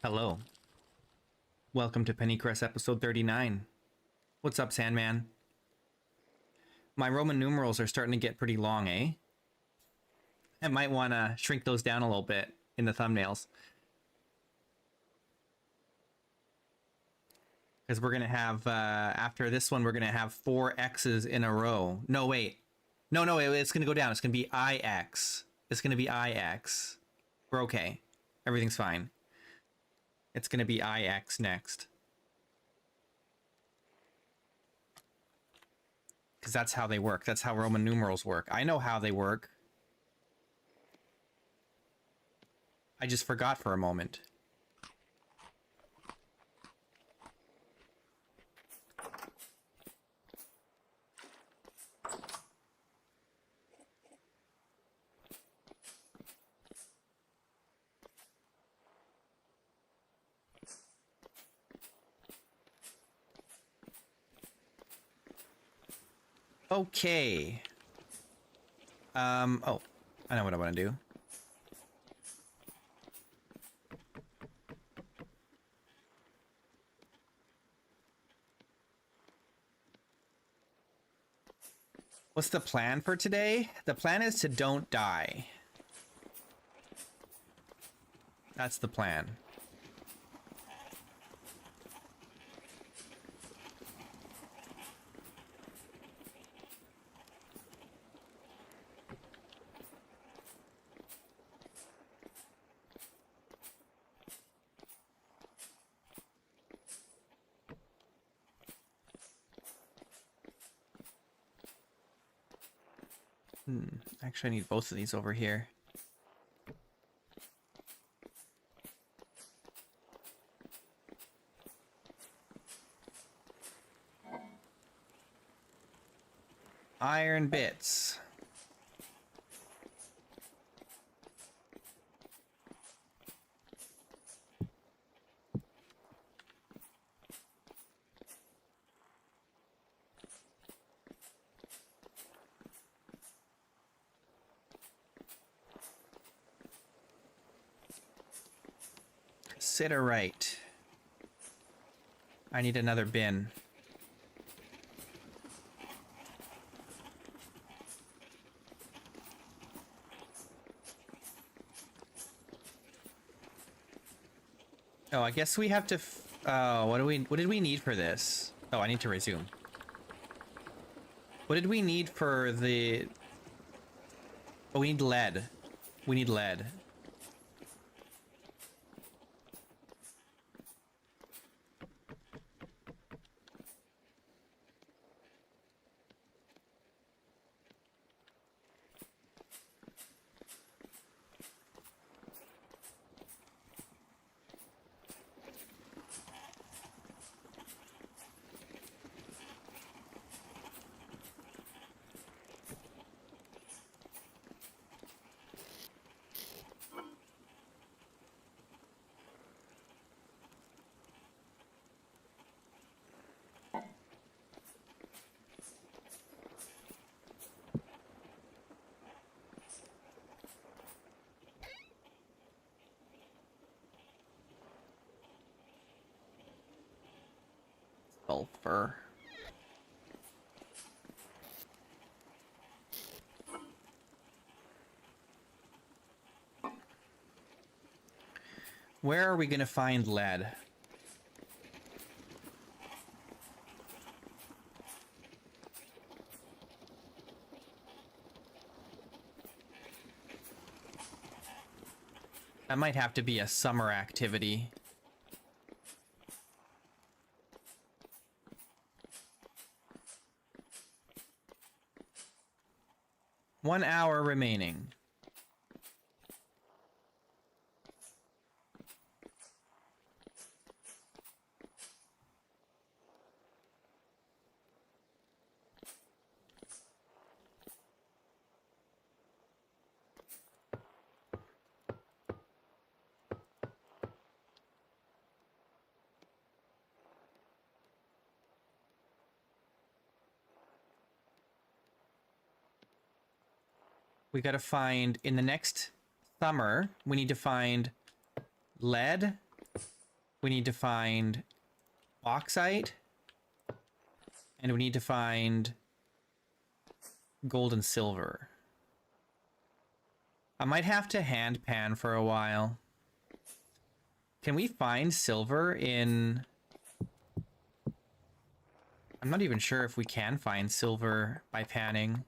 Hello. Welcome to Pennycress episode 39. What's up, Sandman? My Roman numerals are starting to get pretty long, eh? I might want to shrink those down a little bit in the thumbnails. Because we're going to have, after this one, we're going to have 4 X's in a row. No, wait. No, it's going to go down. It's going to be IX. It's going to be IX. We're okay. Everything's fine. It's going to be IX next. Because that's how they work. That's how Roman numerals work. I know how they work. I just forgot for a moment. Okay. Oh, I know what I want to do. What's the plan for today? The plan is to don't die. That's the plan. Actually, I need both of these over here. Iron bits. Considerite. I need another bin. Oh, I guess we have to. Oh, what did we need for this? Oh, I need to resume. What did we need for the? Oh, we need lead. We need lead. Sulfur. Where are we gonna find lead? That might have to be a summer activity. One hour remaining. We gotta find, in the next summer, we need to find lead, We need to find bauxite. And we need to find gold and silver. I might have to hand pan for a while. Can we find silver in... I'm not even sure if we can find silver by panning.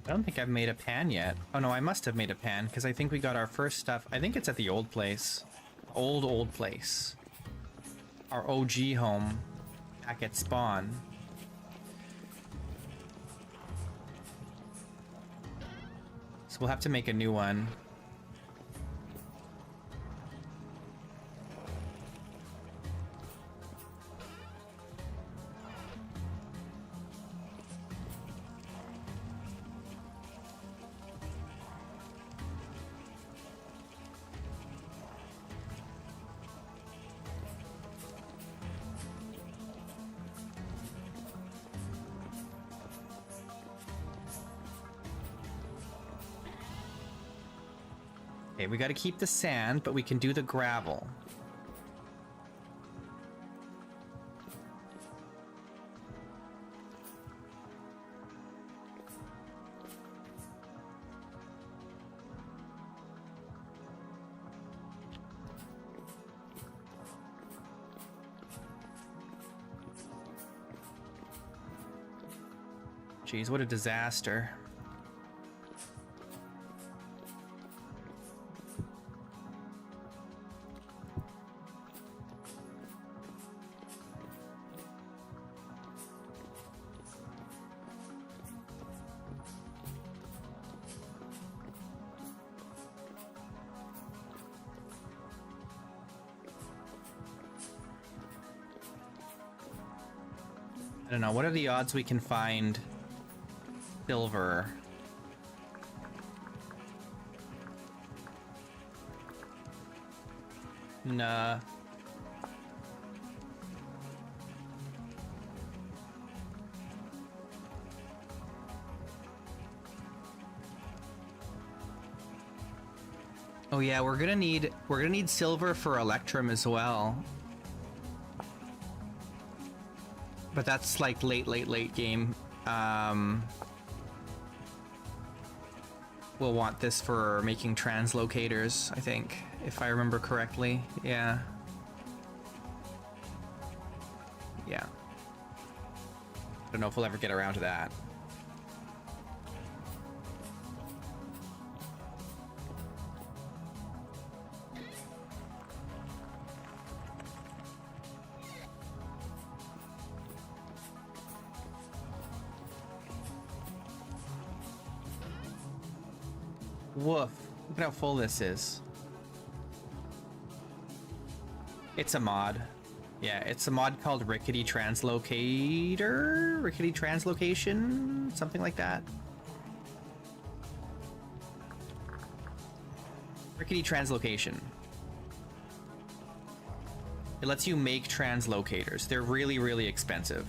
I don't think I've made a pan yet. Oh no, I must have made a pan, because I think we got our first stuff. I think it's at the old place. Old place. Our OG home. Back at spawn. So we'll have to make a new one. Okay, we gotta keep the sand, but we can do the gravel. Jeez, what a disaster. I don't know, what are the odds we can find silver? Nah. Oh yeah, we're gonna need silver for Electrum as well. But that's like late game. We'll want this for making translocators, I think, if I remember correctly. Yeah. Yeah. I don't know if we'll ever get around to that. Woof. Look at how full this is. It's a mod. Yeah, it's a mod called Rickety Translocator? Rickety Translocation? Something like that. Rickety Translocation. It lets you make translocators. They're really, really expensive.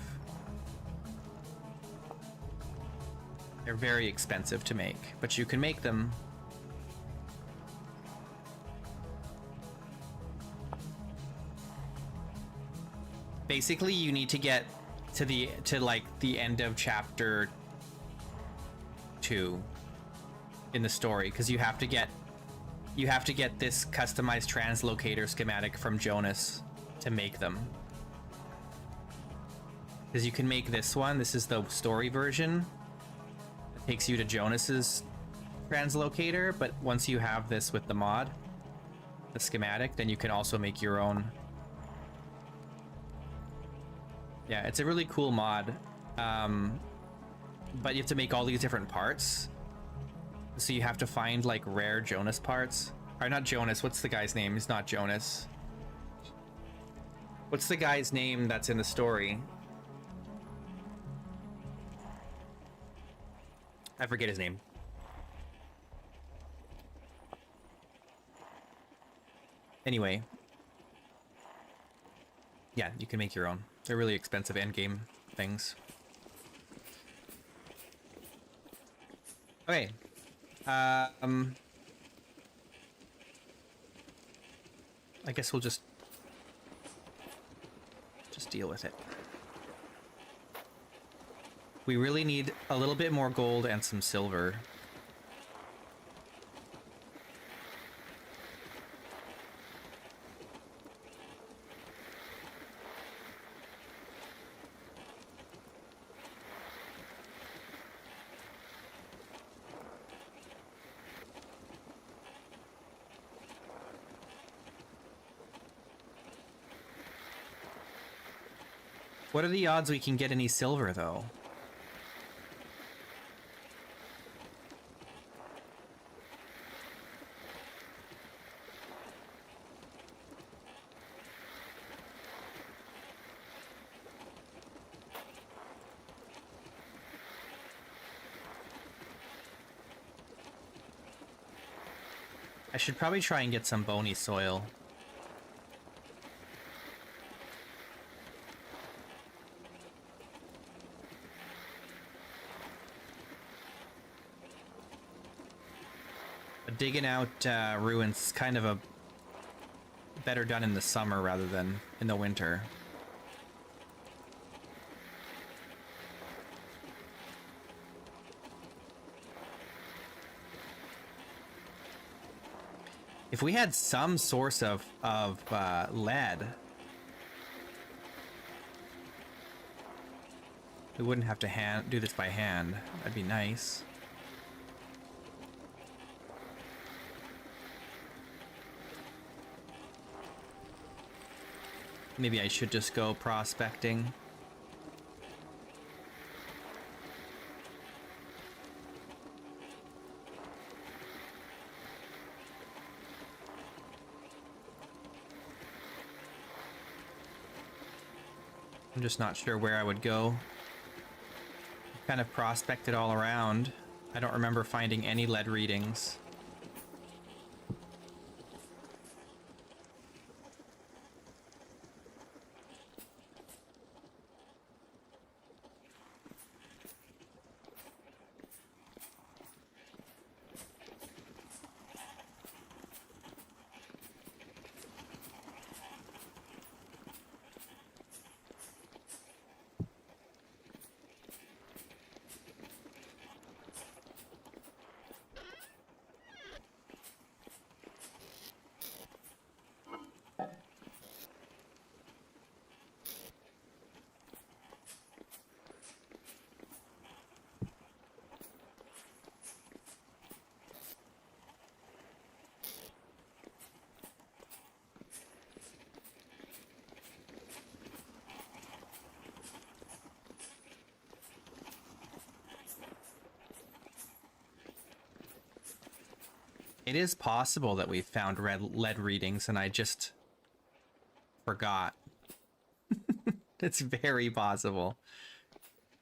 They're very expensive to make, but you can make them. Basically, you need to get to like the end of chapter 2 in the story, because you have to get You have to get this customized translocator schematic from Jonas to make them. Because you can make this one. This is the story version. It takes you to Jonas's translocator, but once you have this with the mod, the schematic, then you can also make your own. Yeah, it's a really cool mod. But you have to make all these different parts. So you have to find like rare Jonas parts. Or not Jonas, what's the guy's name? He's not Jonas. What's the guy's name that's in the story? I forget his name. Anyway. Yeah, you can make your own. They're really expensive endgame things. Okay. I guess we'll just deal with it. We really need a little bit more gold and some silver. What are the odds we can get any silver, though? I should probably try and get some bony soil. But digging out ruins is kind of a better done in the summer rather than in the winter. If we had some source of lead, we wouldn't have to do this by hand. That'd be nice. Maybe I should just go prospecting. I'm just not sure where I would go. Kind of prospected all around. I don't remember finding any lead readings. It is possible that we found lead readings and I just forgot. It's very possible.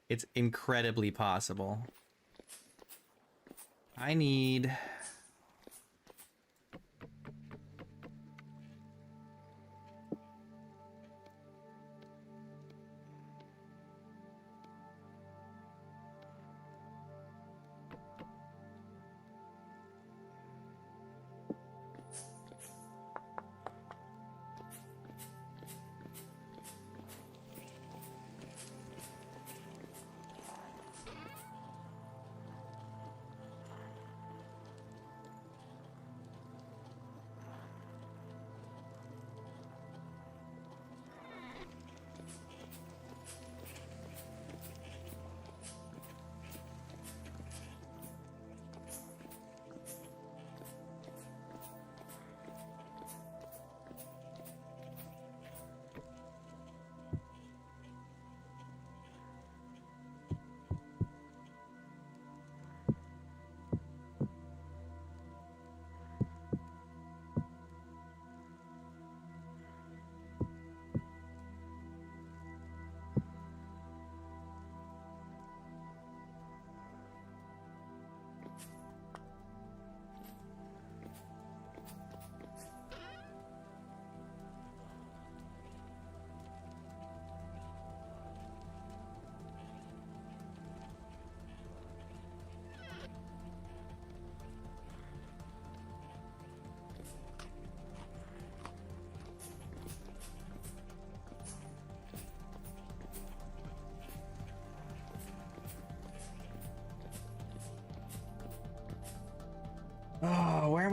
It's incredibly possible. I need...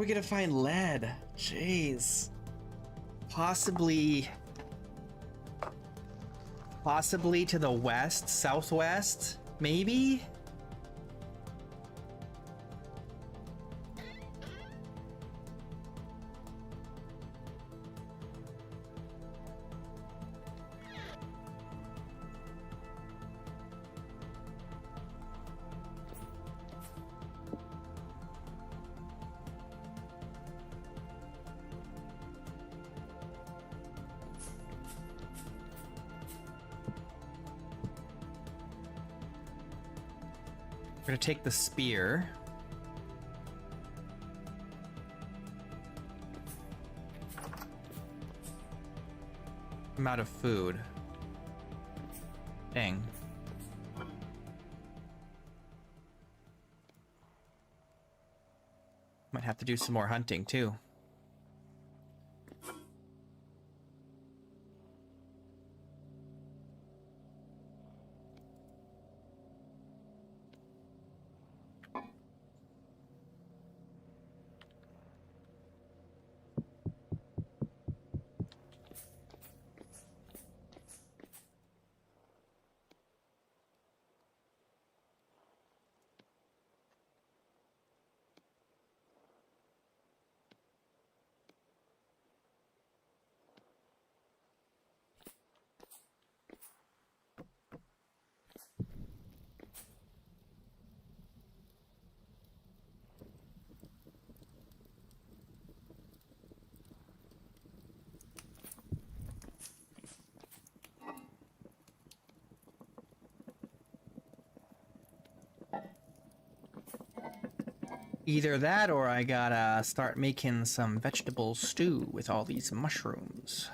we gonna find lead? Jeez. Possibly to the west, southwest, maybe? We're gonna take the spear. I'm out of food. Dang. Might have to do some more hunting too. Either that or I gotta start making some vegetable stew with all these mushrooms.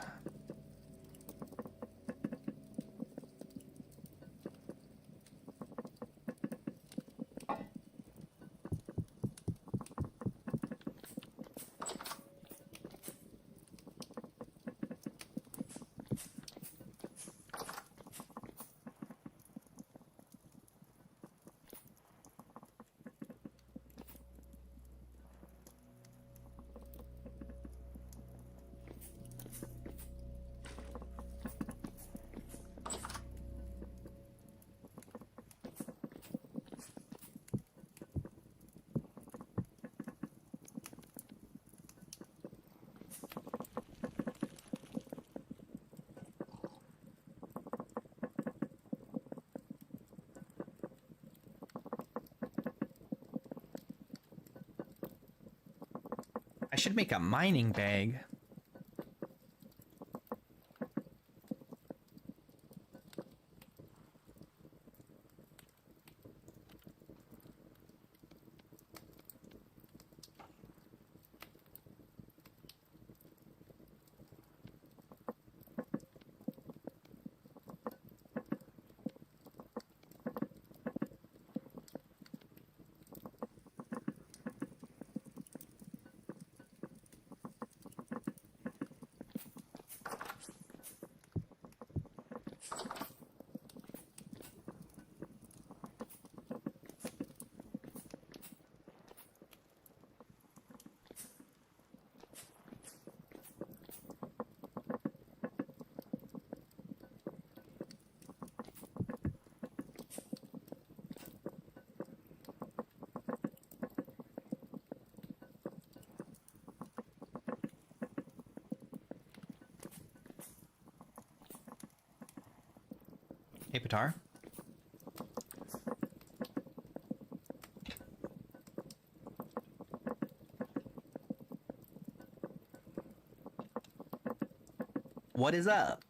I should make a mining bag. Hey, Patar. What is up?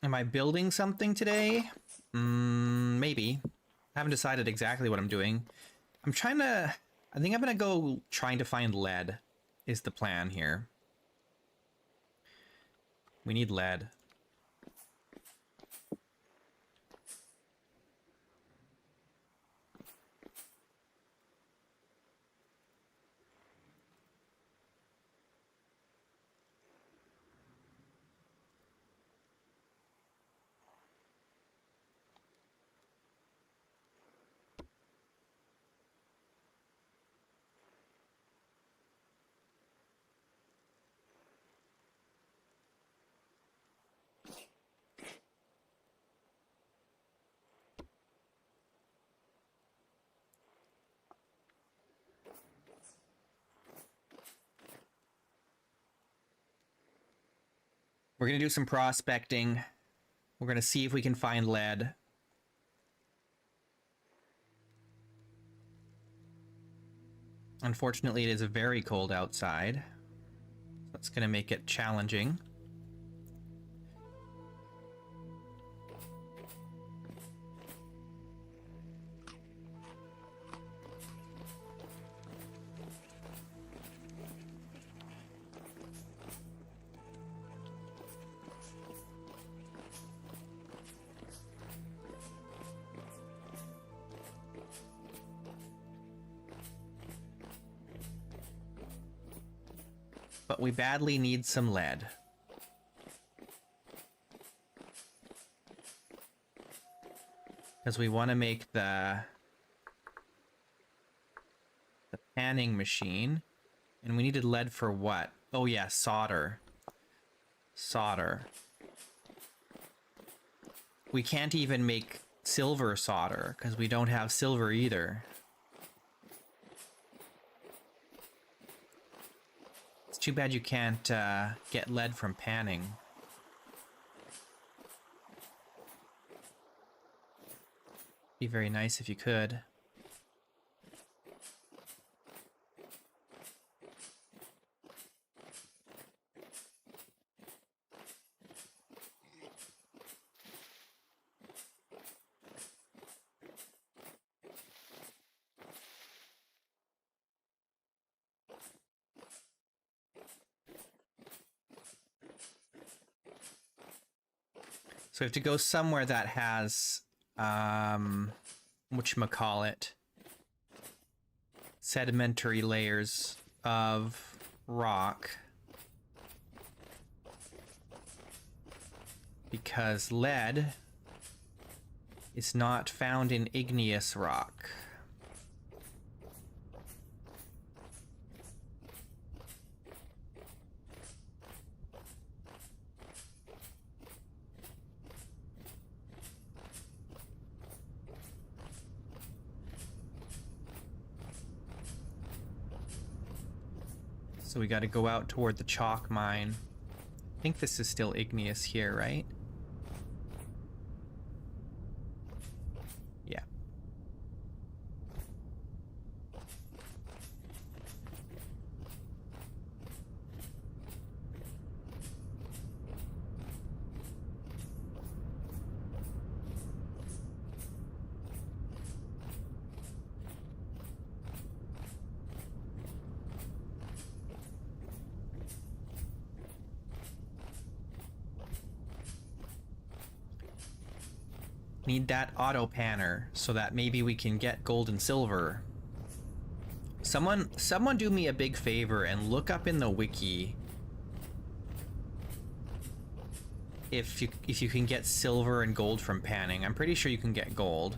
Am I building something today? Maybe. I haven't decided exactly what I'm doing. I think I'm gonna go trying to find lead is the plan here. We need lead. We're gonna do some prospecting. We're gonna see if we can find lead. Unfortunately, it is very cold outside. That's gonna make it challenging. But we badly need some lead. Because we want to make the panning machine. And we needed lead for what? Oh yeah, solder. Solder. We can't even make silver solder because we don't have silver either. It's too bad you can't get lead from panning. Be very nice if you could. So we have to go somewhere that has, whatchamacallit, sedimentary layers of rock. Because lead is not found in igneous rock. So we got to go out toward the chalk mine. I think this is still igneous here, right? Yeah. Need that auto panner so that maybe we can get gold and silver. Someone do me a big favor and look up in the wiki if you can get silver and gold from panning. I'm pretty sure you can get gold.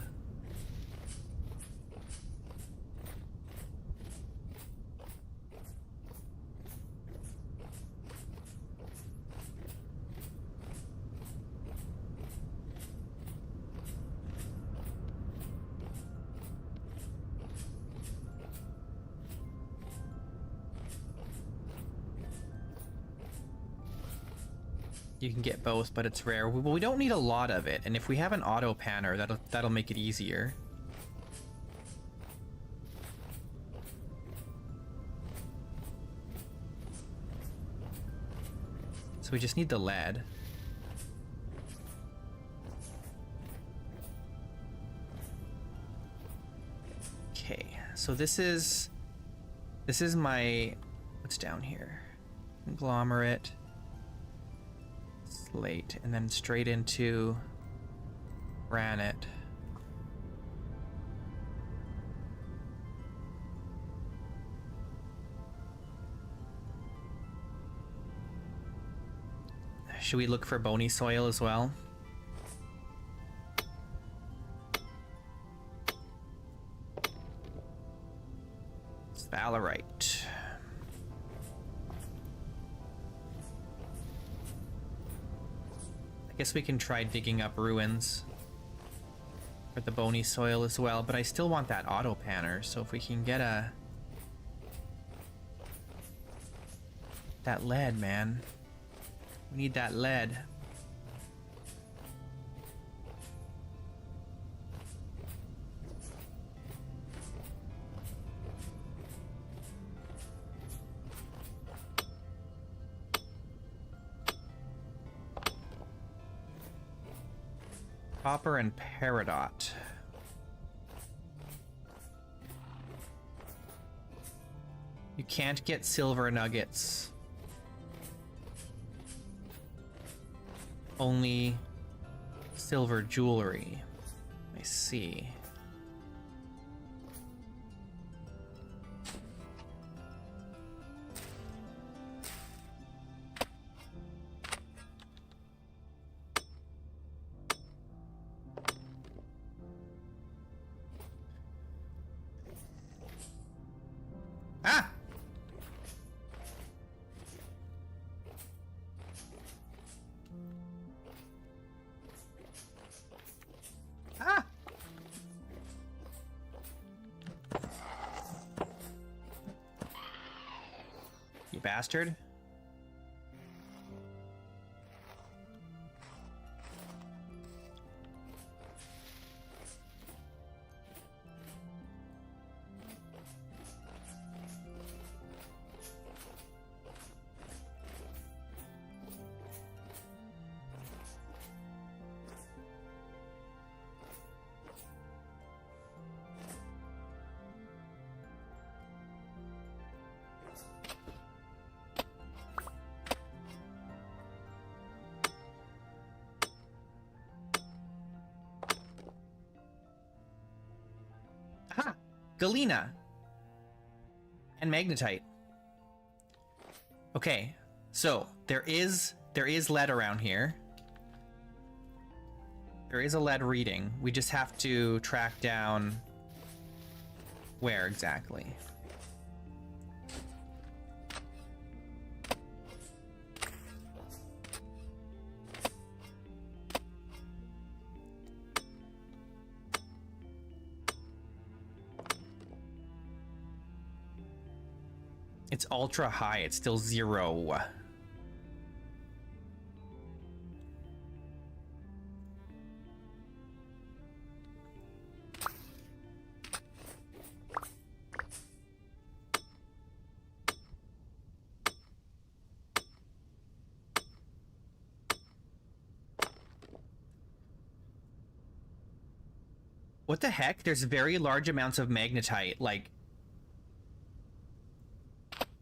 You can get both, but it's rare. Well, we don't need a lot of it, and if we have an auto panner, that'll make it easier. So we just need the lead. Okay, so this is my, what's down here? Conglomerate. Slate, and then straight into granite. Should we look for bony soil as well? Sphalerite. I guess we can try digging up ruins for the bony soil as well, but I still want that auto panner, so if we can get that lead, man. We need that lead. Copper and peridot. You can't get silver nuggets. Only silver jewelry. I see. Ah! Ah! You bastard. Aha! Galena! And magnetite. Okay, so there is lead around here. There is a lead reading. We just have to track down where exactly. It's ultra high. It's still 0. What the heck? There's very large amounts of magnetite, like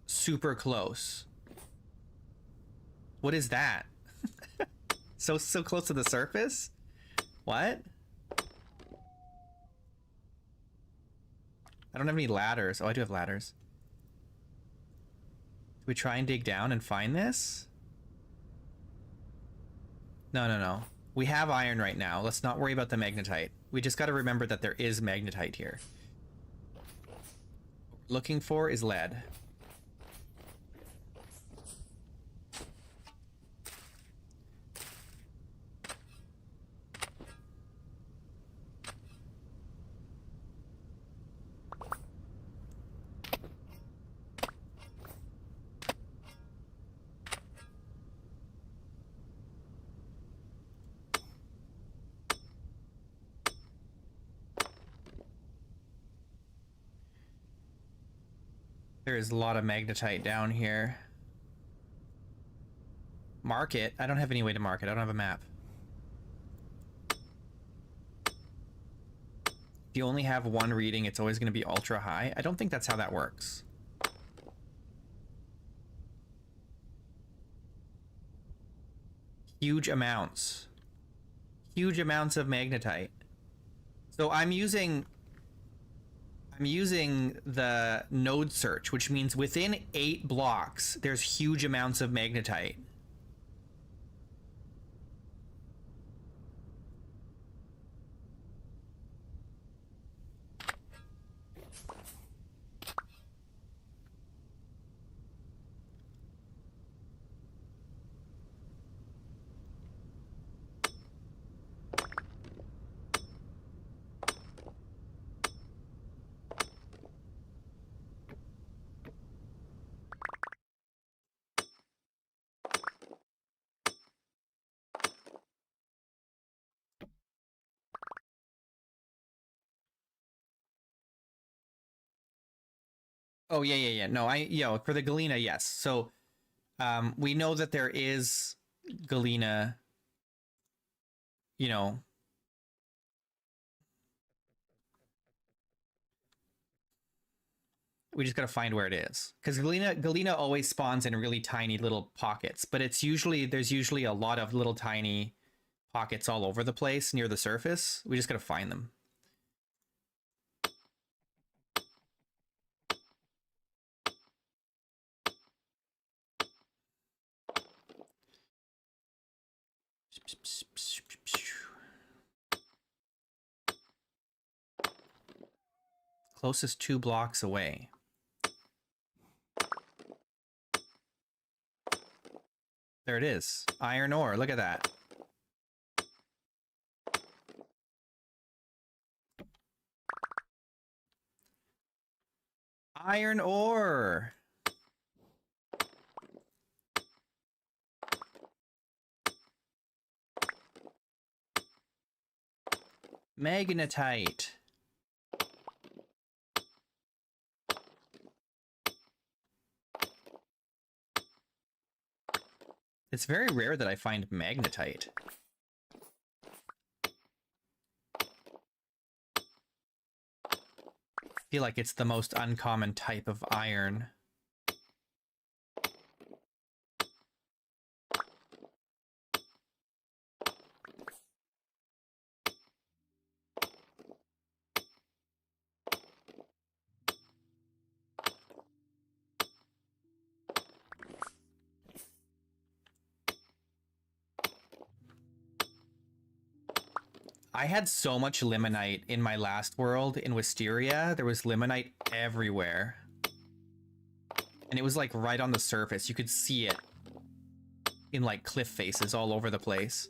super close. What is that? So close to the surface? What? I don't have any ladders. Oh, I do have ladders. Do we try and dig down and find this? No. We have iron right now. Let's not worry about the magnetite. We just got to remember that there is magnetite here. What we're looking for is lead. There is a lot of magnetite down here. Mark it? I don't have any way to mark it. I don't have a map. If you only have one reading, it's always going to be ultra high. I don't think that's how that works. Huge amounts. Huge amounts of magnetite. So I'm using the node search, which means within 8 blocks, there's huge amounts of magnetite. Oh yeah. No, for the galena, yes. So we know that there is galena, you know. We just gotta find where it is. Because galena always spawns in really tiny little pockets, but there's usually a lot of little tiny pockets all over the place near the surface. We just gotta find them. Closest 2 blocks away. There it is. Iron ore. Look at that. Iron ore. Magnetite. It's very rare that I find magnetite. I feel like it's the most uncommon type of iron. I had so much limonite in my last world in Wisteria. There was limonite everywhere. And it was like right on the surface. You could see it in like cliff faces all over the place.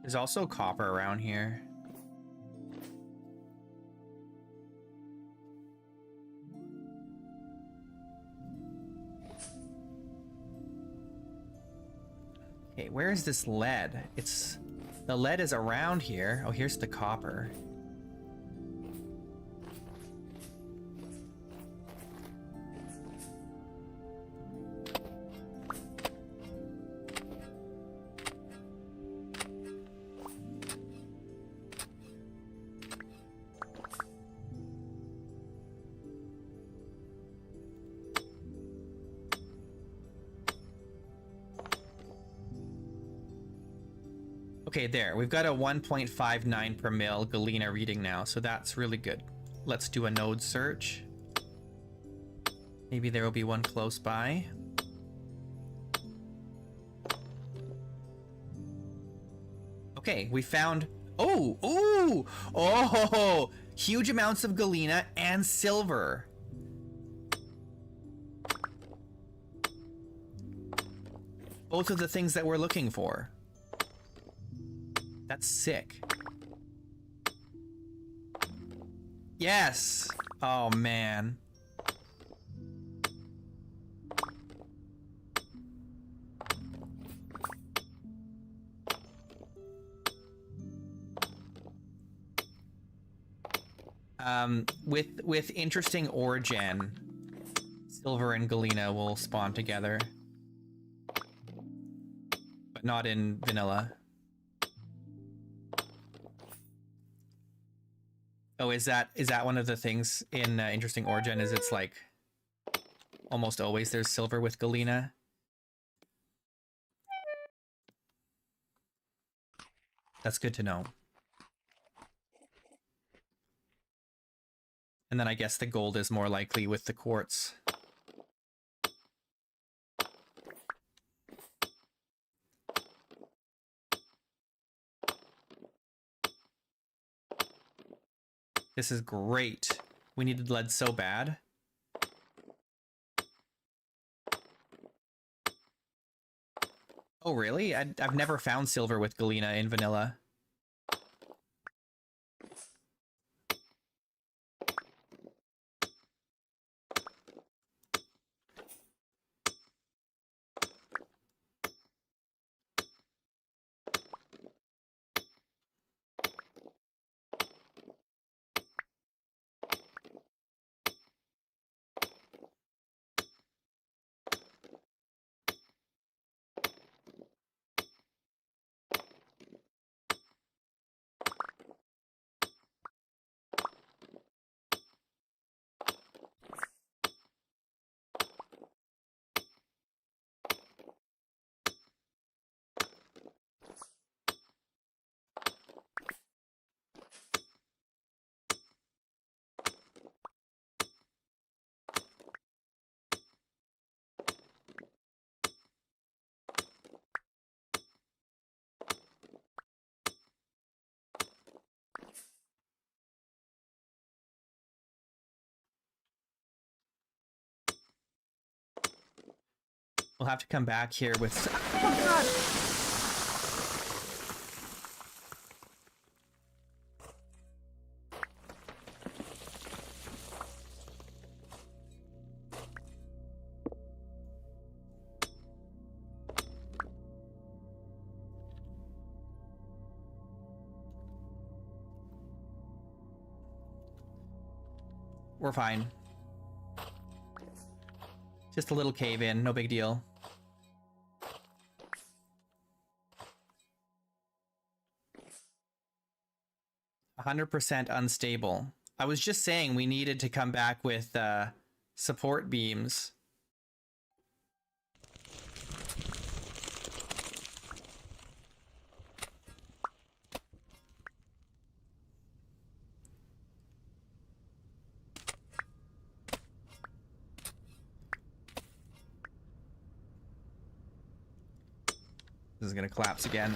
There's also copper around here. Okay, where is this lead? The lead is around here. Oh, here's the copper. Okay, there. We've got a 1.59 per mil galena reading now, so that's really good. Let's do a node search. Maybe there will be one close by. Okay, we found... Oh! Huge amounts of galena and silver. Both of the things that we're looking for. That's sick. Yes! Oh, man. With interesting origin, silver and galena will spawn together. But not in vanilla. Oh, is that one of the things in Interesting Origin? Is it's like almost always there's silver with galena? That's good to know. And then I guess the gold is more likely with the quartz. This is great. We needed lead so bad. Oh, really? I've never found silver with galena in vanilla. We'll have to come back here with... Oh, God! We're fine. Just a little cave in, no big deal. %, unstable. I was just saying we needed to come back with support beams. This is gonna collapse again.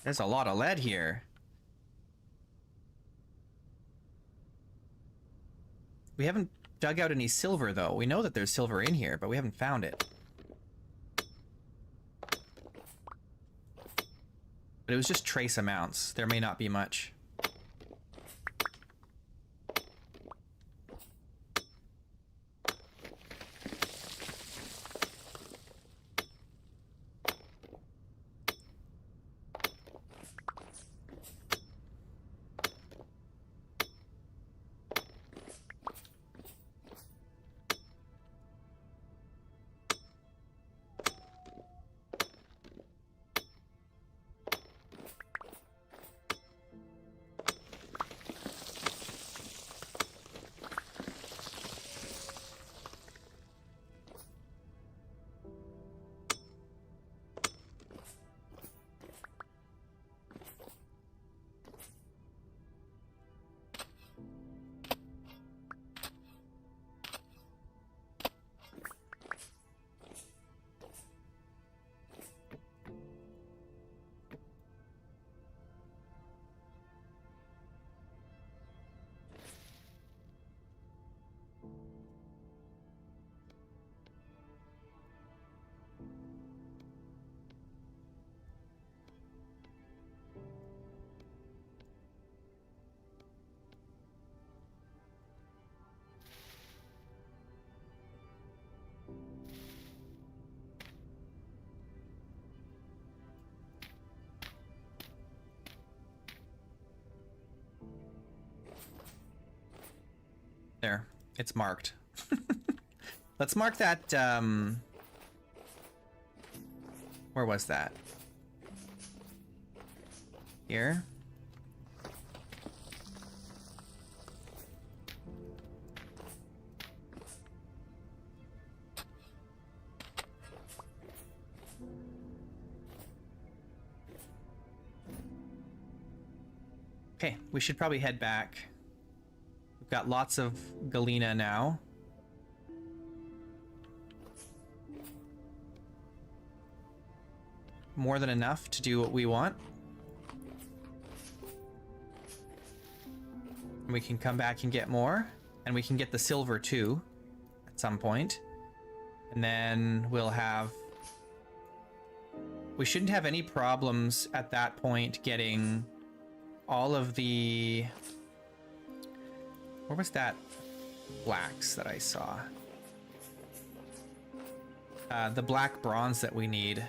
There's a lot of lead here. We haven't dug out any silver, though. We know that there's silver in here, but we haven't found it. But it was just trace amounts. There may not be much. There, it's marked. Let's mark that, where was that? here. Okay, we should probably head back. We've got lots of galena now. More than enough to do what we want. And we can come back and get more. And we can get the silver too at some point. And then we'll have... We shouldn't have any problems at that point getting all of the... Where was that blacks that I saw? The black bronze that we need.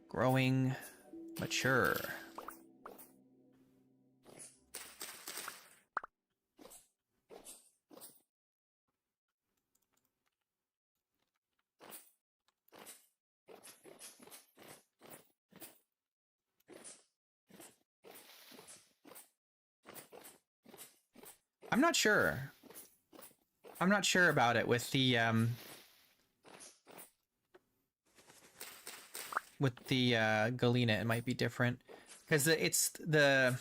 Growing, mature. I'm not sure. I'm not sure about it with the galena. It might be different because it's the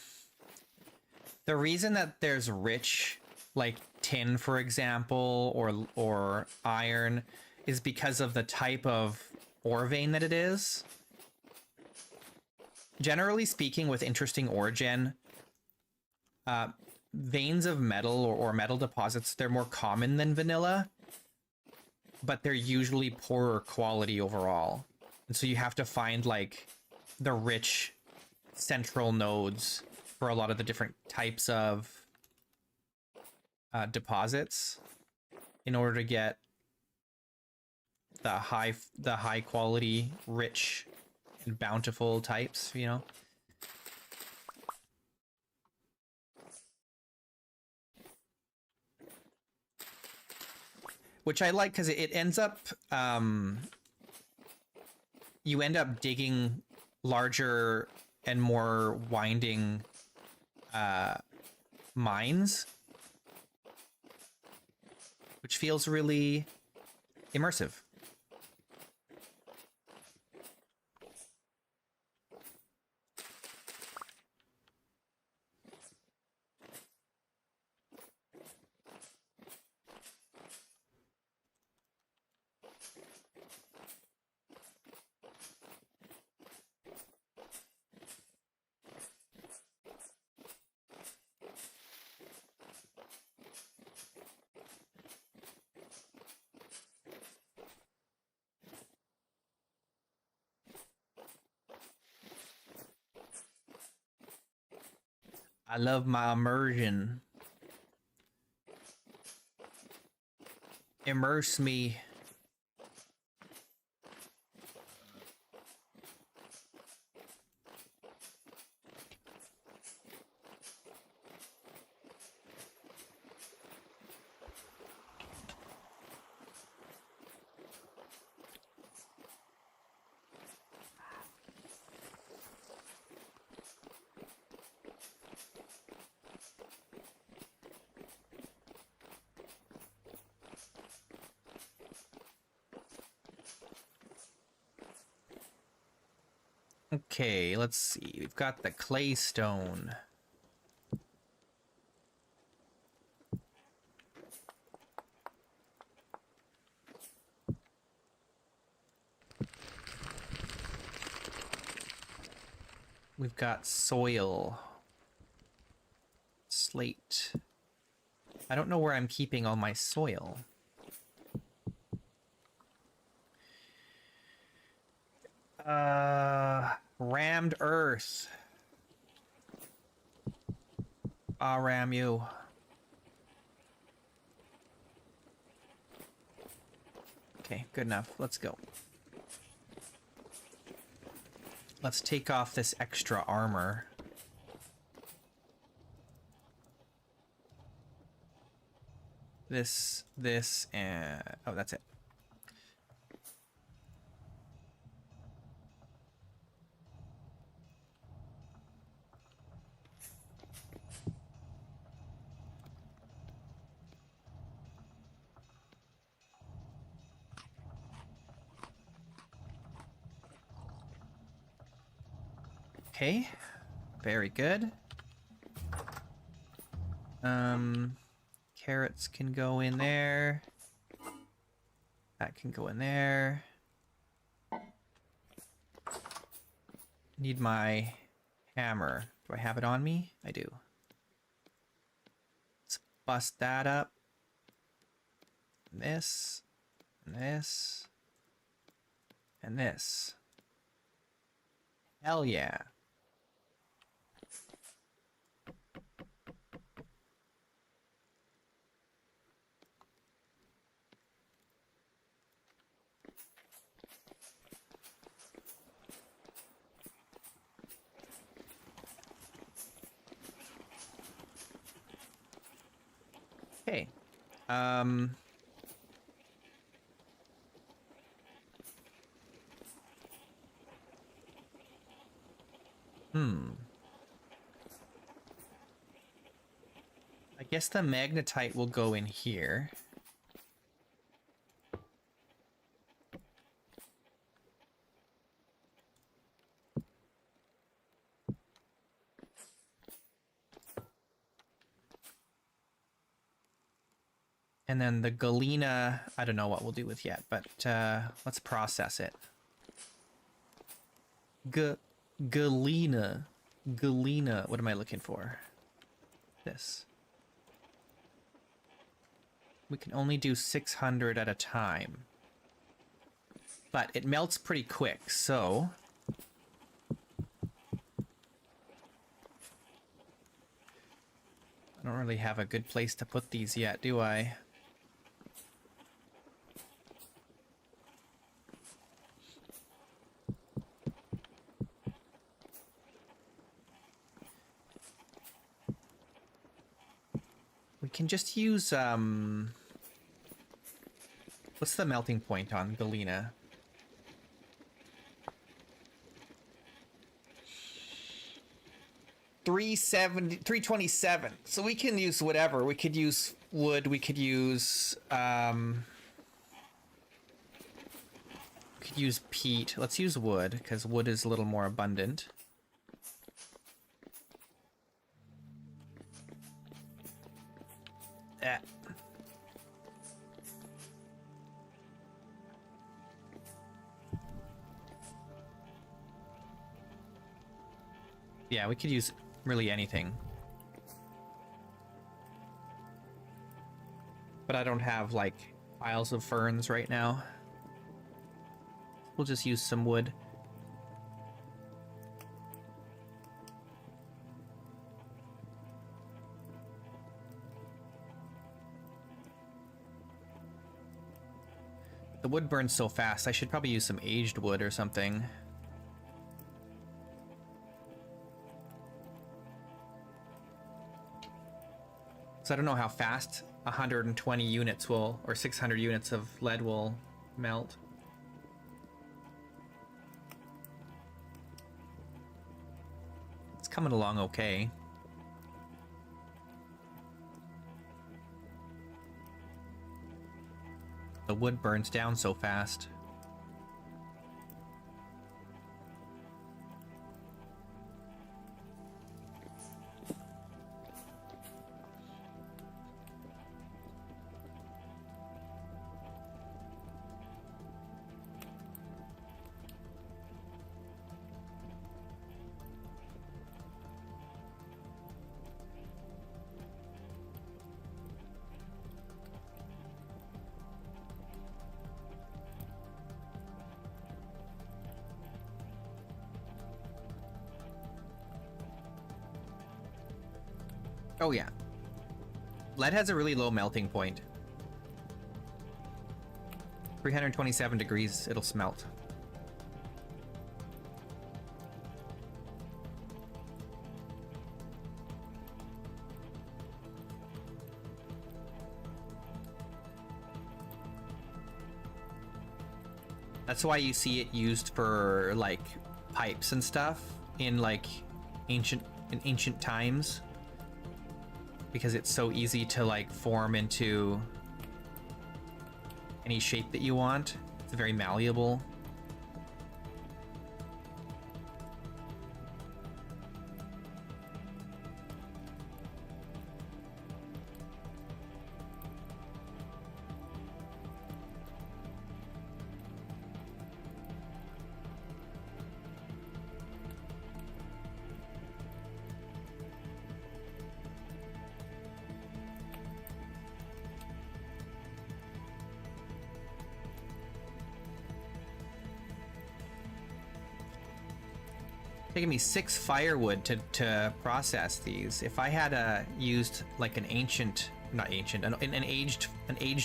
reason that there's rich like tin, for example, or iron is because of the type of ore vein that it is. Generally speaking, with interesting ore gen, veins of metal or metal deposits, they're more common than vanilla, but they're usually poorer quality overall. And so you have to find like the rich central nodes for a lot of the different types of deposits in order to get the high quality, rich and bountiful types, you know. Which I like because it ends up you end up digging larger and more winding mines, which feels really immersive. I love my immersion. Immerse me. Okay, let's see. We've got the clay stone. We've got soil. Slate. I don't know where I'm keeping all my soil. Rammed earth. I'll ram you. Okay, good enough. Let's go. Let's take off this extra armor. This, and... oh, that's it. Okay, very good. Carrots can go in there. That can go in there. Need my hammer. Do I have it on me? I do. Let's bust that up. This, and this, and this. Hell yeah. Okay. I guess the magnetite will go in here. And then the galena, I don't know what we'll do with yet, but let's process it. Galena. Galena. What am I looking for? This. We can only do 600 at a time. But it melts pretty quick, so... I don't really have a good place to put these yet, do I? We can just use, what's the melting point on galena? 327. So we can use whatever. We could use wood. We could use peat. Let's use wood because wood is a little more abundant. Yeah, we could use really anything. But I don't have, like, piles of ferns right now. We'll just use some wood. The wood burns so fast, I should probably use some aged wood or something. So I don't know how fast 120 units will, or 600 units of lead will melt. It's coming along okay. The wood burns down so fast. Oh yeah. Lead has a really low melting point. 327 degrees, it'll smelt. That's why you see it used for like pipes and stuff in like ancient times, because it's so easy to like form into any shape that you want. It's very malleable. Taking me 6 firewood to process these. If I had used like an aged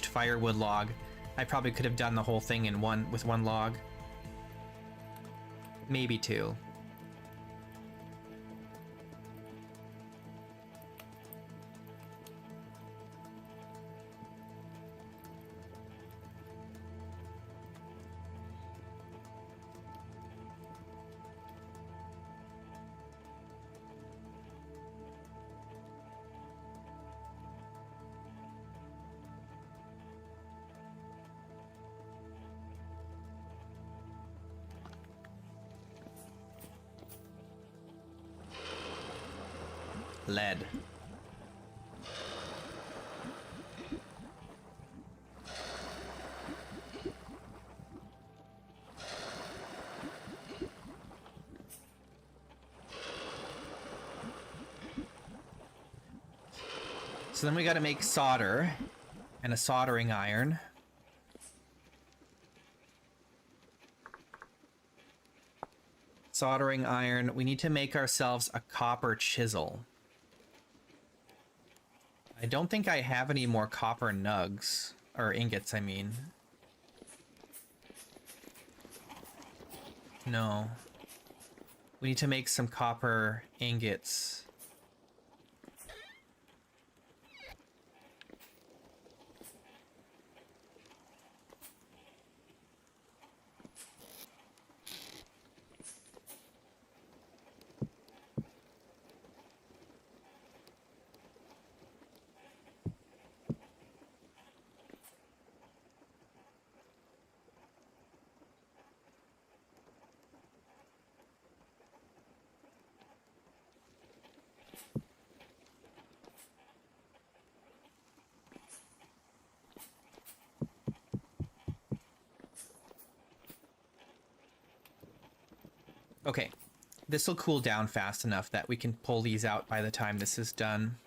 firewood log, I probably could have done the whole thing in with one log, maybe 2. Lead. So then we got to make solder and a soldering iron. Soldering iron. We need to make ourselves a copper chisel. I don't think I have any more copper nugs, or ingots, I mean. No. We need to make some copper ingots. Okay, this will cool down fast enough that we can pull these out by the time this is done.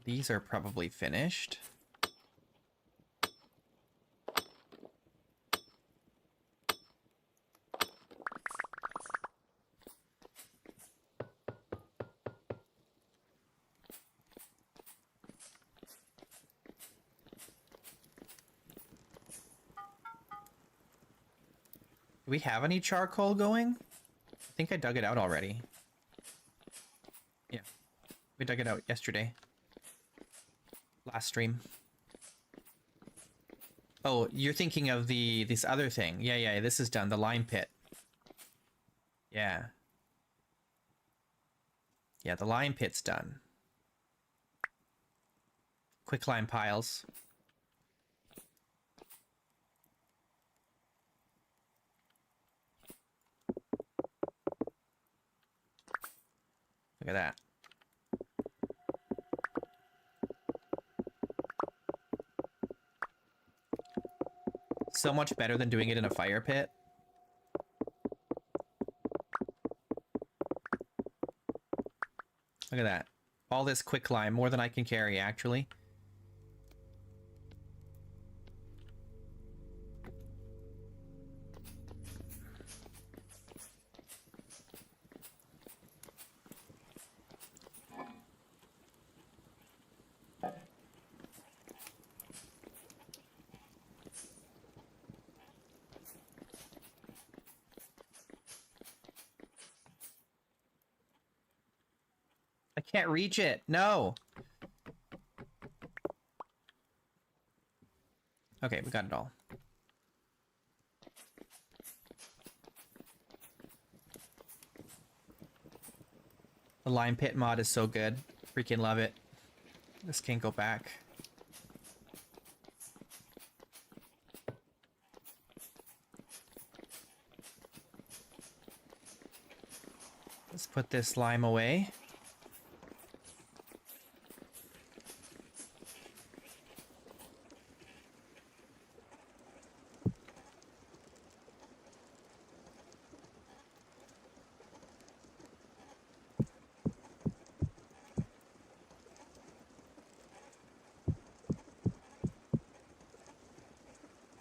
These are probably finished. Do we have any charcoal going? I think I dug it out already. Yeah, we dug it out yesterday. Last stream. Oh, you're thinking of this other thing. Yeah, this is done. The lime pit. Yeah. Yeah, the lime pit's done. Quicklime piles. Look at that. So much better than doing it in a fire pit. Look at that. All this quicklime, more than I can carry, actually. I can't reach it. No. Okay, we got it all. The lime pit mod is so good. Freaking love it. This can't go back. Let's put this lime away.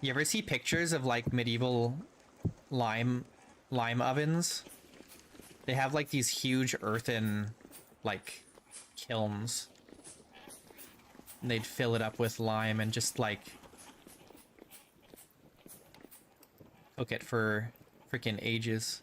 You ever see pictures of like medieval lime ovens? They have like these huge earthen like kilns. And they'd fill it up with lime and just like cook it for freaking ages.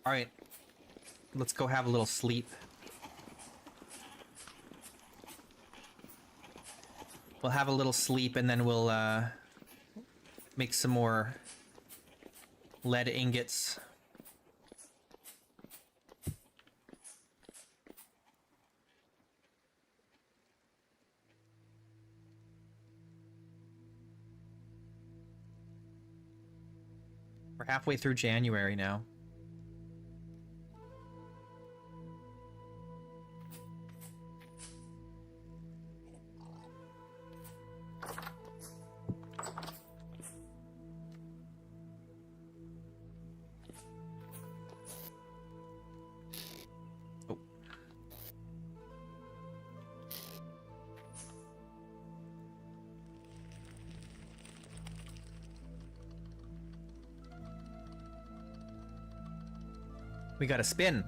All right, let's go have a little sleep. We'll have a little sleep and then we'll make some more lead ingots. We're halfway through January now. We got a spin.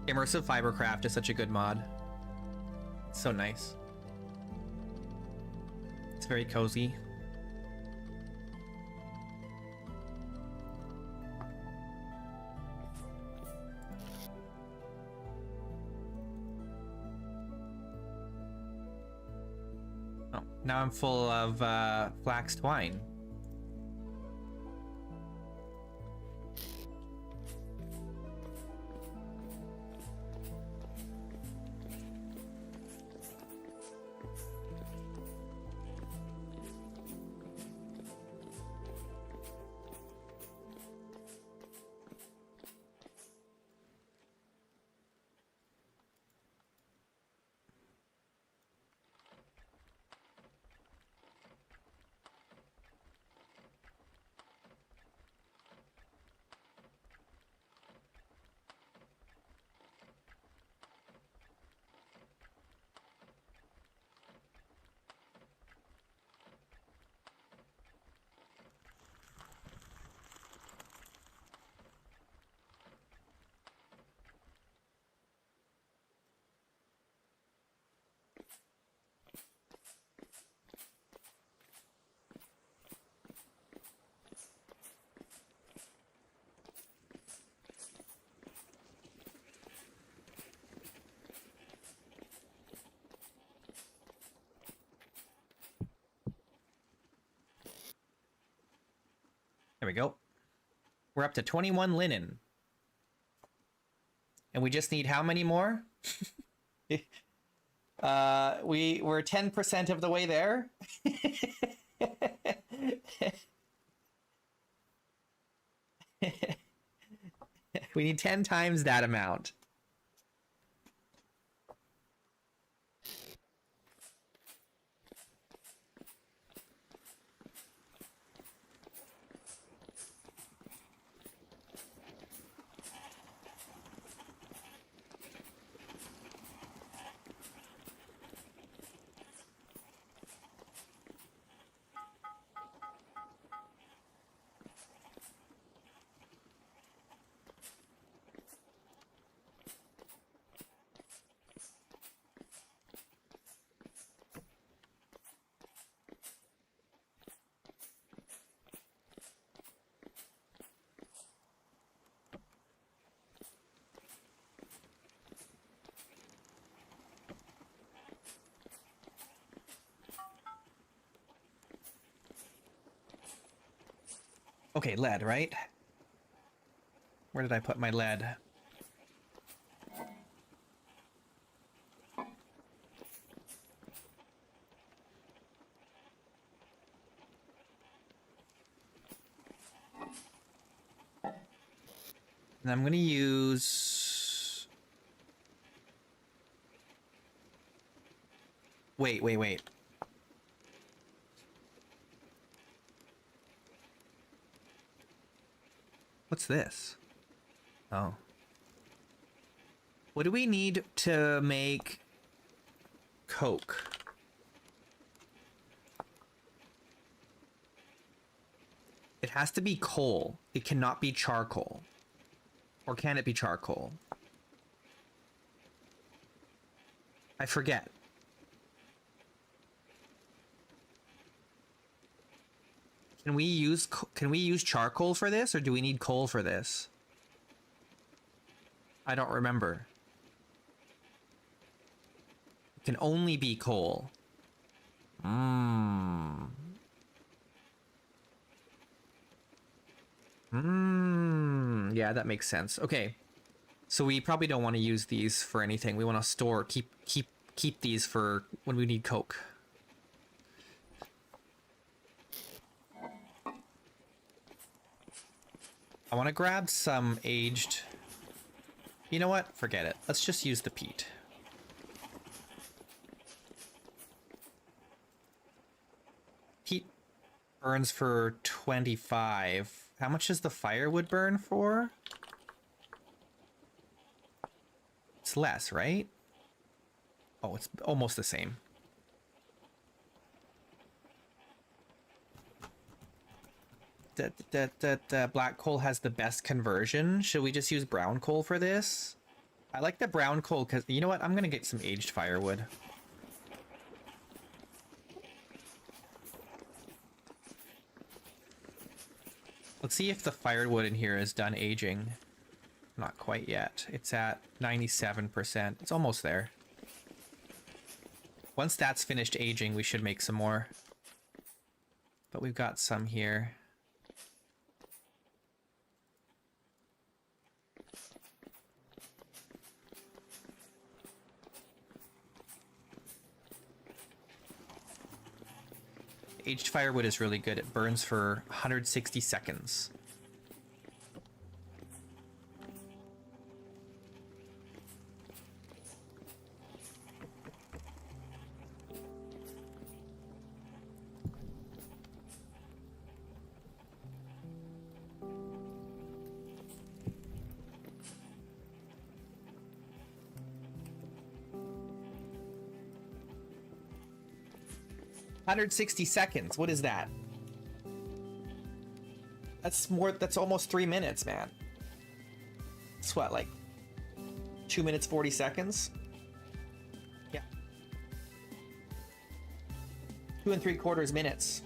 Immersive Fibercraft is such a good mod. It's so nice. It's very cozy. Oh, now I'm full of flax twine. There we go. We're up to 21 linen. And we just need how many more? We're 10% of the way there. We need 10 times that amount. Okay, lead, right? Where did I put my lead? And I'm going to use... Wait. What's this? Oh. What do we need to make coke? It has to be coal. It cannot be charcoal. Or can it be charcoal? I forget. Can we use charcoal for this, or do we need coal for this? I don't remember. It can only be coal. Yeah, that makes sense. Okay. So we probably don't want to use these for anything. We want to store, keep these for when we need coke. I want to grab some aged... You know what? Forget it. Let's just use the peat. Peat burns for 25. How much does the firewood burn for? It's less, right? Oh, it's almost the same. That black coal has the best conversion. Should we just use brown coal for this? I like the brown coal because, you know what? I'm gonna get some aged firewood. Let's see if the firewood in here is done aging. Not quite yet. It's at 97%. It's almost there. Once that's finished aging, we should make some more. But we've got some here. Aged firewood is really good. It burns for 160 seconds. $160. What is that? That's almost 3 minutes, man. It's what, like 2 minutes 40 seconds? Yeah. 2 3/4 minutes.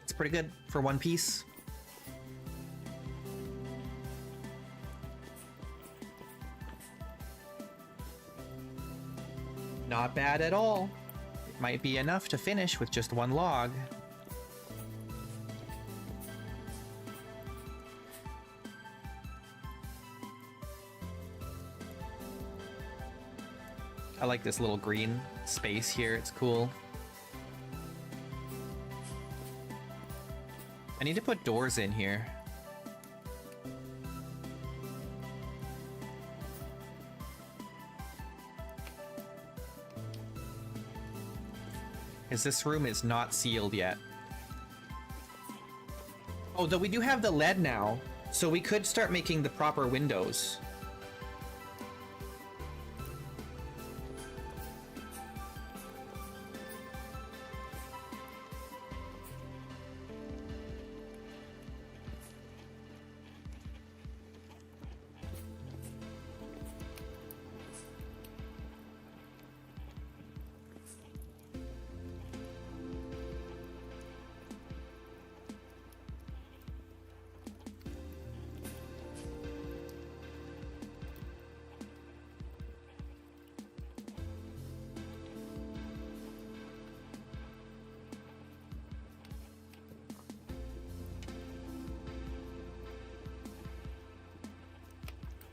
It's pretty good for one piece. Not bad at all. Might be enough to finish with just one log. I like this little green space here. It's cool. I need to put doors in here. Because this room is not sealed yet. Oh, though we do have the lead now, so we could start making the proper windows.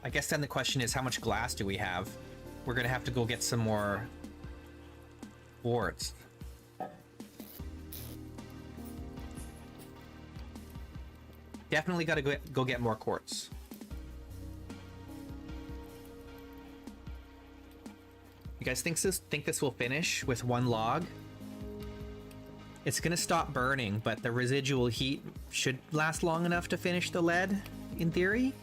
I guess then the question is, how much glass do we have? We're gonna have to go get some more boards. Definitely gotta go get more quartz. You guys think this will finish with one log? It's gonna stop burning, but the residual heat should last long enough to finish the lead, in theory.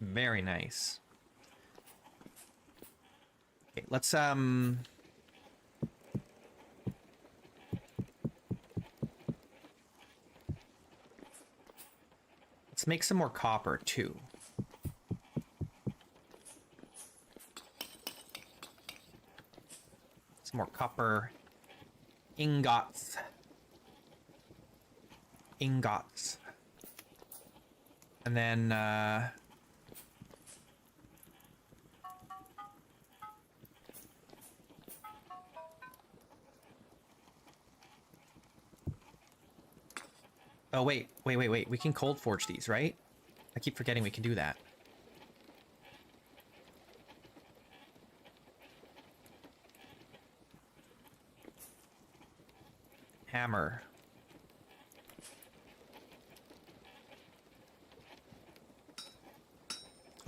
Very nice. Okay, let's make some more copper too. Some more copper ingots. Ingots. And then oh, wait. We can cold forge these, right? I keep forgetting we can do that. Hammer.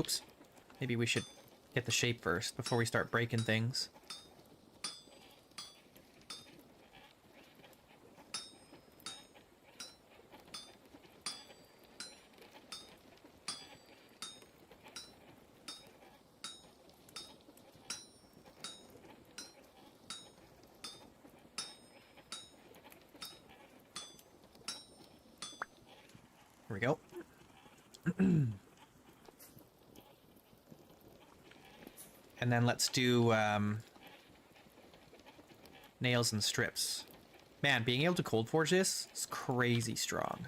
Oops. Maybe we should get the shape first before we start breaking things. Here we go. And then let's do nails and strips. Man, being able to cold forge this is crazy strong.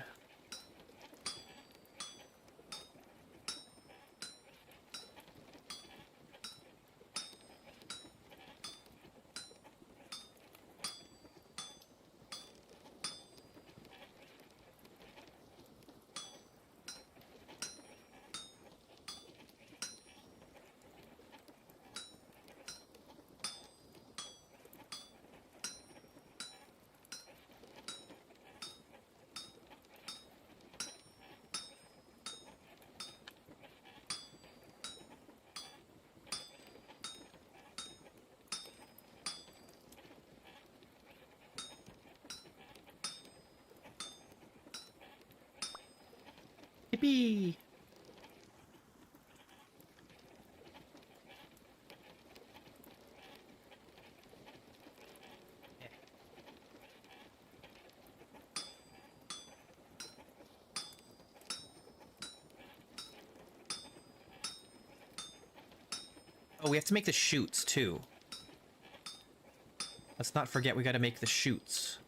baby! Oh, we have to make the chutes, too. Let's not forget we gotta make the chutes.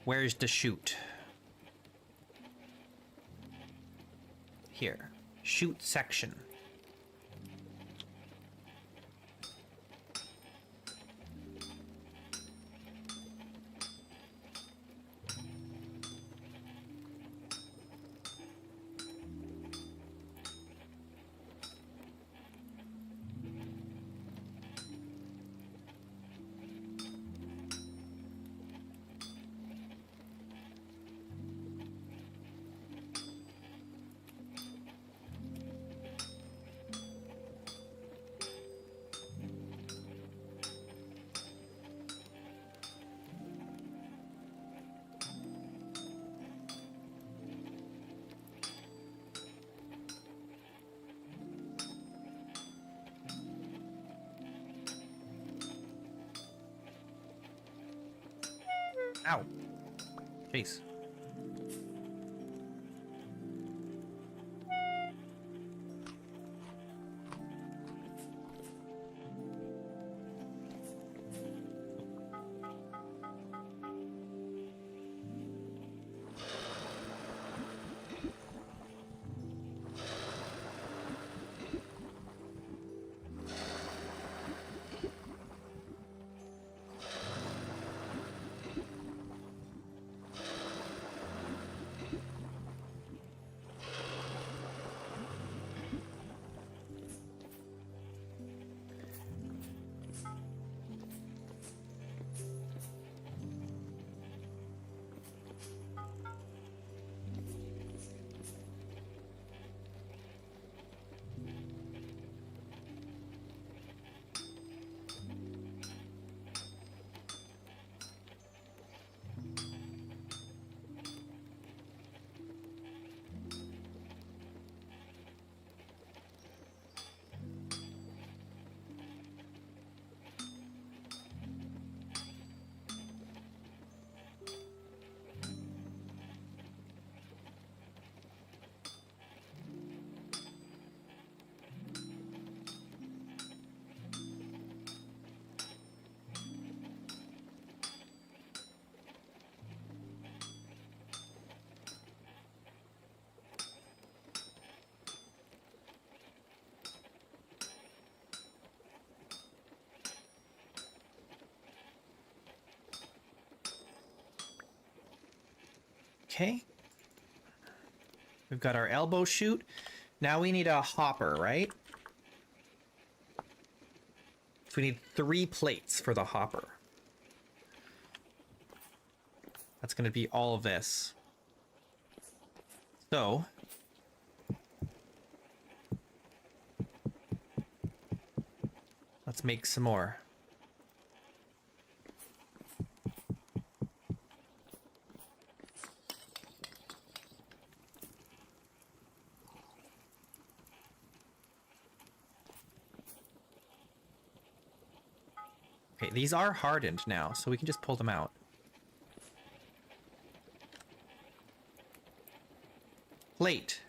Where's the chute? Here. Chute section. Ow. Jeez. Okay. We've got our elbow chute. Now we need a hopper, right? So we need 3 plates for the hopper. That's going to be all of this. So let's make some more. Okay, these are hardened now, so we can just pull them out. Plate.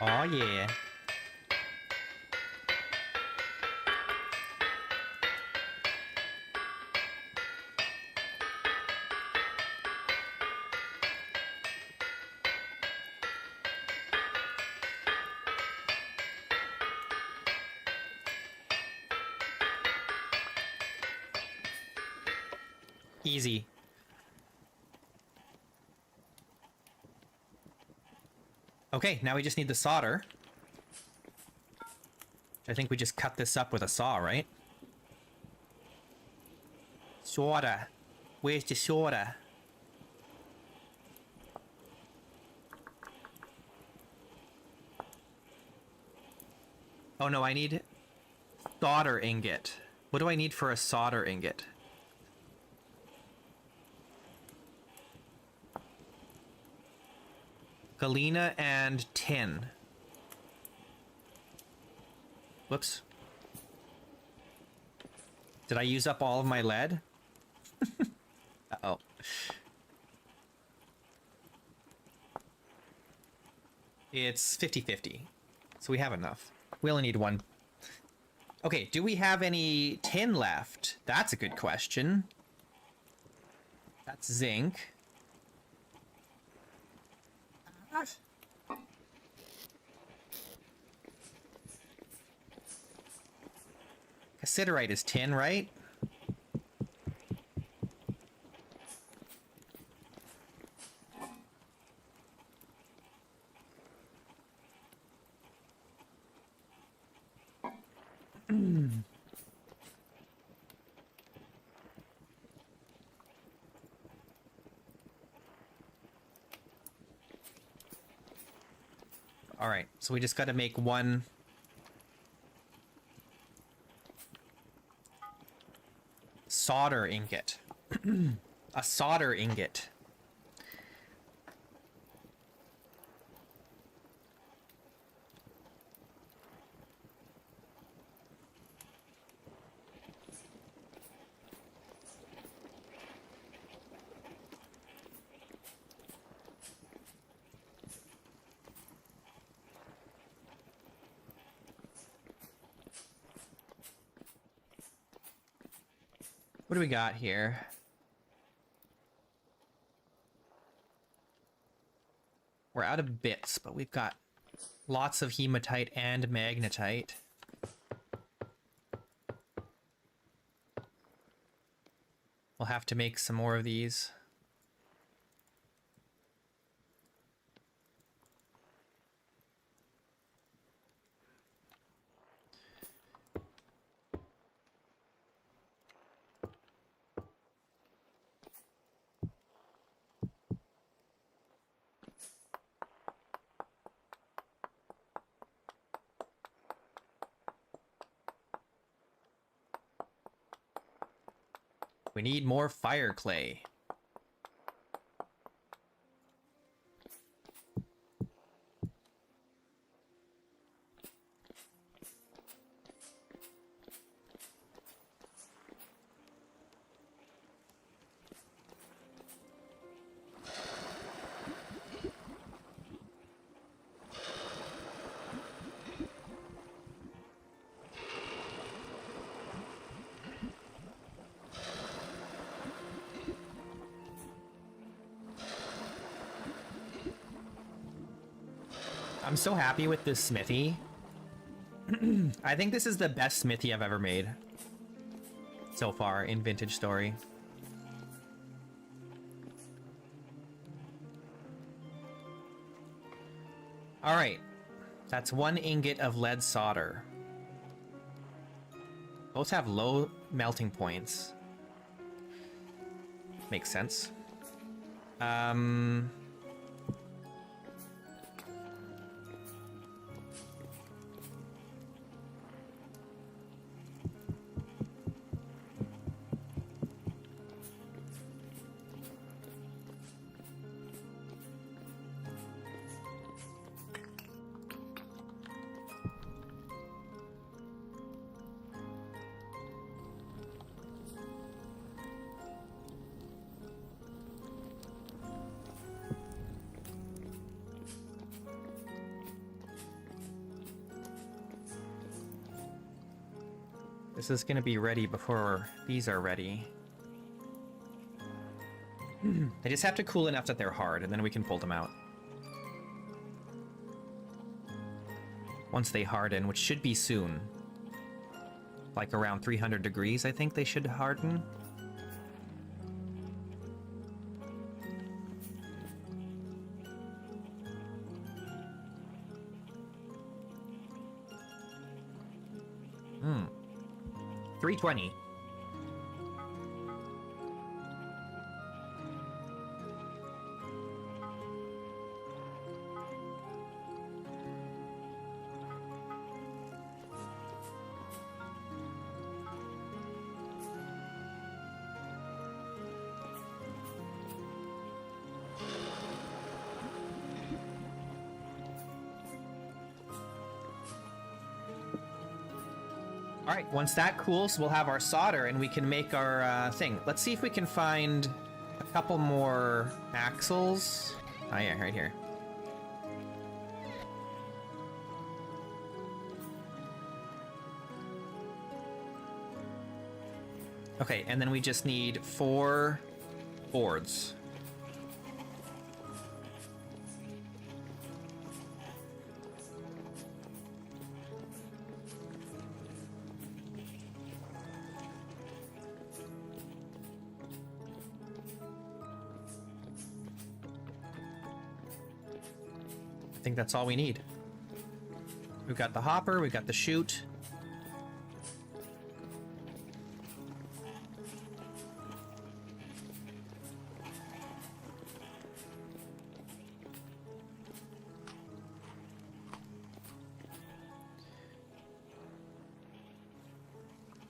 Oh yeah. Easy. Okay, now we just need the solder. I think we just cut this up with a saw, right? Solder. Where's the solder? Oh no, I need solder ingot. What do I need for a solder ingot? Galena and tin. Whoops. Did I use up all of my lead? Uh-oh. It's 50-50. So we have enough. We only need one. Okay, do we have any tin left? That's a good question. That's zinc. Cassiterite is tin, right? All right, so we just got to make one. Solder ingot. A solder ingot. What do we got here? We're out of bits, but we've got lots of hematite and magnetite. We'll have to make some more of these. We need more fire clay. I'm so happy with this smithy. I think this is the best smithy I've ever made so far in Vintage Story. All right, that's 1 ingot of lead solder. Both have low melting points. Makes sense. This is gonna be ready before these are ready. They just have to cool enough that they're hard, and then we can pull them out. Once they harden, which should be soon. Like around 300 degrees, I think they should harden. Hmm. 320. All right, once that cools, we'll have our solder and we can make our thing. Let's see if we can find a couple more axles. Oh yeah, right here. Okay, and then we just need 4 boards. I think that's all we need. We've got the hopper, we've got the chute.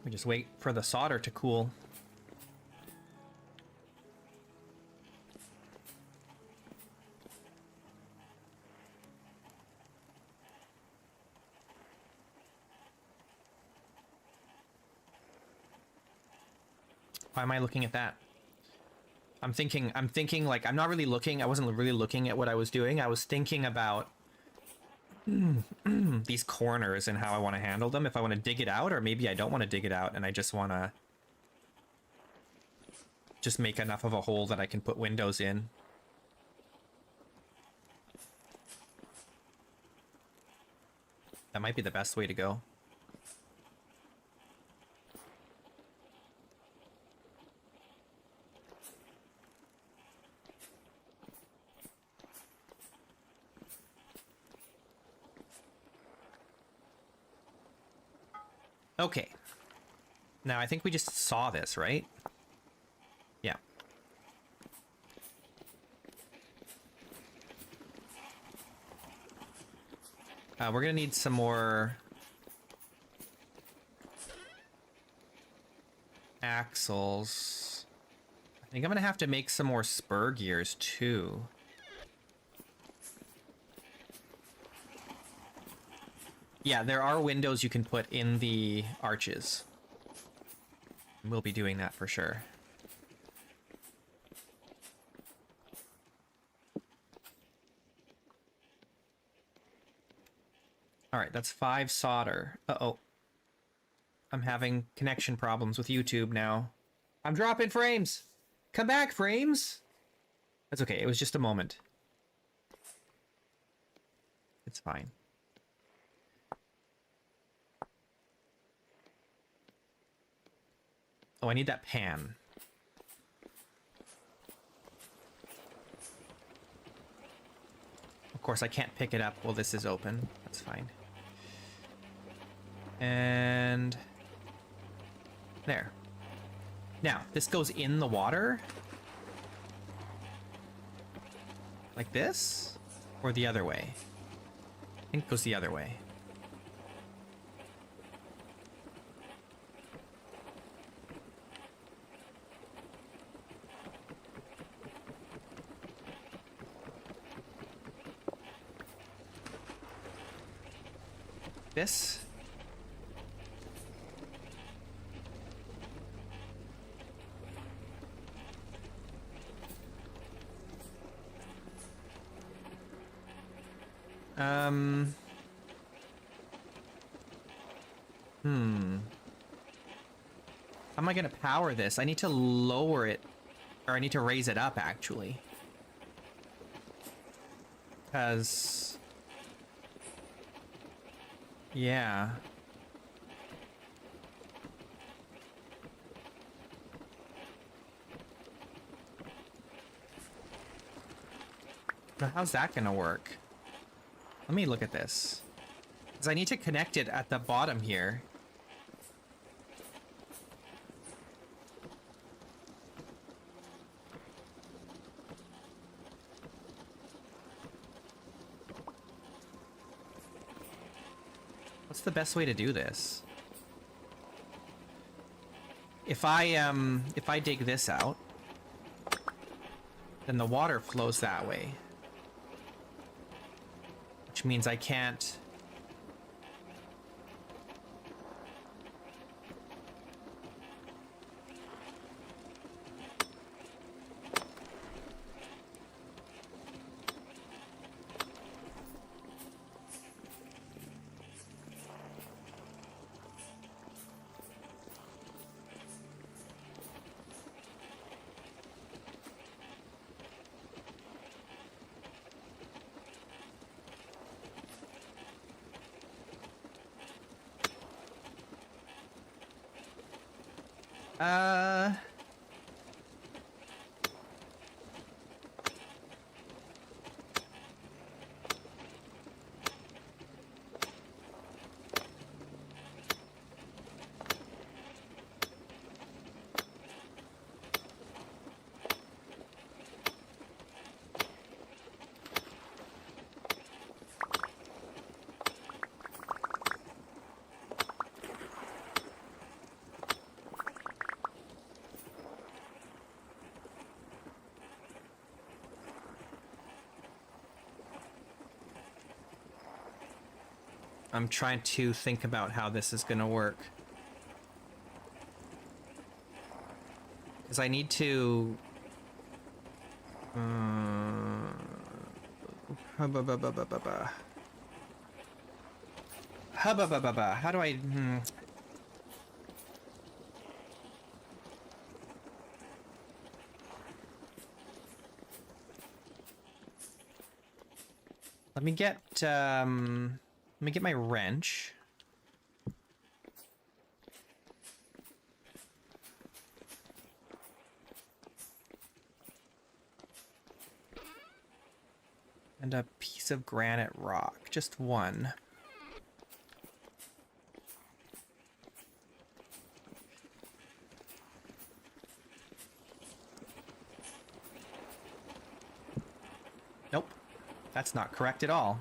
We just wait for the solder to cool. Why am I looking at that? I'm thinking like, I'm not really looking, I wasn't really looking at what I was doing. I was thinking about these corners and how I want to handle them. If I want to dig it out, or maybe I don't want to dig it out and I just want to just make enough of a hole that I can put windows in. That might be the best way to go. Okay. Now, I think we just saw this, right? Yeah. We're gonna need some more axles. I think I'm gonna have to make some more spur gears, too. Yeah, there are windows you can put in the arches. We'll be doing that for sure. Alright, that's 5 solder. Uh-oh. I'm having connection problems with YouTube now. I'm dropping frames! Come back, frames! That's okay, it was just a moment. It's fine. Oh, I need that pan. Of course, I can't pick it up while this is open. That's fine. And... there. Now, this goes in the water? Like this? Or the other way? I think it goes the other way. This. How am I gonna power this? I need to lower it, or I need to raise it up, actually. Because... yeah. Now, how's that gonna work? Let me look at this. Because I need to connect it at the bottom here. What's the best way to do this? If I dig this out, then the water flows that way. Which means I can't... I'm trying to think about how this is gonna work. Because I need to... How do I... Let me get my wrench. And a piece of granite rock, just one. Nope, that's not correct at all.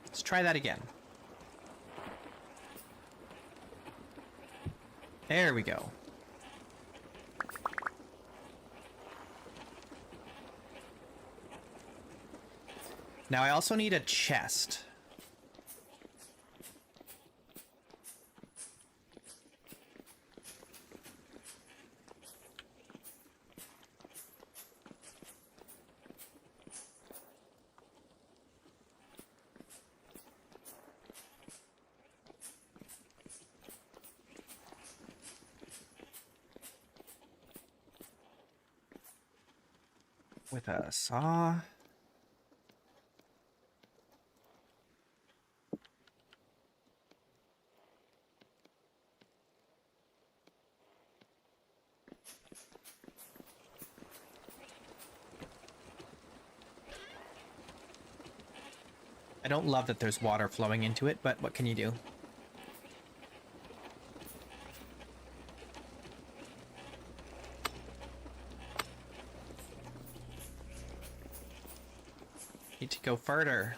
Let's try that again. There we go. Now I also need a chest. With a saw. I don't love that there's water flowing into it, but what can you do? Need to go further.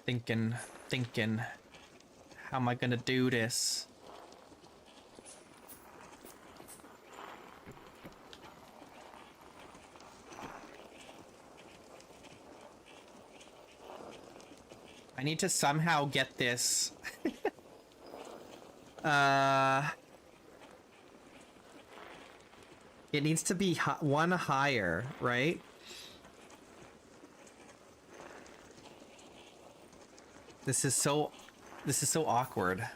Thinking How am I gonna do this? I need to somehow get this. It needs to be one higher, right? This is so awkward.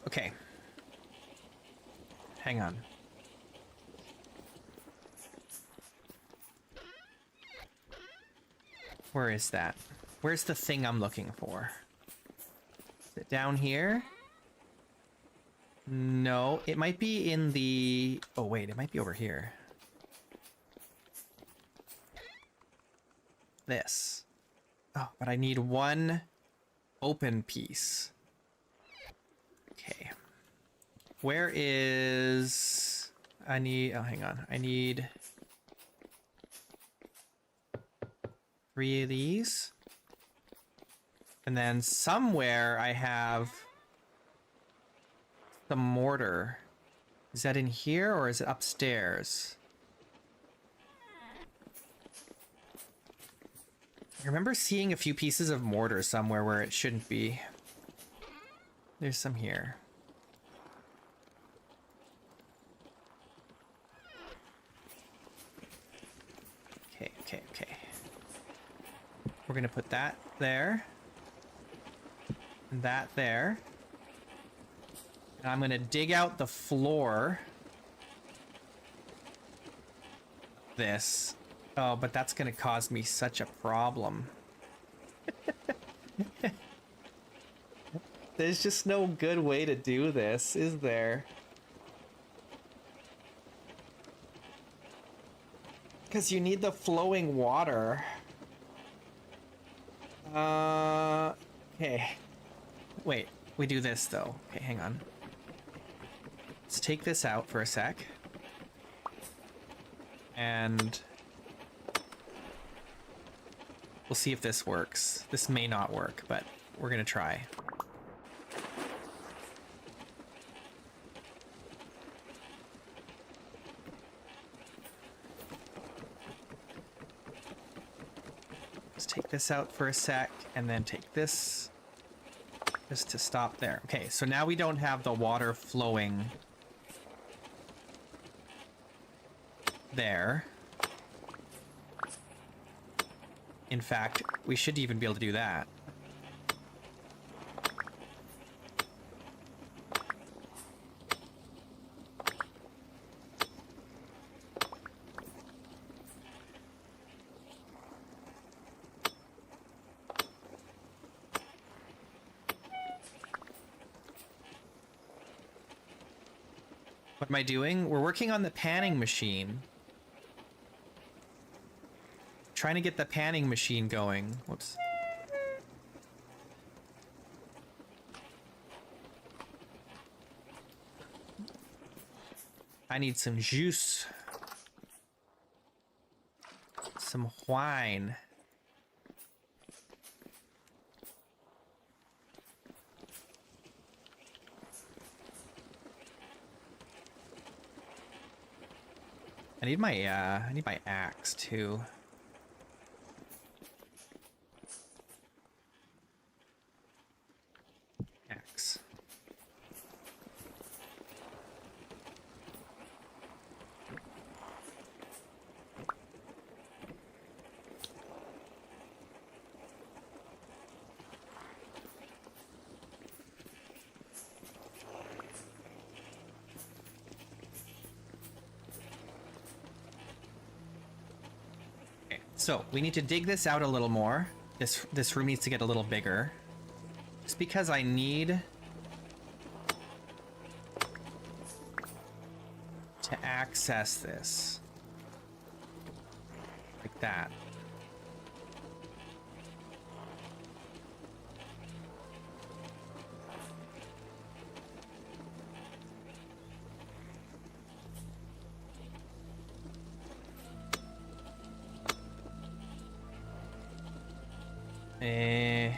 Okay. Hang on. Where is that? Where's the thing I'm looking for? Is it down here? No, it might be in the... Oh, wait, it might be over here. This. Oh, but I need one open piece. Okay. Where is... I need... Oh, hang on. I need 3 of these. And then somewhere I have the mortar. Is that in here or is it upstairs? I remember seeing a few pieces of mortar somewhere where it shouldn't be. There's some here. Okay. We're gonna put that there. And that there. And I'm gonna dig out the floor. This. Oh, but that's gonna cause me such a problem. There's just no good way to do this, is there? Because you need the flowing water. Okay. Wait, we do this though. Okay, hang on. Let's take this out for a sec. And we'll see if this works. This may not work, but we're gonna try. Let's take this out for a sec, and then take this just to stop there. Okay, so now we don't have the water flowing there. In fact, we should even be able to do that. What am I doing? We're working on the panning machine. Trying to get the panning machine going. Whoops. I need some juice. Some wine. I need my axe too. Axe. So we need to dig this out a little more. This room needs to get a little bigger. Just because I need to access this. Like that. Eh.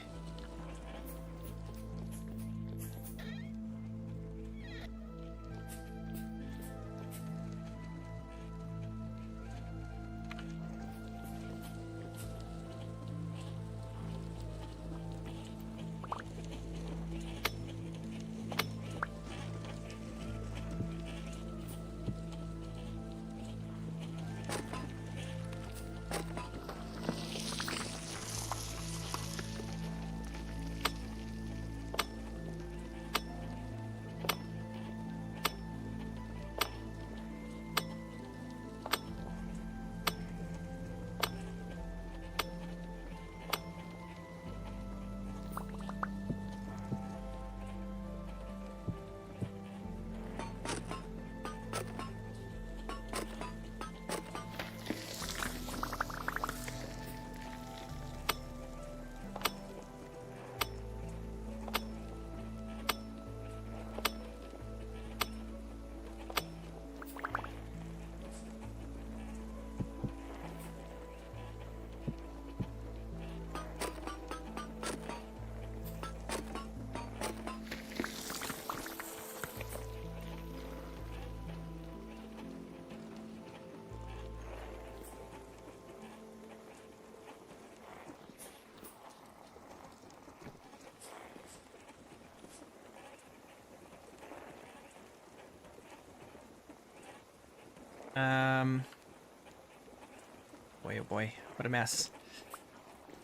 Boy, oh boy. What a mess.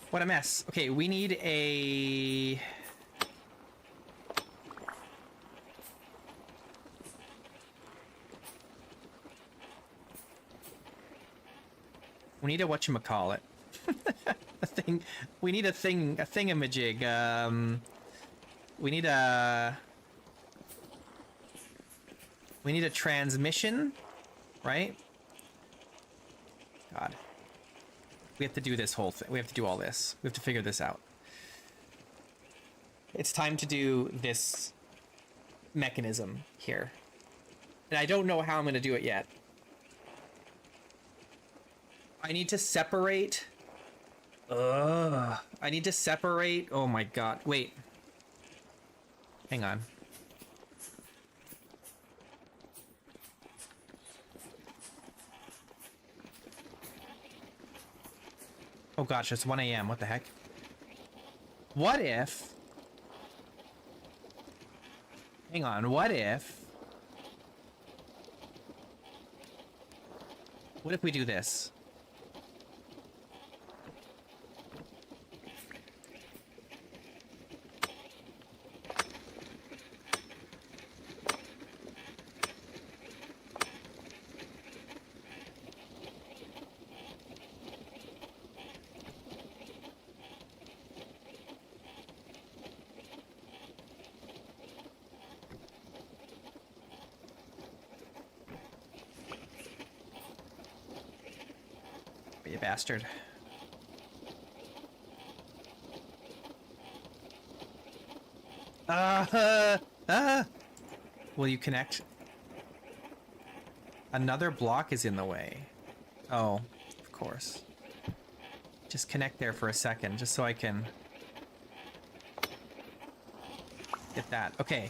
What a mess. Okay, we need a... We need a whatchamacallit. A thing... We need a thingamajig. We need a... We need a transmission, right? God. We have to do this whole thing. We have to do all this. We have to figure this out. It's time to do this mechanism here. And I don't know how I'm going to do it yet. I need to separate... I need to separate... Oh my god. Wait. Hang on. Oh gosh, it's 1 a.m. What the heck? What if... Hang on, what if... What if we do this? You bastard. Will you connect? Another block is in the way. Oh, of course. Just connect there for a second, just so I can get that. Okay.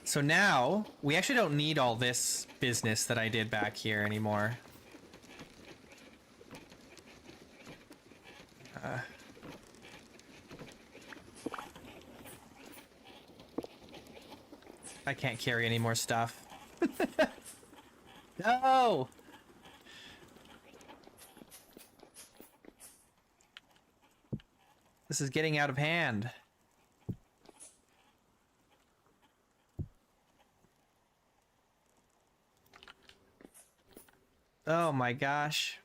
So now, we actually don't need all this business that I did back here anymore. I can't carry any more stuff. No! This is getting out of hand. Oh my gosh.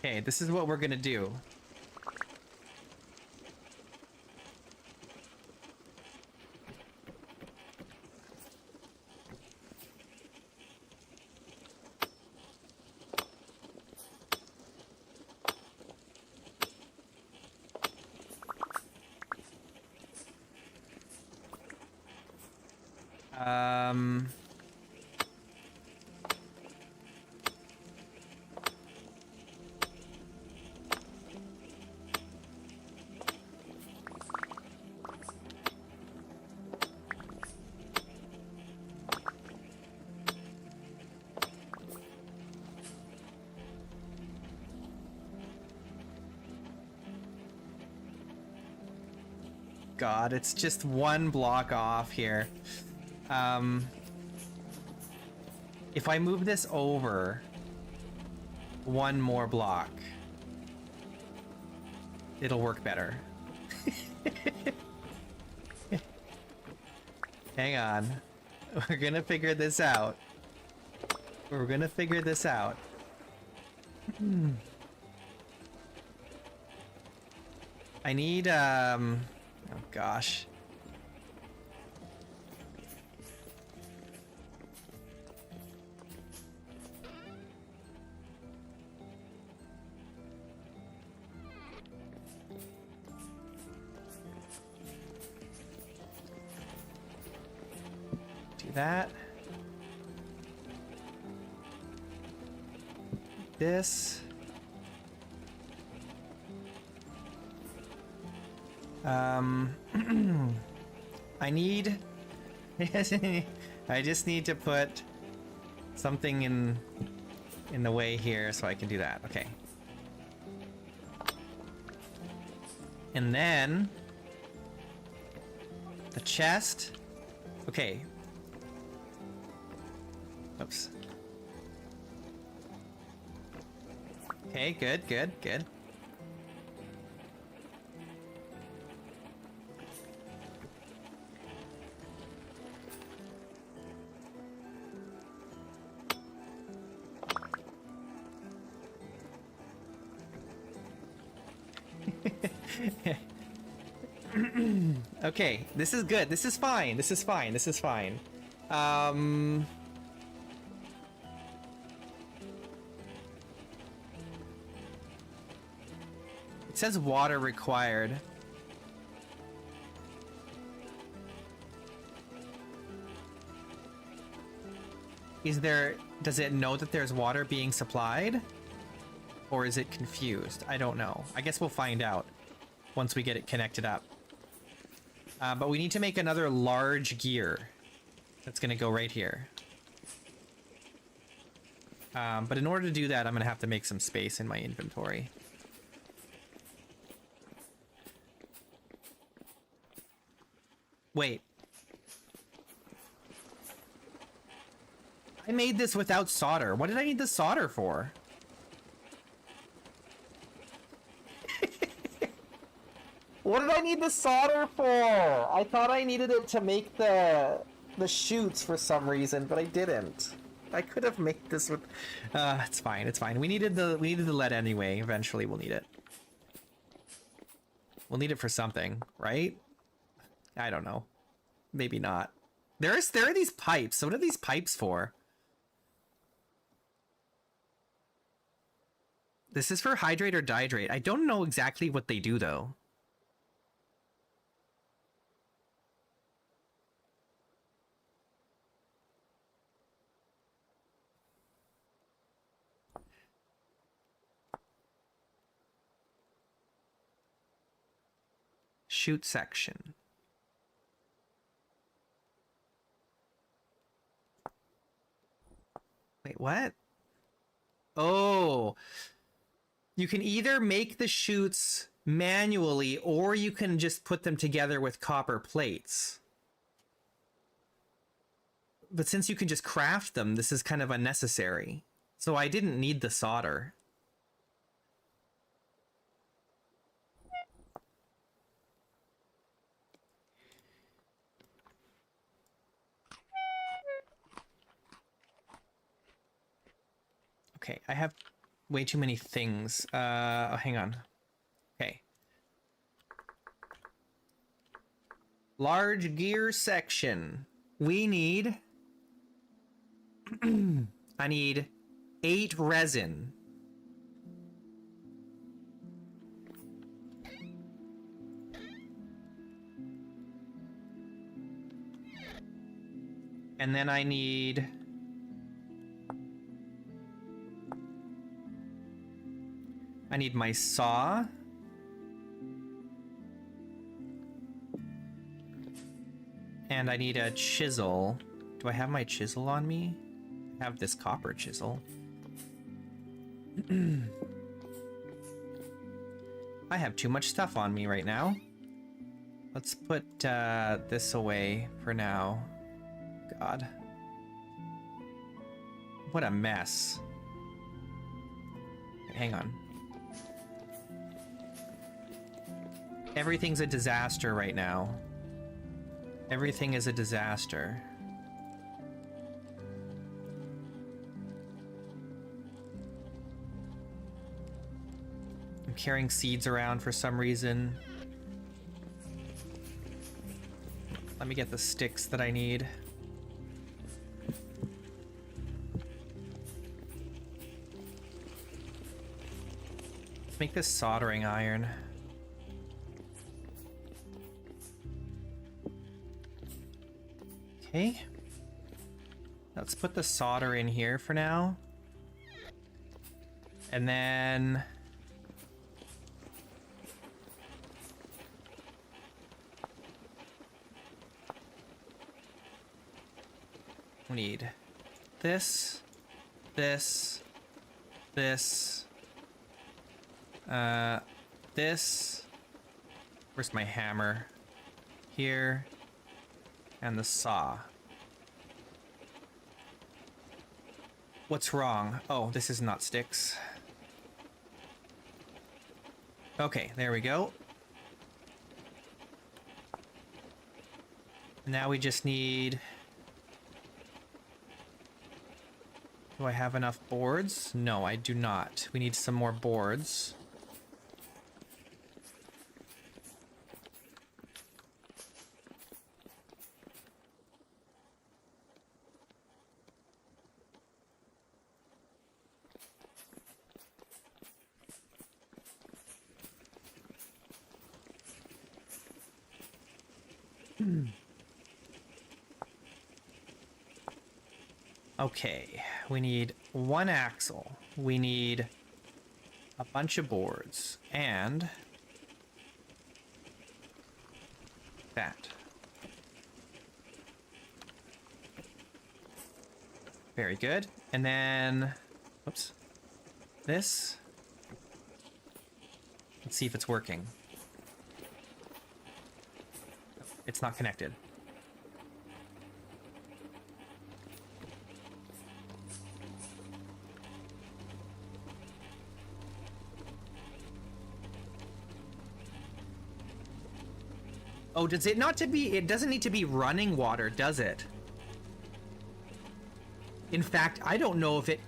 Okay, this is what we're gonna do. Um... God, it's just one block off here. If I move this over one more block, it'll work better. Hang on. We're gonna figure this out. We're gonna figure this out. I need, oh gosh. Do that. This. I need... I just need to put something in the way here so I can do that. Okay. And then... the chest. Okay. Oops. Okay, good, good, good. Okay, this is good. This is fine. This is fine. This is fine. It says water required. Does it know that there's water being supplied? Or is it confused? I don't know. I guess we'll find out once we get it connected up. But we need to make another large gear. That's gonna go right here. But in order to do that, I'm gonna have to make some space in my inventory. Wait. I made this without solder. What did I need the solder for? What did I need the solder for? I thought I needed it to make the chutes for some reason, but I didn't. I could have made this with... it's fine, it's fine. We needed the lead anyway. Eventually we'll need it. We'll need it for something, right? I don't know. Maybe not. There are these pipes. So what are these pipes for? This is for hydrate or dihydrate. I don't know exactly what they do though. Chute section. Wait, what? Oh, you can either make the chutes manually or you can just put them together with copper plates. But since you can just craft them, this is kind of unnecessary. So I didn't need the solder. Okay, I have way too many things. Oh, hang on. Okay. Large gear section. We need... I need 8 resin. And then I need... my saw. And I need a chisel. Do I have my chisel on me? I have this copper chisel. I have too much stuff on me right now. Let's put this away for now. God. What a mess. Hang on. Everything's a disaster right now. Everything is a disaster. I'm carrying seeds around for some reason. Let me get the sticks that I need. Let's make this soldering iron. Okay. Let's put the solder in here for now. And then... we need this, this, this, this. Where's my hammer? Here. And the saw. What's wrong? Oh, this is not sticks. Okay, there we go. Now we just need... do I have enough boards? No, I do not. We need some more boards. Okay, we need one axle. We need a bunch of boards and that. Very good. And then, whoops, this. Let's see if it's working. It's not connected. Oh, does it not to be, it doesn't need to be running water, does it? In fact, I don't know if it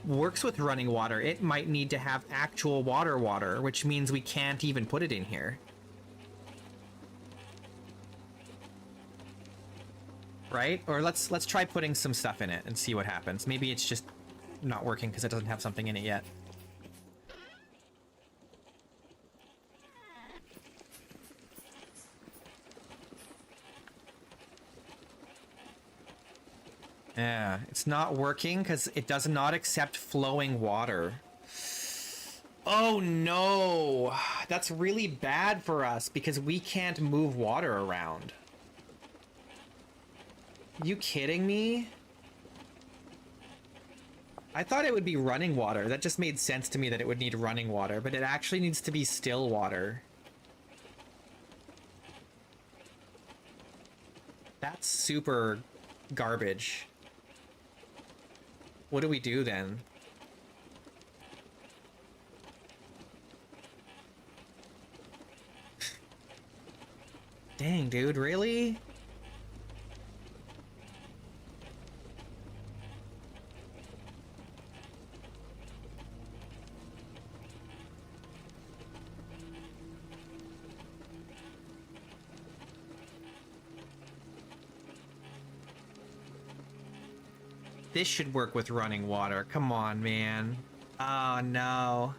works with running water. It might need to have actual water, which means we can't even put it in here. Right? Or let's try putting some stuff in it and see what happens. Maybe it's just not working because it doesn't have something in it yet. Yeah, it's not working because it does not accept flowing water. Oh no! That's really bad for us because we can't move water around. You kidding me? I thought it would be running water. That just made sense to me that it would need running water, but it actually needs to be still water. That's super garbage. What do we do then? Dang, dude, really? This should work with running water. Come on, man. Oh, no.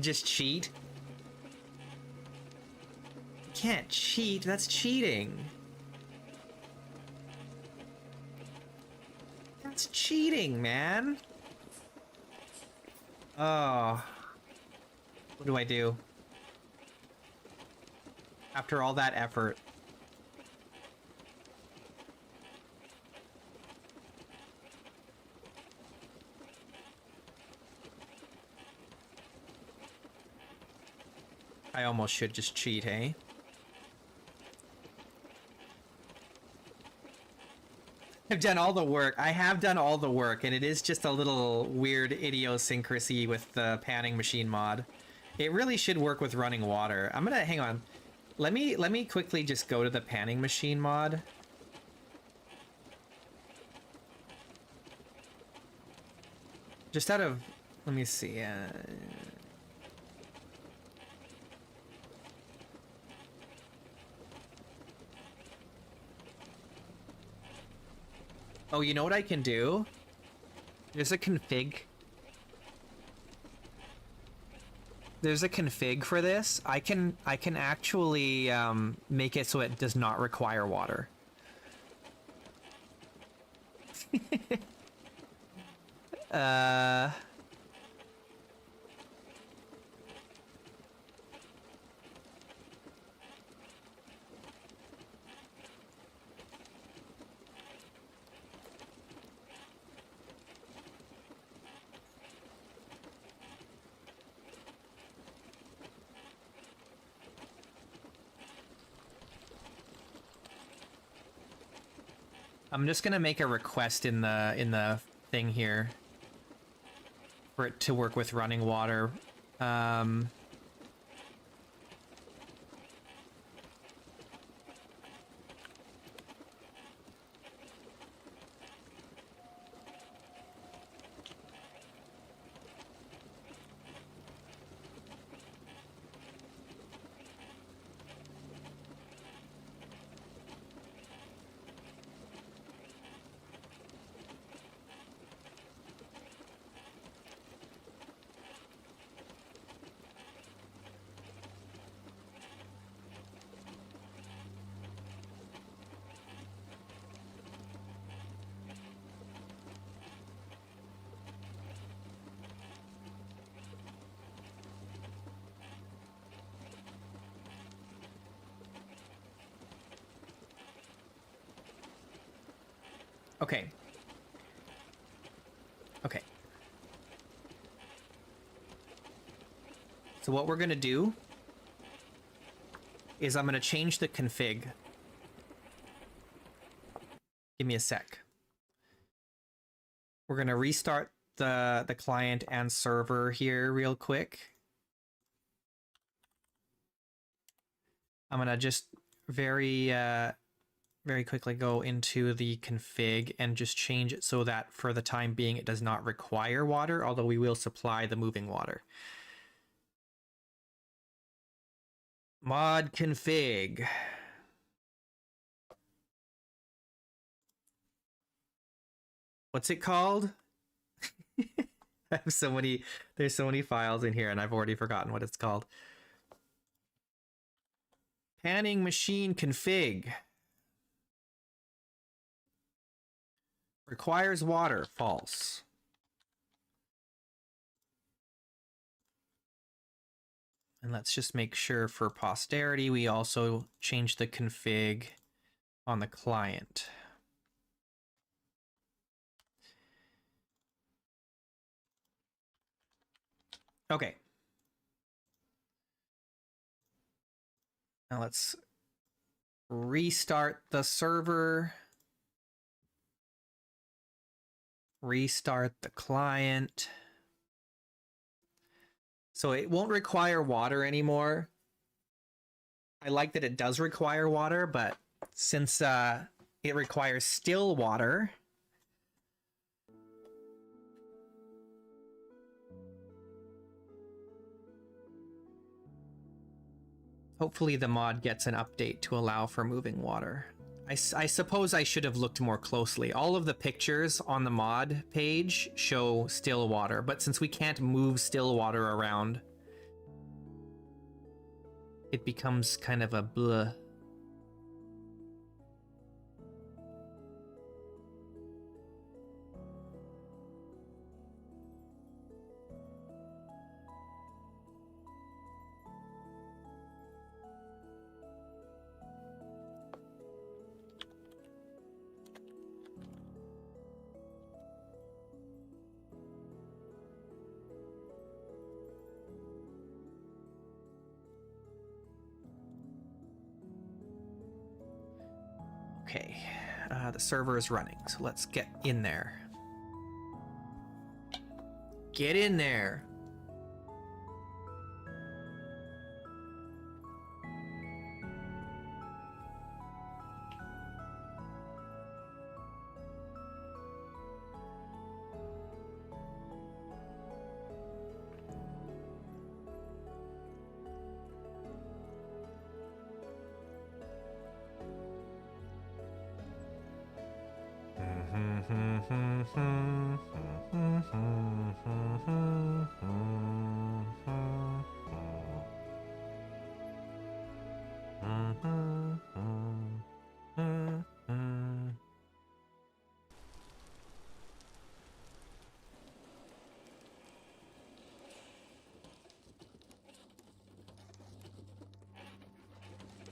Just cheat? You can't cheat. That's cheating. It's cheating, man. Oh. What do I do? After all that effort. I almost should just cheat, hey? I've done all the work. I have done all the work, and it is just a little weird idiosyncrasy with the panning machine mod. It really should work with running water. I'm gonna hang on. Let me quickly just go to the panning machine mod. Just out of, let me see. Oh, you know what I can do? There's a config. There's a config for this. I can actually make it so it does not require water. I'm just gonna make a request in the thing here for it to work with running water. Okay. Okay. So what we're gonna do is I'm gonna change the config. Give me a sec. We're gonna restart the client and server here real quick. I'm gonna just very quickly go into the config and just change it so that for the time being it does not require water, although we will supply the moving water. Mod config. What's it called? I have so many, there's so many files in here and I've already forgotten what it's called. Panning machine config. Requires water, false. And let's just make sure for posterity we also change the config on the client. Okay. Now let's restart the server. Restart the client. So it won't require water anymore. I like that it does require water, but since it requires still water, hopefully the mod gets an update to allow for moving water. I suppose I should have looked more closely. All of the pictures on the mod page show still water, but since we can't move still water around, it becomes kind of a bleh. Okay, the server is running, so let's get in there. Get in there.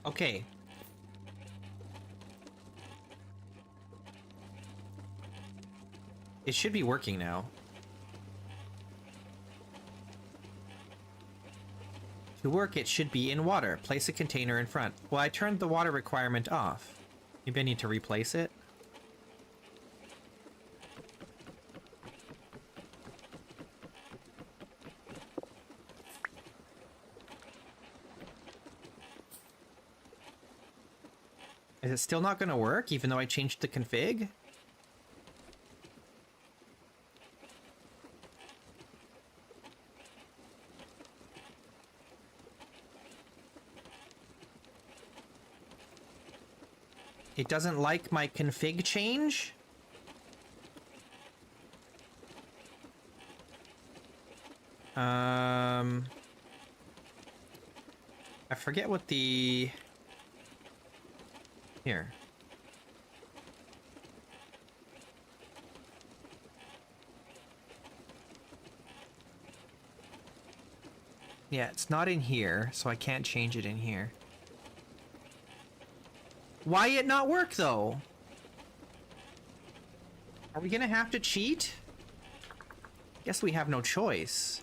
Okay. It should be working now. To work, it should be in water. Place a container in front. Well, I turned the water requirement off. Maybe I need to replace it. Is it still not going to work, even though I changed the config? It doesn't like my config change? I forget what the... Here. Yeah, it's not in here, so I can't change it in here. Why it not work, though? Are we gonna have to cheat? Guess we have no choice.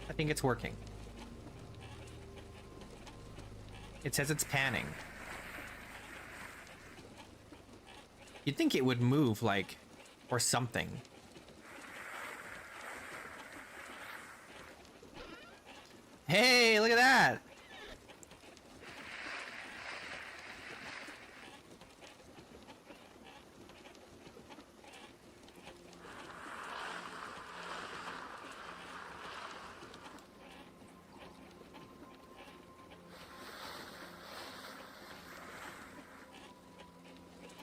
I think it's working. It says it's panning. You'd think it would move, like, or something. Hey, look at that!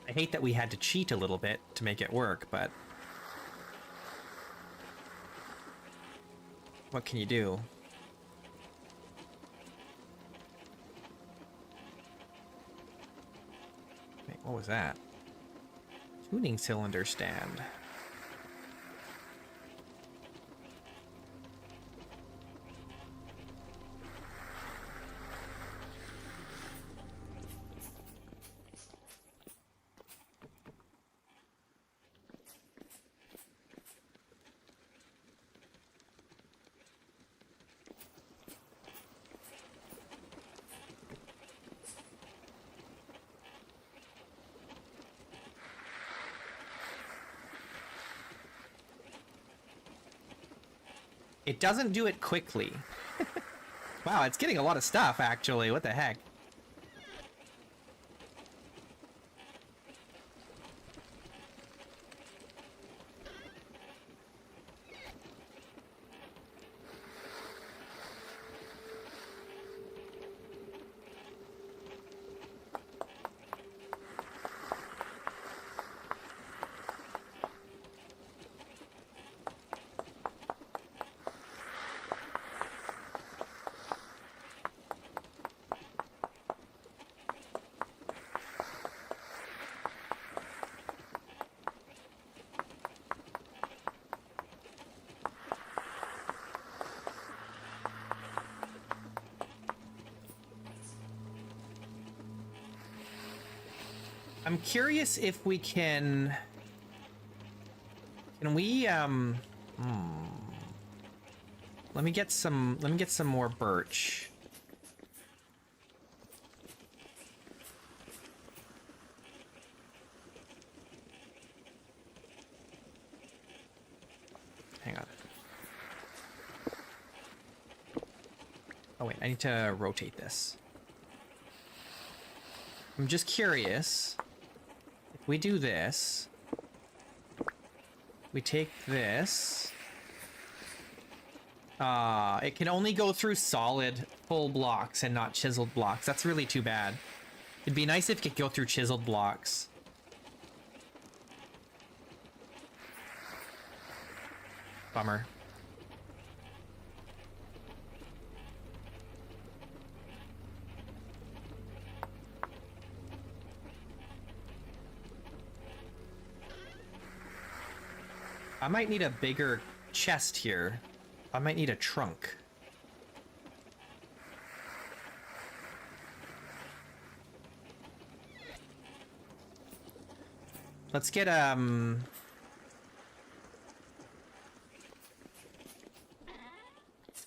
I hate that we had to cheat a little bit to make it work, but what can you do? Wait, what was that? Tuning cylinder stand. It doesn't do it quickly. Wow, it's getting a lot of stuff, actually. What the heck? I'm curious if we can we let me get some more birch. Hang on. Oh wait, I need to rotate this. I'm just curious. If we do this, we take this. It can only go through solid full blocks and not chiseled blocks. That's really too bad. It'd be nice if it could go through chiseled blocks. Bummer. I might need a bigger chest here. I might need a trunk. Let's get let's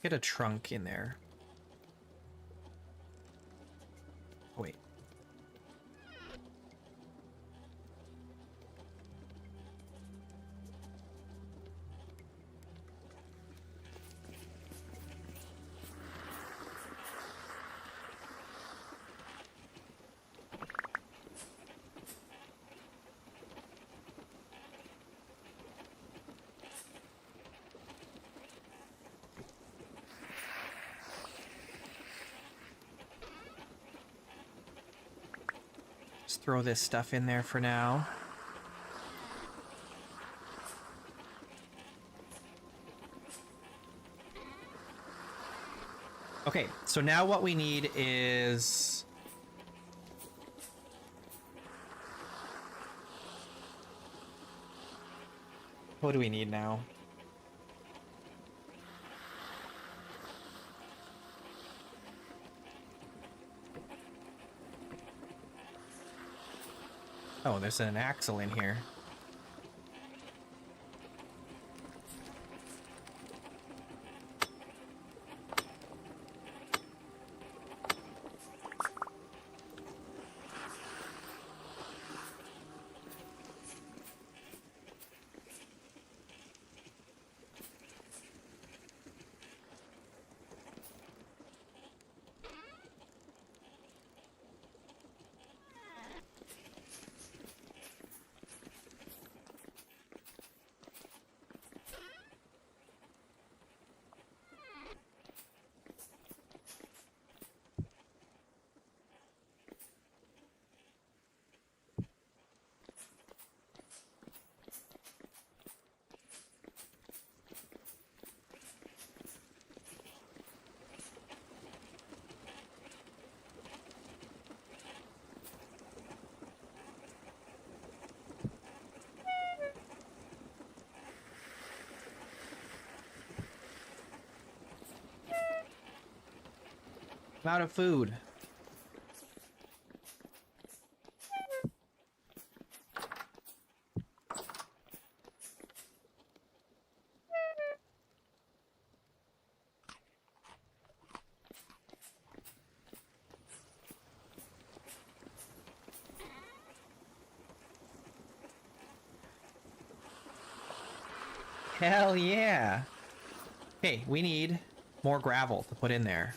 get a trunk in there. Oh, wait. Just throw this stuff in there for now. Okay, so now what we need is... What do we need now? Oh, there's an axle in here. I'm out of food. Hell yeah. Okay, we need more gravel to put in there.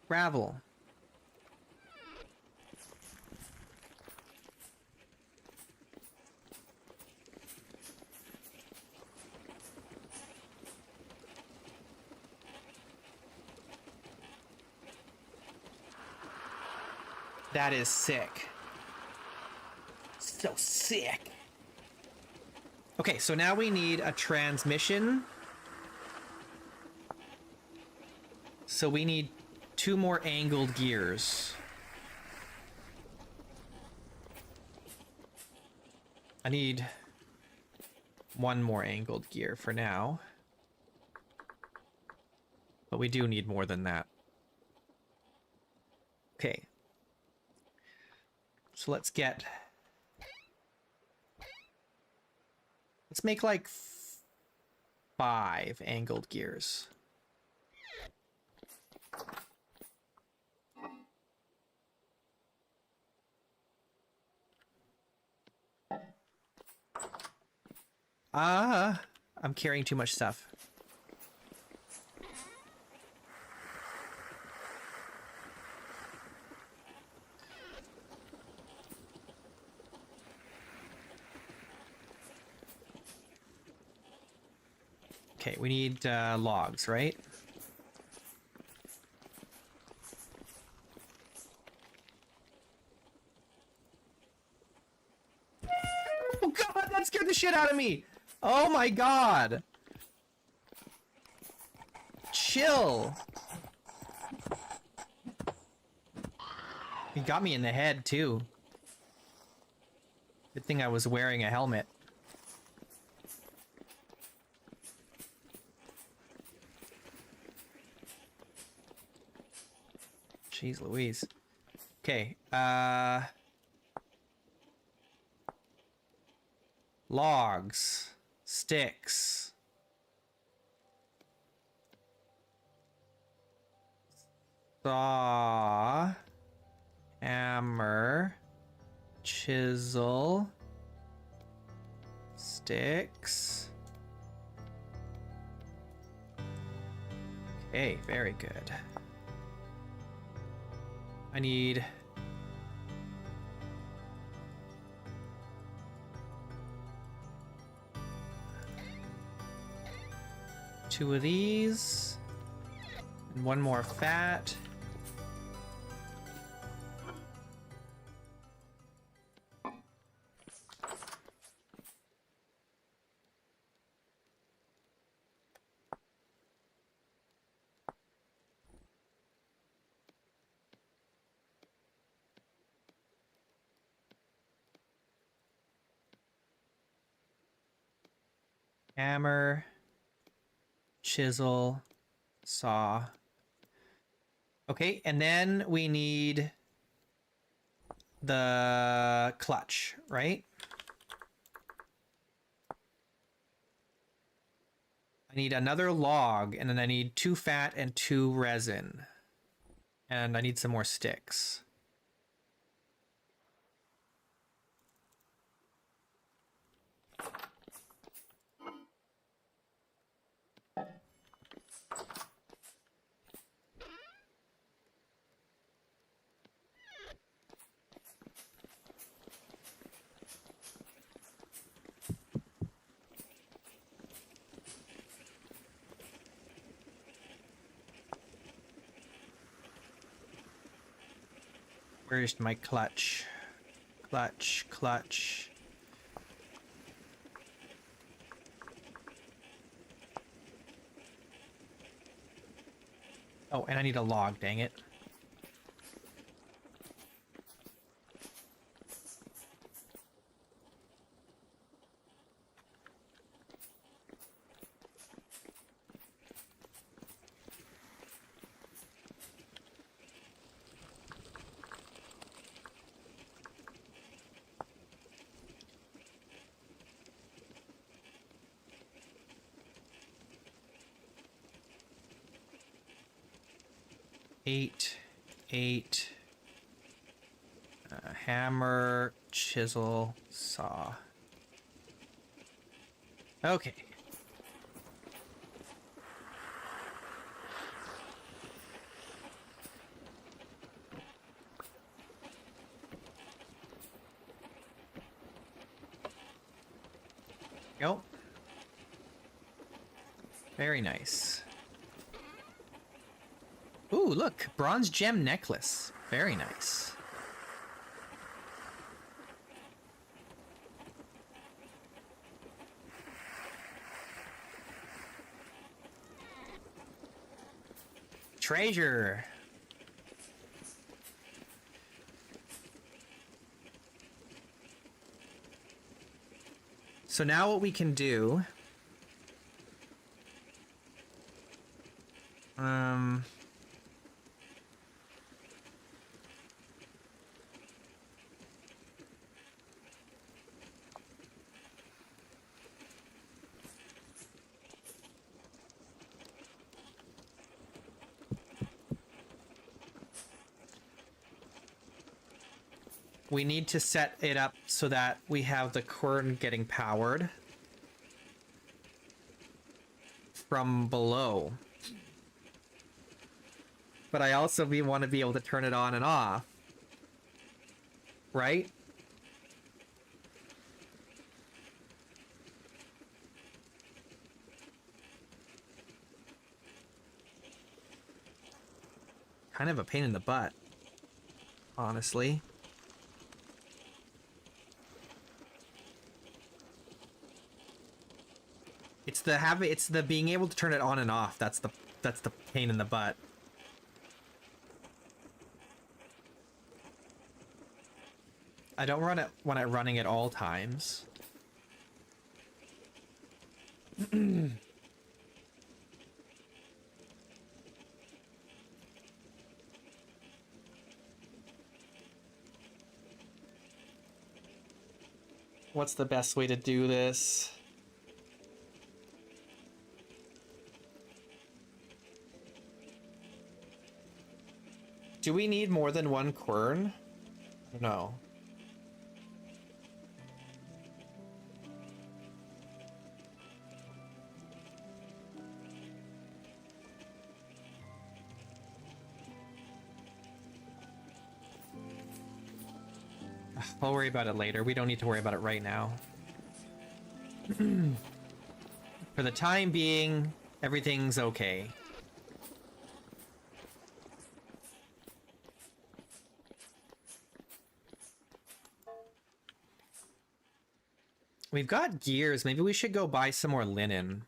Gravel. That is sick. So sick. Okay, so now we need a transmission. So we need 2 more angled gears. I need 1 more angled gear for now. But we do need more than that. Okay. So let's make like 5 angled gears. I'm carrying too much stuff. Okay, we need logs, right? Oh god, that scared the shit out of me! Oh my god! Chill! He got me in the head, too. Good thing I was wearing a helmet. Jeez Louise. Okay, logs. Sticks. Saw. Hammer. Chisel. Sticks. Okay, very good. I need... two of these. And one more fat. Hammer, chisel, saw. Okay, and then we need the clutch, right? I need another log, and then I need 2 fat and 2 resin. And I need some more sticks. Where's my clutch? Clutch, clutch. Oh, and I need a log, dang it. Eight. Hammer, chisel, saw. Okay. Go. Very nice. Ooh, look, bronze gem necklace. Very nice. Treasure. So now what we can do... We need to set it up so that we have the quern getting powered from below. But I also want to be able to turn it on and off. Right? Kind of a pain in the butt, honestly. It's the being able to turn it on and off. That's the pain in the butt. I don't want it running at all times. What's the best way to do this? Do we need more than one quern? No. I'll worry about it later. We don't need to worry about it right now. For the time being, everything's okay. We've got gears. Maybe we should go buy some more linen.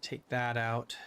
Take that out.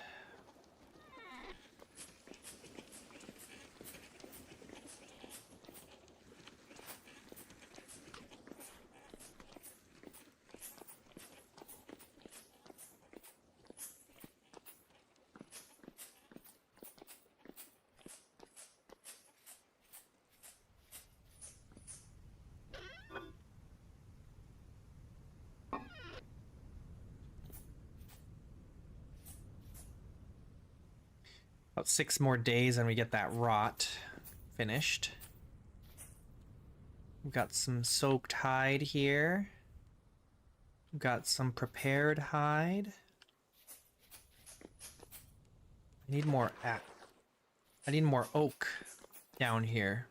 About 6 more days and we get that rot finished. We've got some soaked hide here. We've got some prepared hide. I need more oak down here.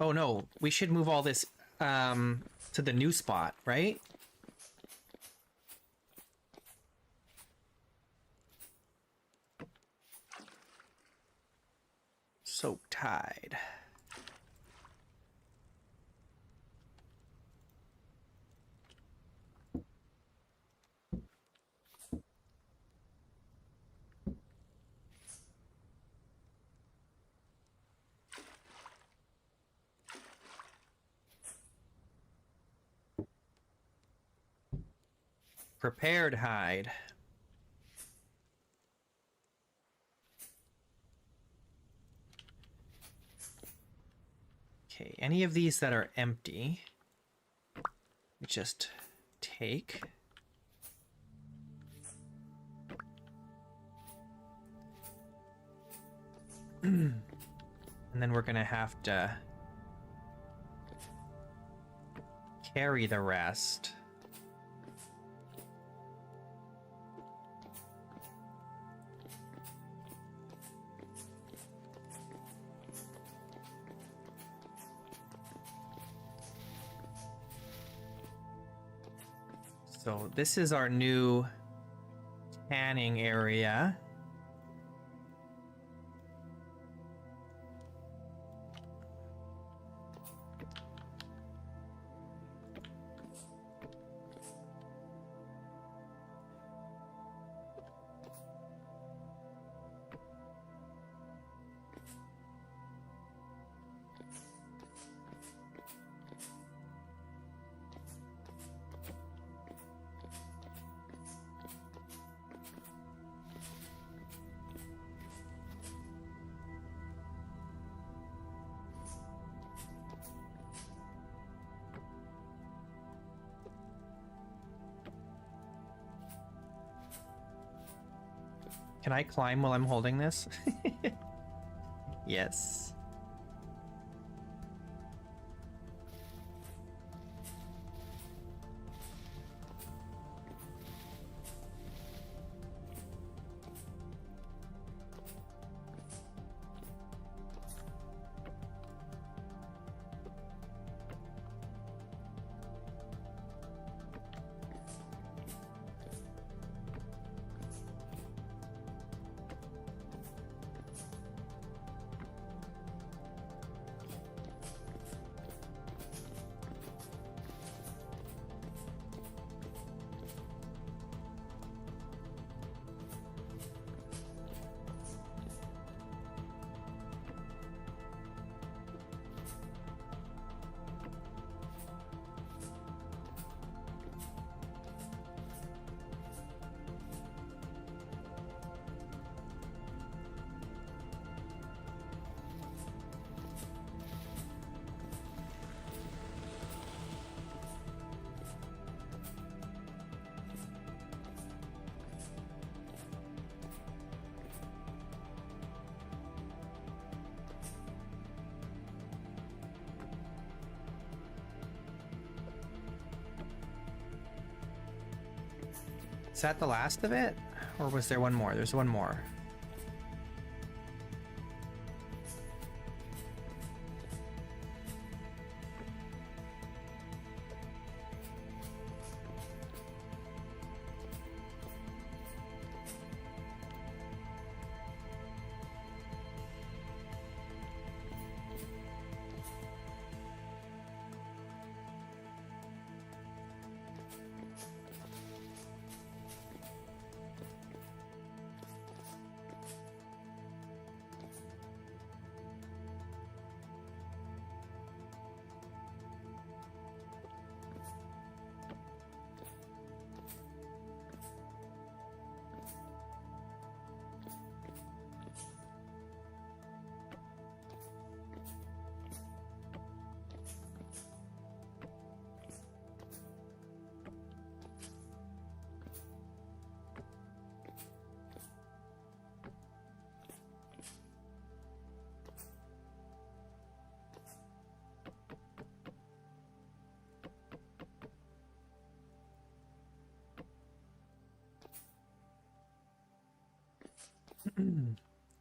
Oh no, we should move all this to the new spot, right? Soaked hide. Prepared hide. Okay, any of these that are empty, we just take. And then we're gonna have to carry the rest. So this is our new canning area. Can I climb while I'm holding this? Yes. Is that the last of it? Or was there one more? There's one more.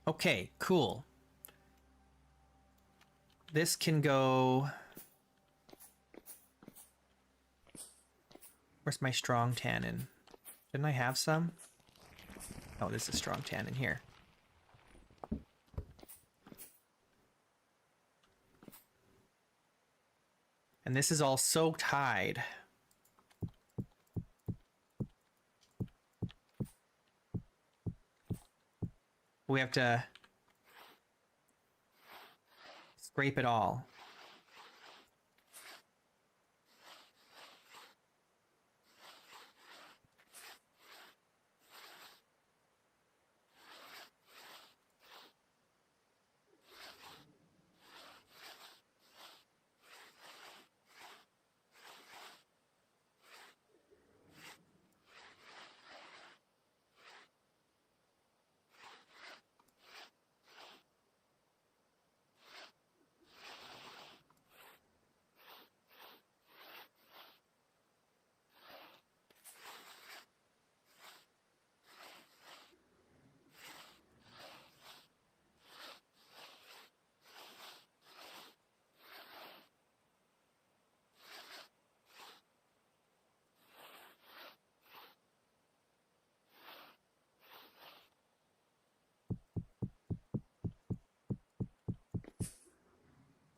Okay, cool. This can go... Where's my strong tannin? Didn't I have some? Oh, this is strong tannin here. And this is all soaked hide. We have to scrape it all.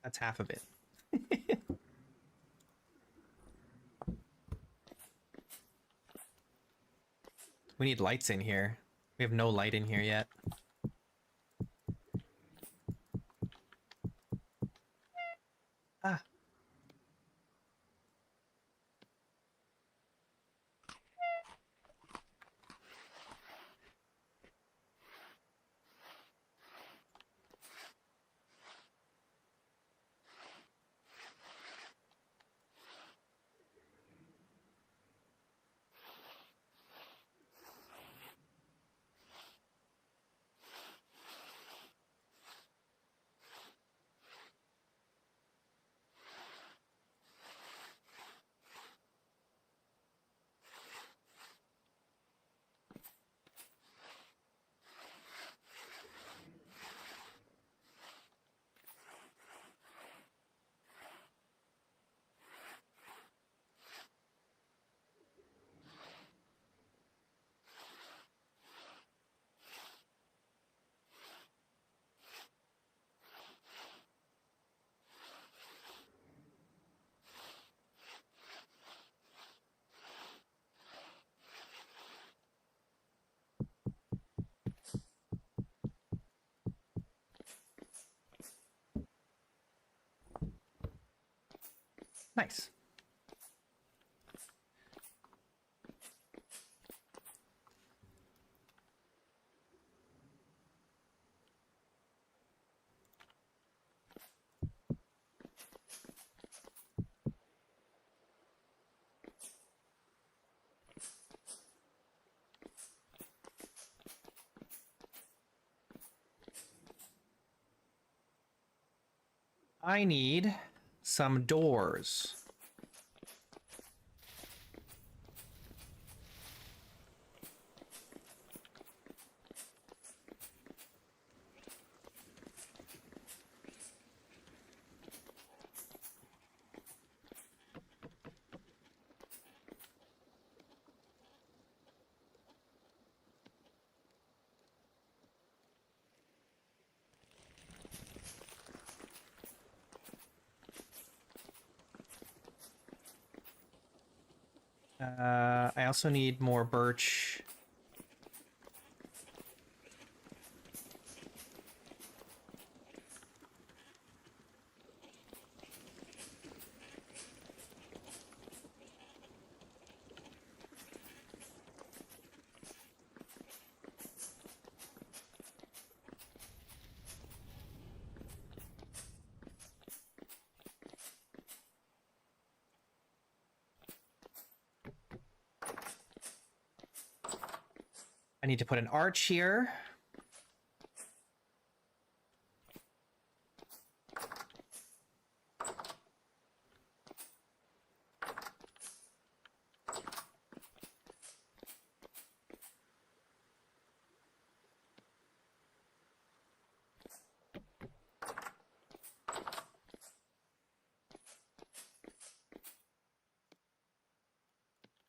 That's half of it. We need lights in here. We have no light in here yet. Ah. Nice. I need some doors. I also need more birch. I need to put an arch here.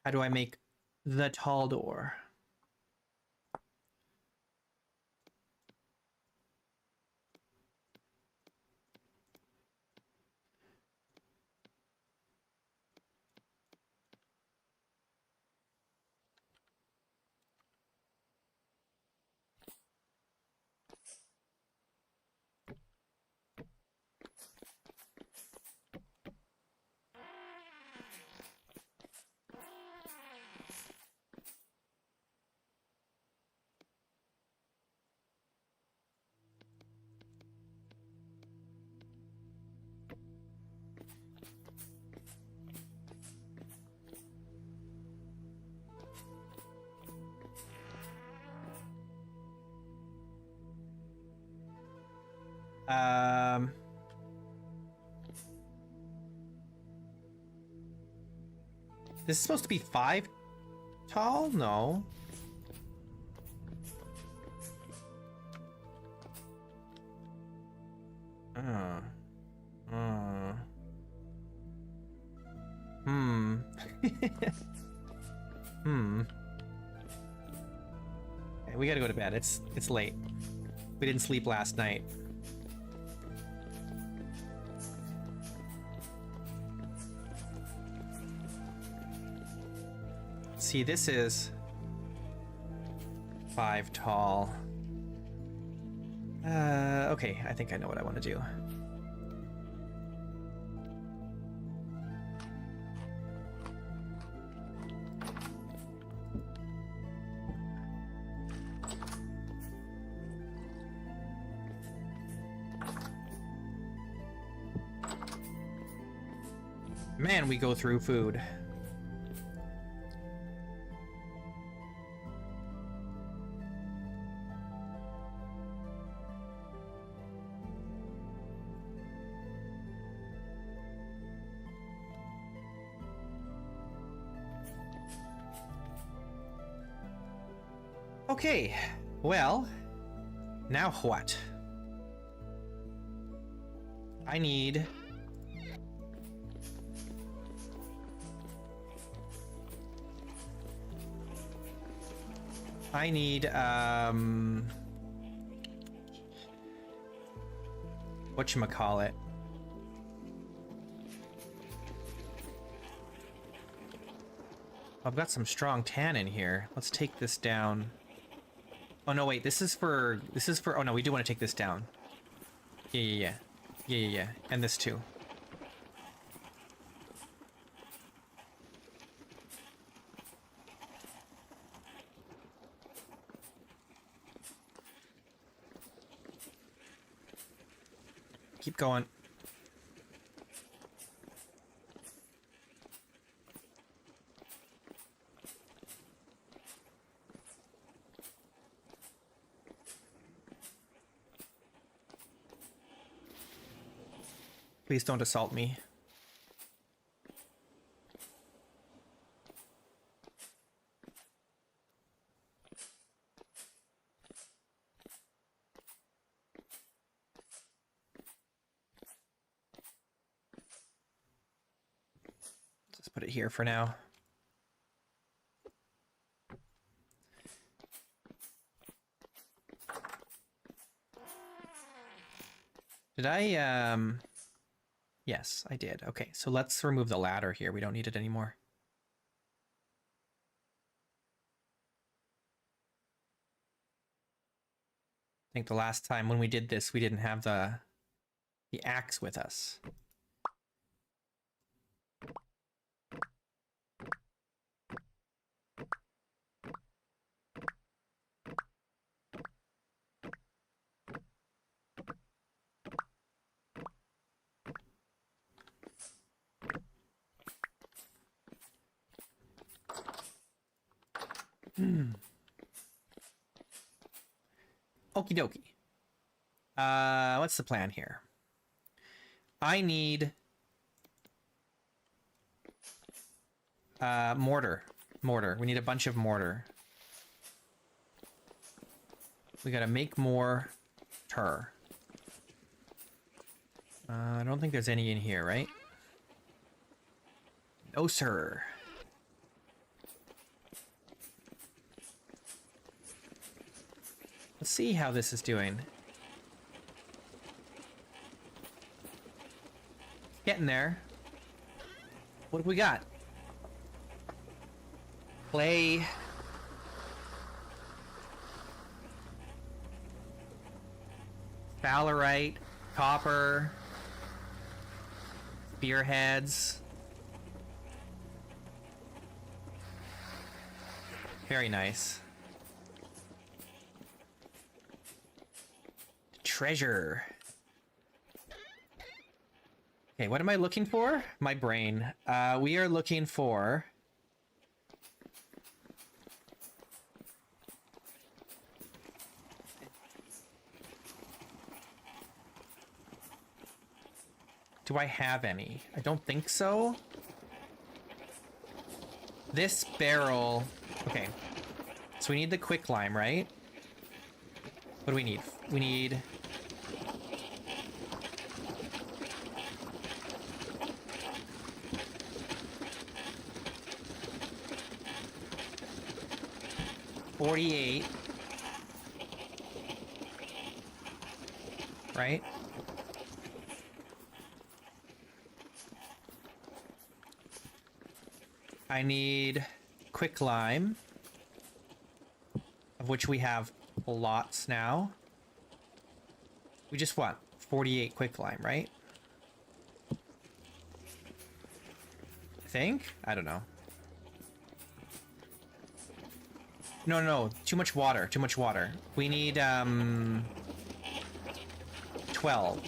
How do I make the tall door? Um, this is supposed to be 5 tall? No. Okay, we gotta go to bed. It's late. We didn't sleep last night. See, this is 5 tall. Okay, I think I know what I want to do. Man, we go through food. Okay, well, now what? I need... whatchamacallit? I've got some strong tan in here. Let's take this down. Oh no, wait, this is for, oh no, we do want to take this down. Yeah. And this too. Keep going. Please don't assault me. Let's put it here for now. Did I, yes, I did. Okay, so let's remove the ladder here. We don't need it anymore. I think the last time when we did this, we didn't have the axe with us. Okie dokie. What's the plan here? I need mortar. Mortar. We need a bunch of mortar. We gotta make more tar. I don't think there's any in here, right? No, sir. Let's see how this is doing. Getting there. What have we got? Clay. Fowlerite. Copper. Spearheads. Very nice. Treasure. Okay, what am I looking for? My brain. We are looking for... Do I have any? I don't think so. This barrel... Okay. So we need the quicklime, right? What do we need? We need... $48. Right? I need quicklime, of which we have lots now. We just want 48 quicklime, right? I think? I don't know. No, no, no. Too much water. Too much water. We need, 12.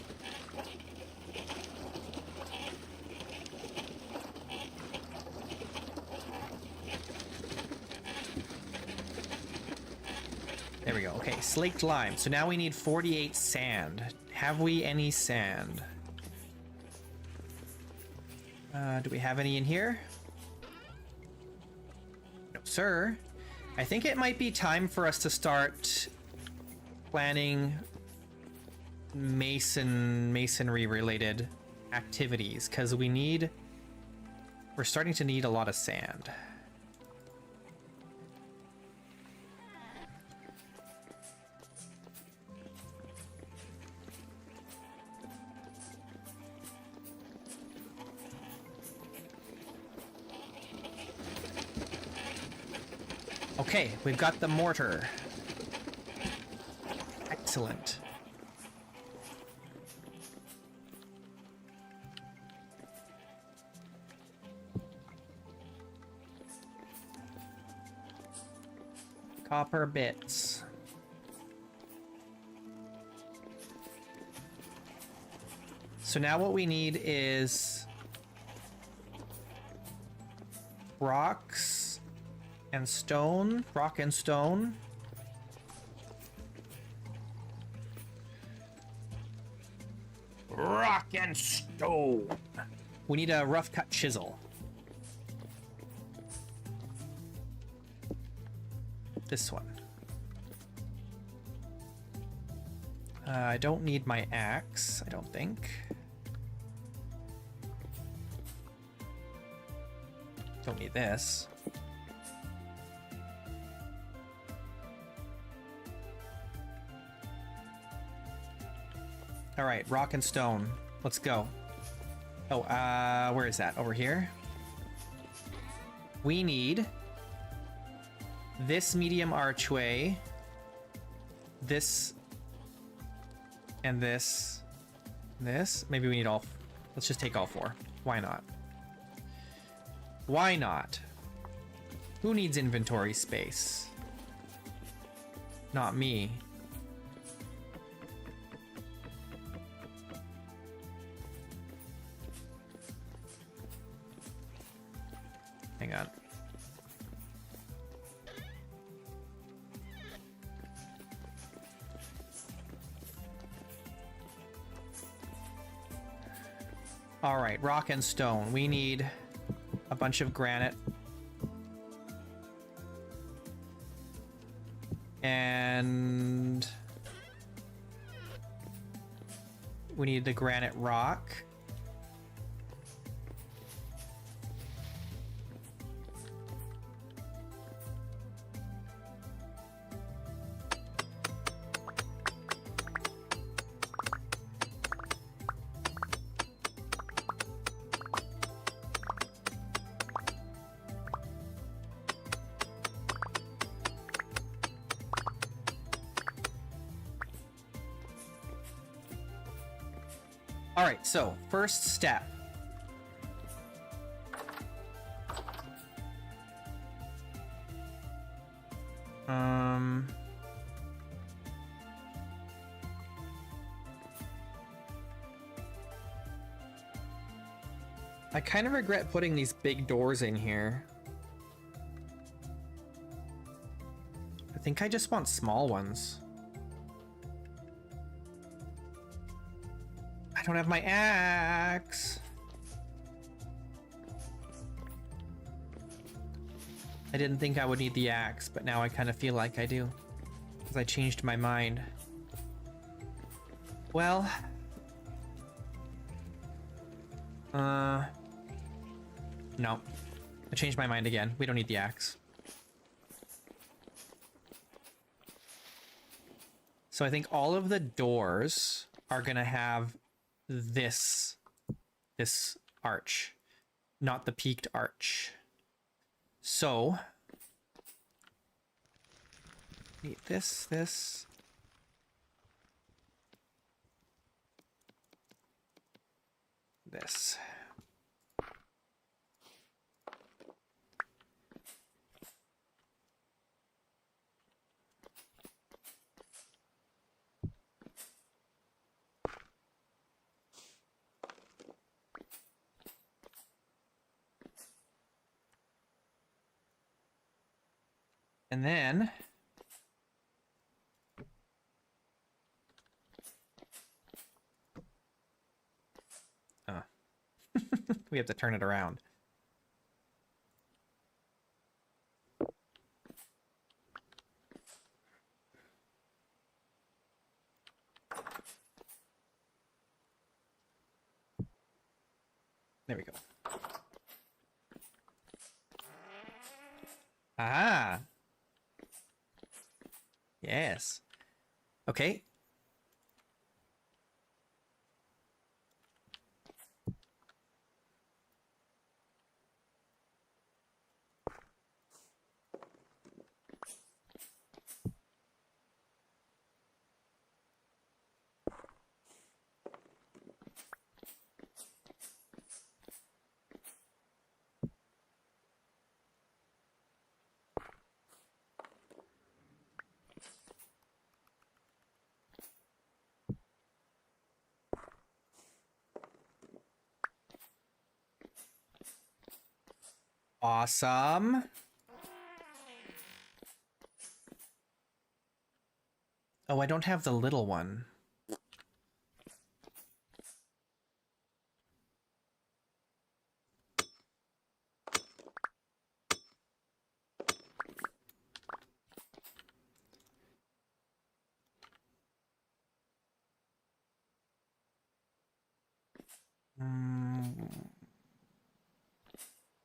There we go. Okay, slaked lime. So now we need 48 sand. Have we any sand? Do we have any in here? No, sir. I think it might be time for us to start planning masonry related activities, because we're starting to need a lot of sand. Okay, we've got the mortar. Excellent. Copper bits. So now what we need is rocks and stone. Rock and stone. Rock and stone. We need a rough cut chisel. This one. I don't need my axe, I don't think. Don't need this. All right, rock and stone. Let's go. Oh, where is that? Over here? We need this medium archway, this, and this. This? Maybe we need all. Let's just take all four. Why not? Why not? Who needs inventory space? Not me. Hang on. All right, rock and stone. We need a bunch of granite. And we need the granite rock. All right, so first step. I kind of regret putting these big doors in here. I think I just want small ones. I don't have my axe. I didn't think I would need the axe, but now I kind of feel like I do. Because I changed my mind. Well. No. I changed my mind again. We don't need the axe. So I think all of the doors are gonna have this arch, not the peaked arch. So need this. And then we have to turn it around. There we go. Ah. Yes. Okay. Awesome. Oh, I don't have the little one.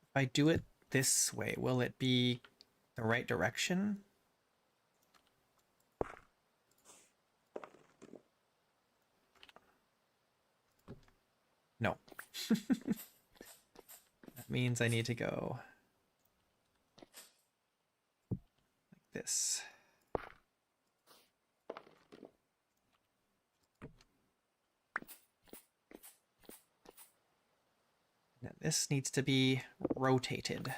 If I do it this way, will it be the right direction? No. That means I need to go like this. Now this needs to be rotated.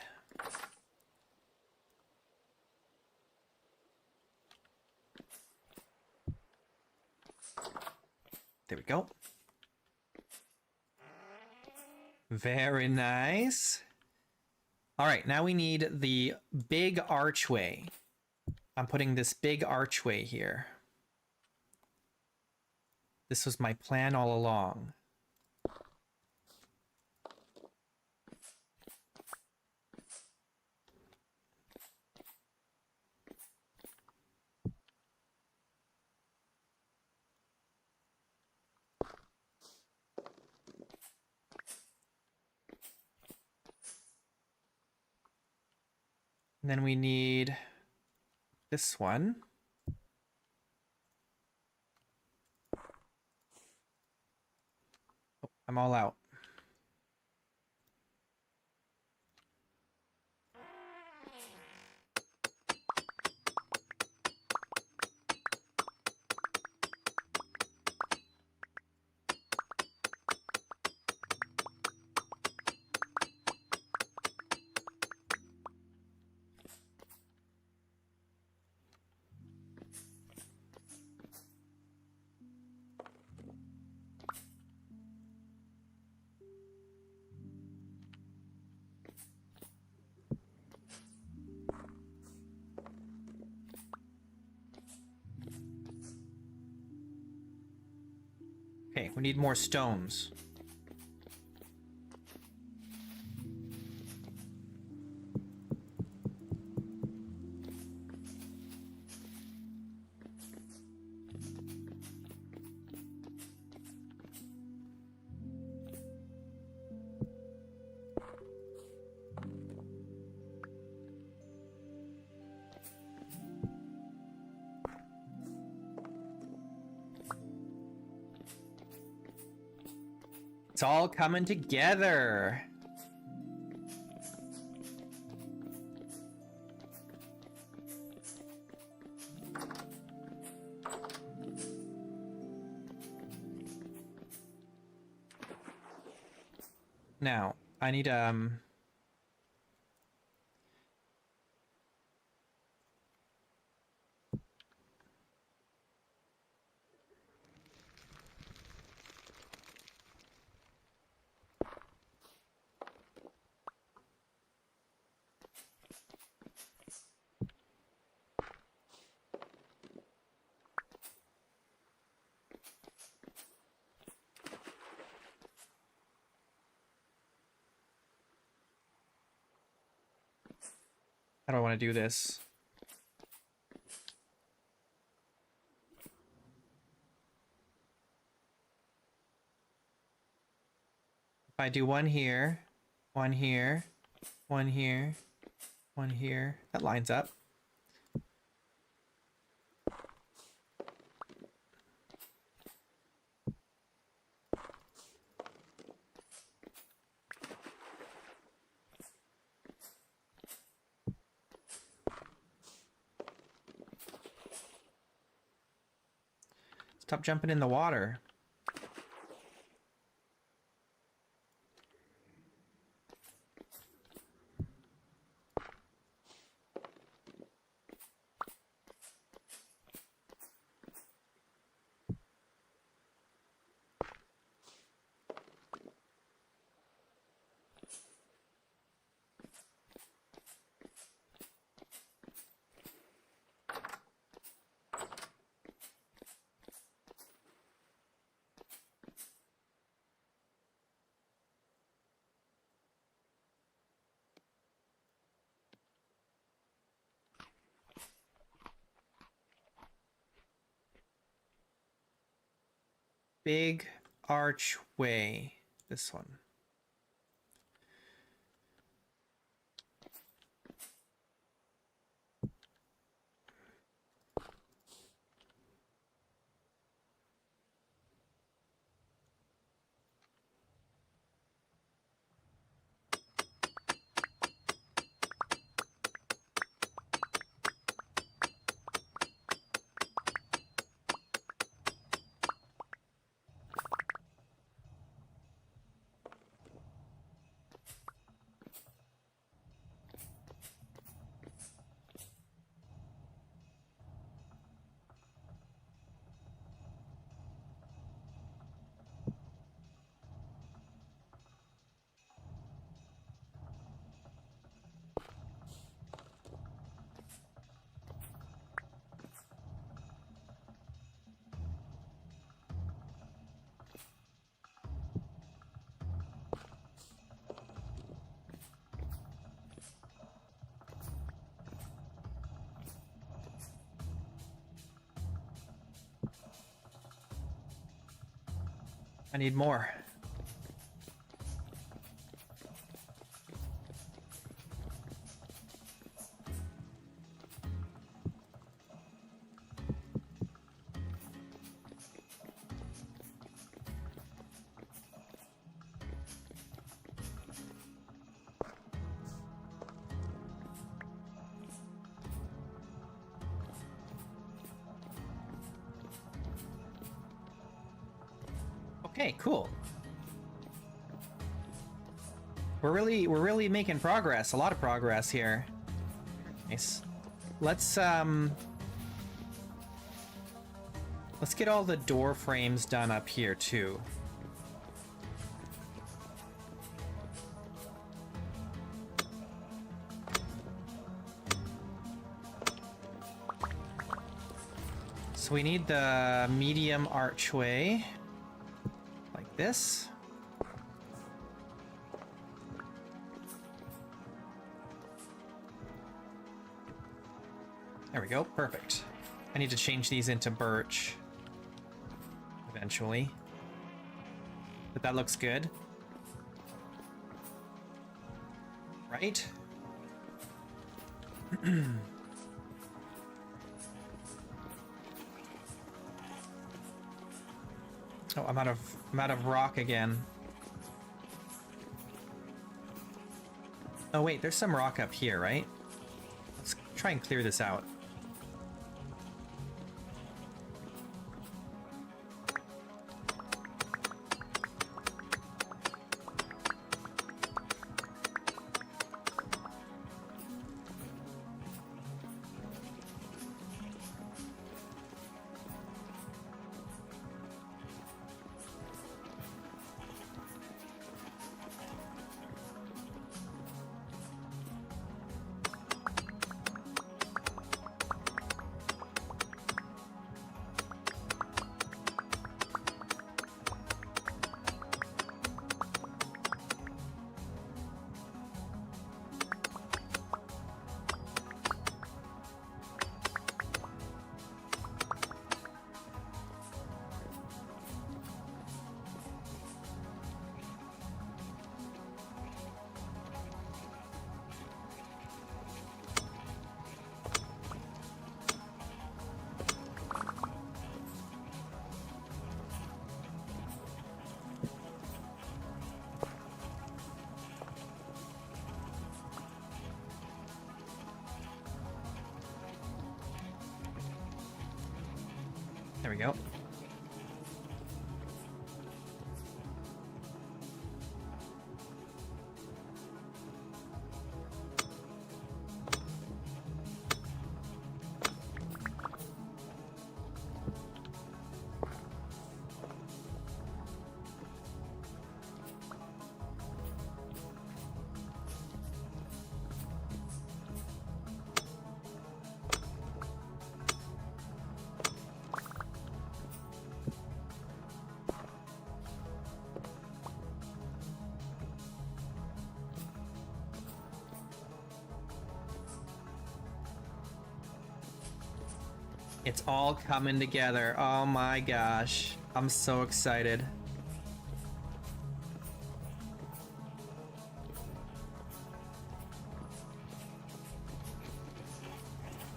There we go. Very nice. All right, now we need the big archway. I'm putting this big archway here. This was my plan all along. And then we need this one. Oh, I'm all out. Okay, we need more stones. It's all coming together. Now, I need how do I want to do this? If I do one here, one here, one here, one here, that lines up. Stop jumping in the water. big archway. This one. I need more. Okay, cool. We're really making progress. A lot of progress here. Nice. Let's get all the door frames done up here too. So we need the medium archway. Like this. There we go, perfect. I need to change these into birch eventually. But that looks good. Right? Oh, I'm out of rock again. Oh wait, there's some rock up here, right? Let's try and clear this out. There we go. It's all coming together. Oh my gosh. I'm so excited.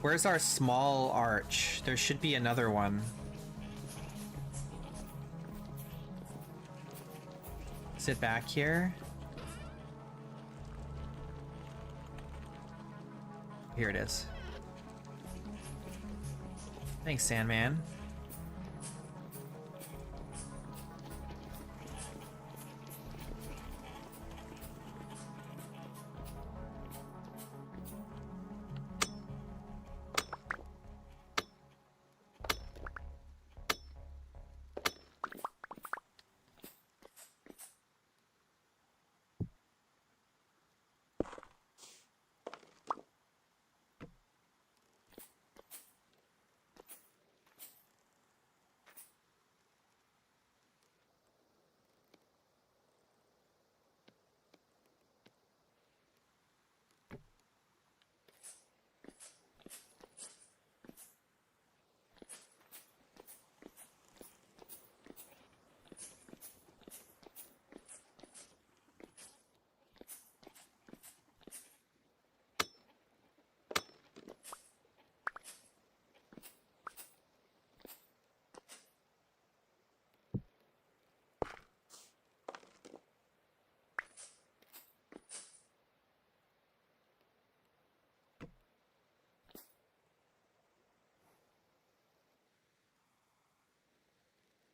Where's our small arch? There should be another one. Is it back here? Here it is. Thanks, Sandman.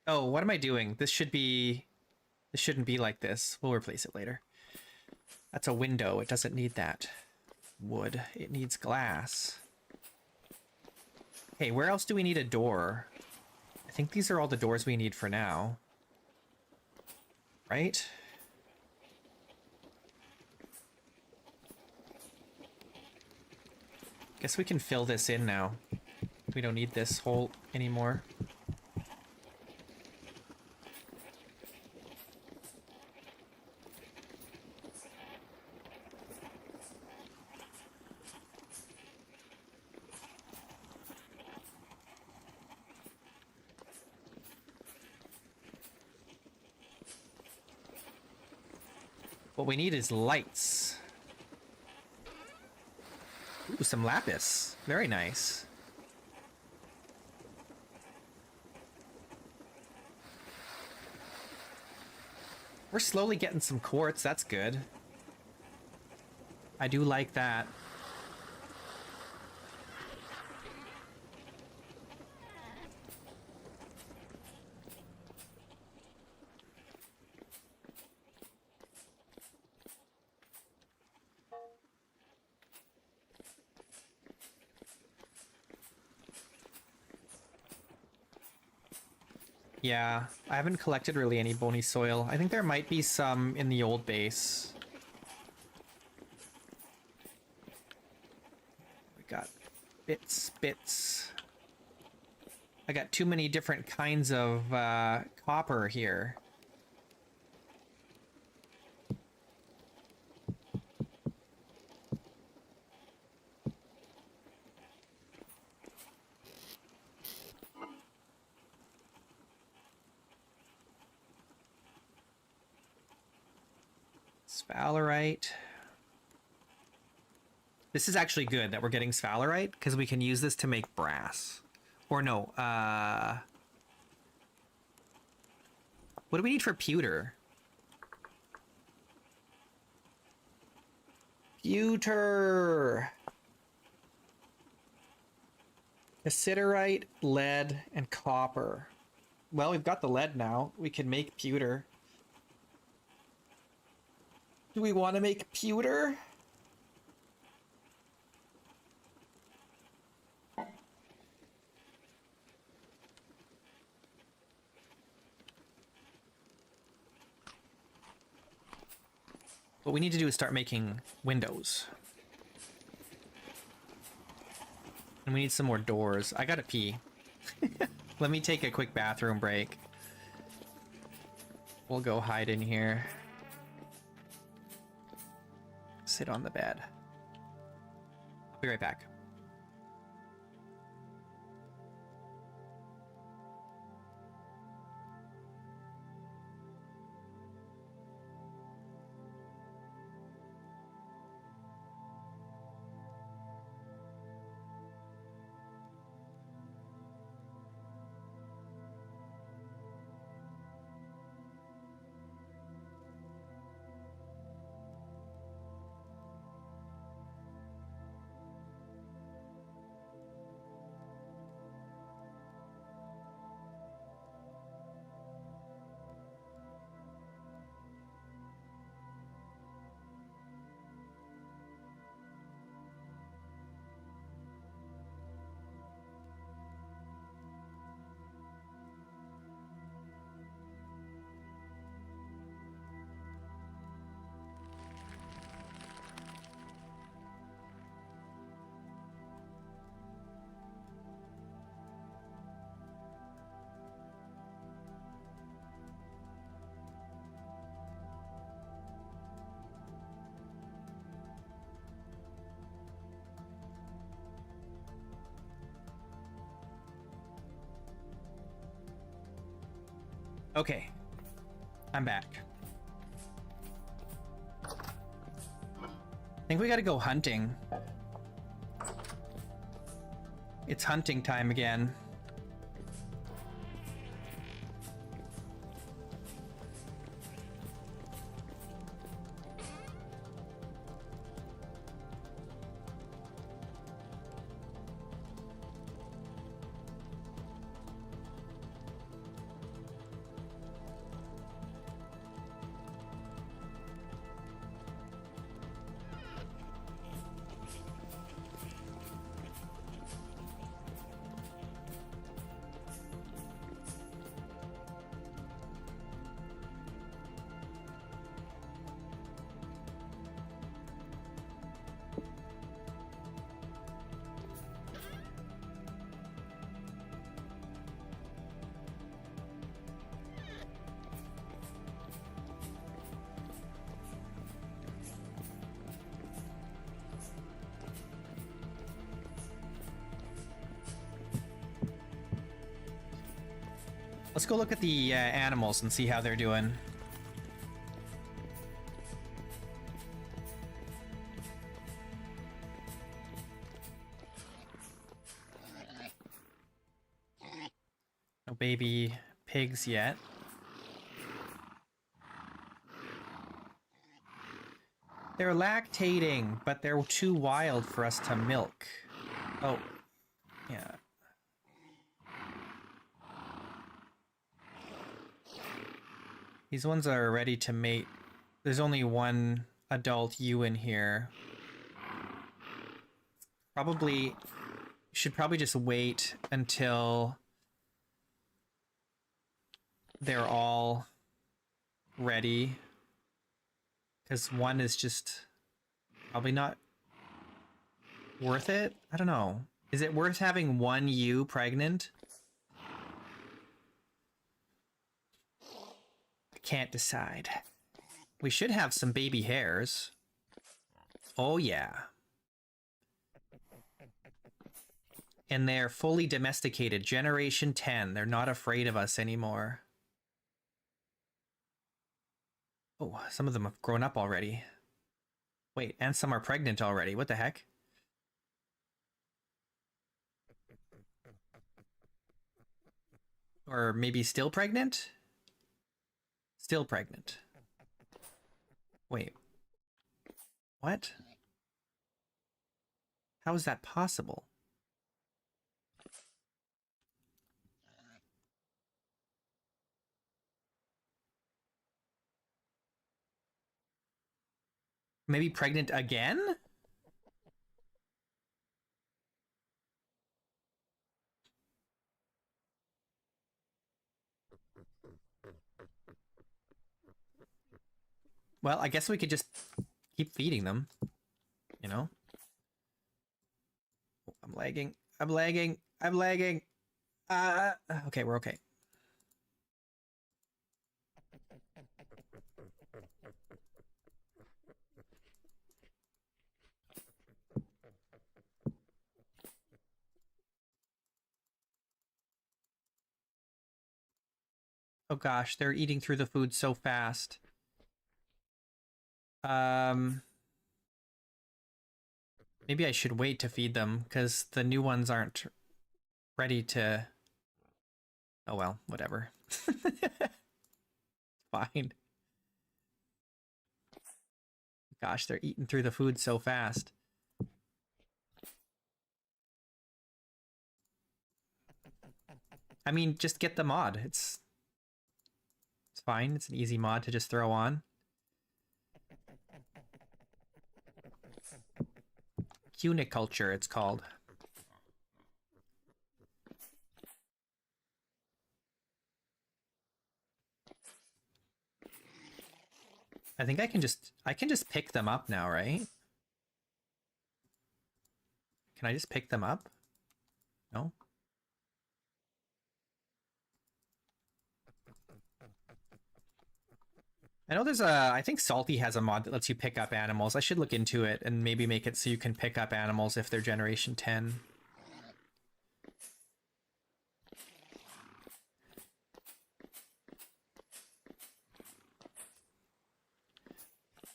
Oh, what am I doing? This shouldn't be like this. We'll replace it later. That's a window. It doesn't need that. Wood. It needs glass. Hey, where else do we need a door? I think these are all the doors we need for now. Right? Guess we can fill this in now. We don't need this hole anymore. What we need is lights. Ooh, some lapis. Very nice. We're slowly getting some quartz. That's good. I do like that. Yeah, I haven't collected really any bony soil. I think there might be some in the old base. We got bits. I got too many different kinds of copper here. Sphalerite. This is actually good that we're getting sphalerite because we can use this to make brass. Or no, what do we need for pewter? Pewter! Cassiterite, lead, and copper. Well, we've got the lead now. We can make pewter. Do we want to make pewter? What we need to do is start making windows. And we need some more doors. I gotta pee. Let me take a quick bathroom break. We'll go hide in here. Sit on the bed. I'll be right back. Okay. I'm back. I think we gotta go hunting. It's hunting time again. Let's go look at the animals and see how they're doing. No baby pigs yet. They're lactating, but they're too wild for us to milk. Oh, yeah. These ones are ready to mate. There's only one adult ewe in here. Should probably just wait until they're all ready. Because one is just probably not worth it. I don't know. Is it worth having one ewe pregnant? Can't decide. We should have some baby hares. Oh yeah. And they're fully domesticated. Generation 10. They're not afraid of us anymore. Oh, some of them have grown up already. Wait, and some are pregnant already. What the heck? Or maybe still pregnant? Still pregnant. Wait. What? How is that possible? Maybe pregnant again? Well, I guess we could just keep feeding them. You know? Oh, I'm lagging. I'm lagging. I'm lagging. Okay, we're okay. Oh gosh, they're eating through the food so fast. Maybe I should wait to feed them, because the new ones aren't ready to... Oh well, whatever. Fine. Gosh, they're eating through the food so fast. I mean, just get the mod. It's fine. It's an easy mod to just throw on. Cuniculture, it's called. I think I can just pick them up now, right? Can I just pick them up? No? I know there's I think Salty has a mod that lets you pick up animals. I should look into it and maybe make it so you can pick up animals if they're generation 10.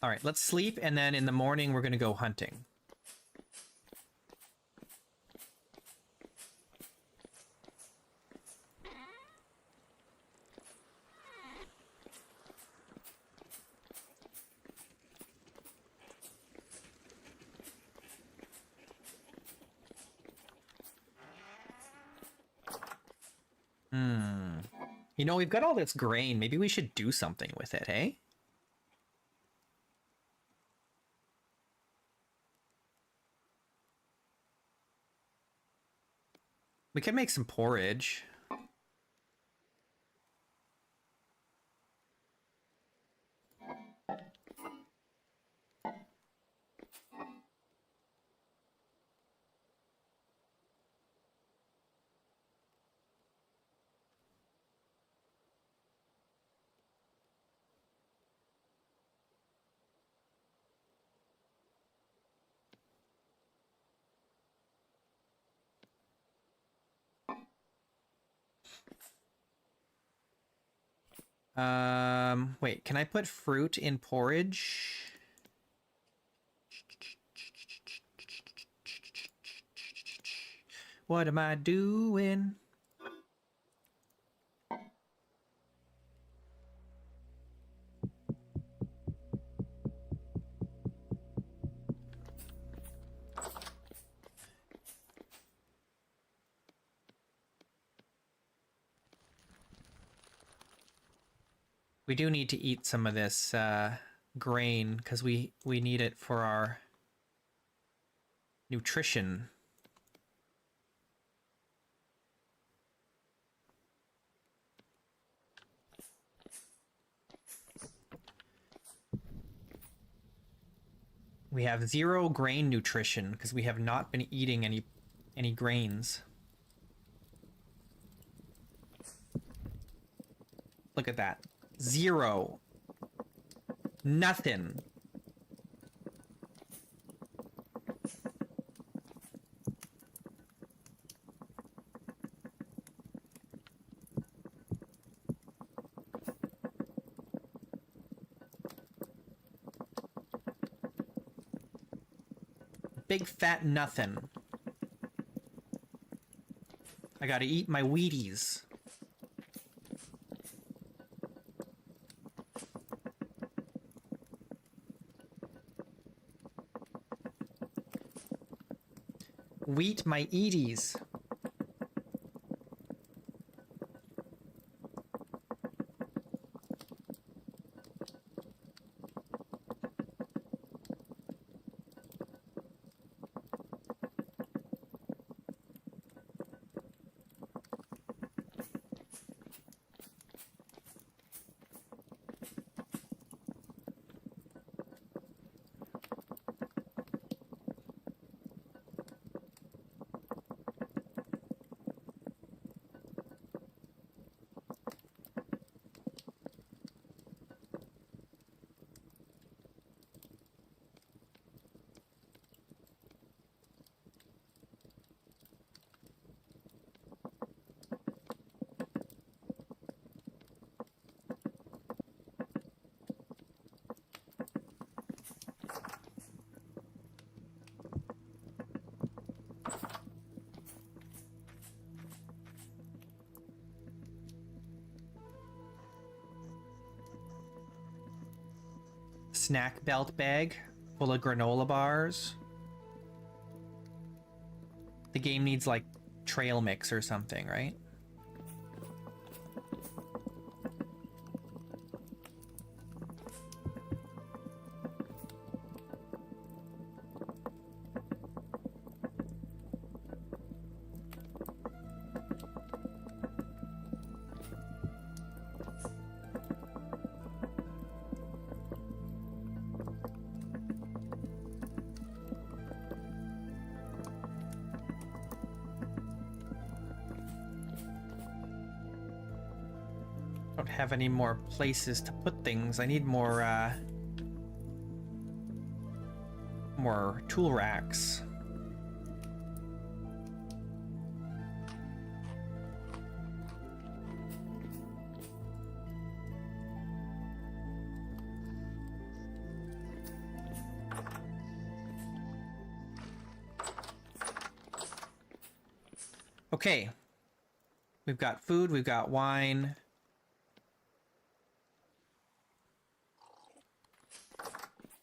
All right, let's sleep, and then in the morning we're gonna go hunting. You know, we've got all this grain. Maybe we should do something with it, hey? We can make some porridge. Wait, can I put fruit in porridge? What am I doing? We do need to eat some of this grain because we need it for our nutrition. We have 0 grain nutrition because we have not been eating any grains. Look at that. 0. Nothing. Big fat nothing. I gotta eat my Wheaties. Wheat my Eaties. Snack belt bag full of granola bars. The game needs like trail mix or something, right? Don't have any more places to put things. I need more tool racks. Okay. We've got food, we've got wine.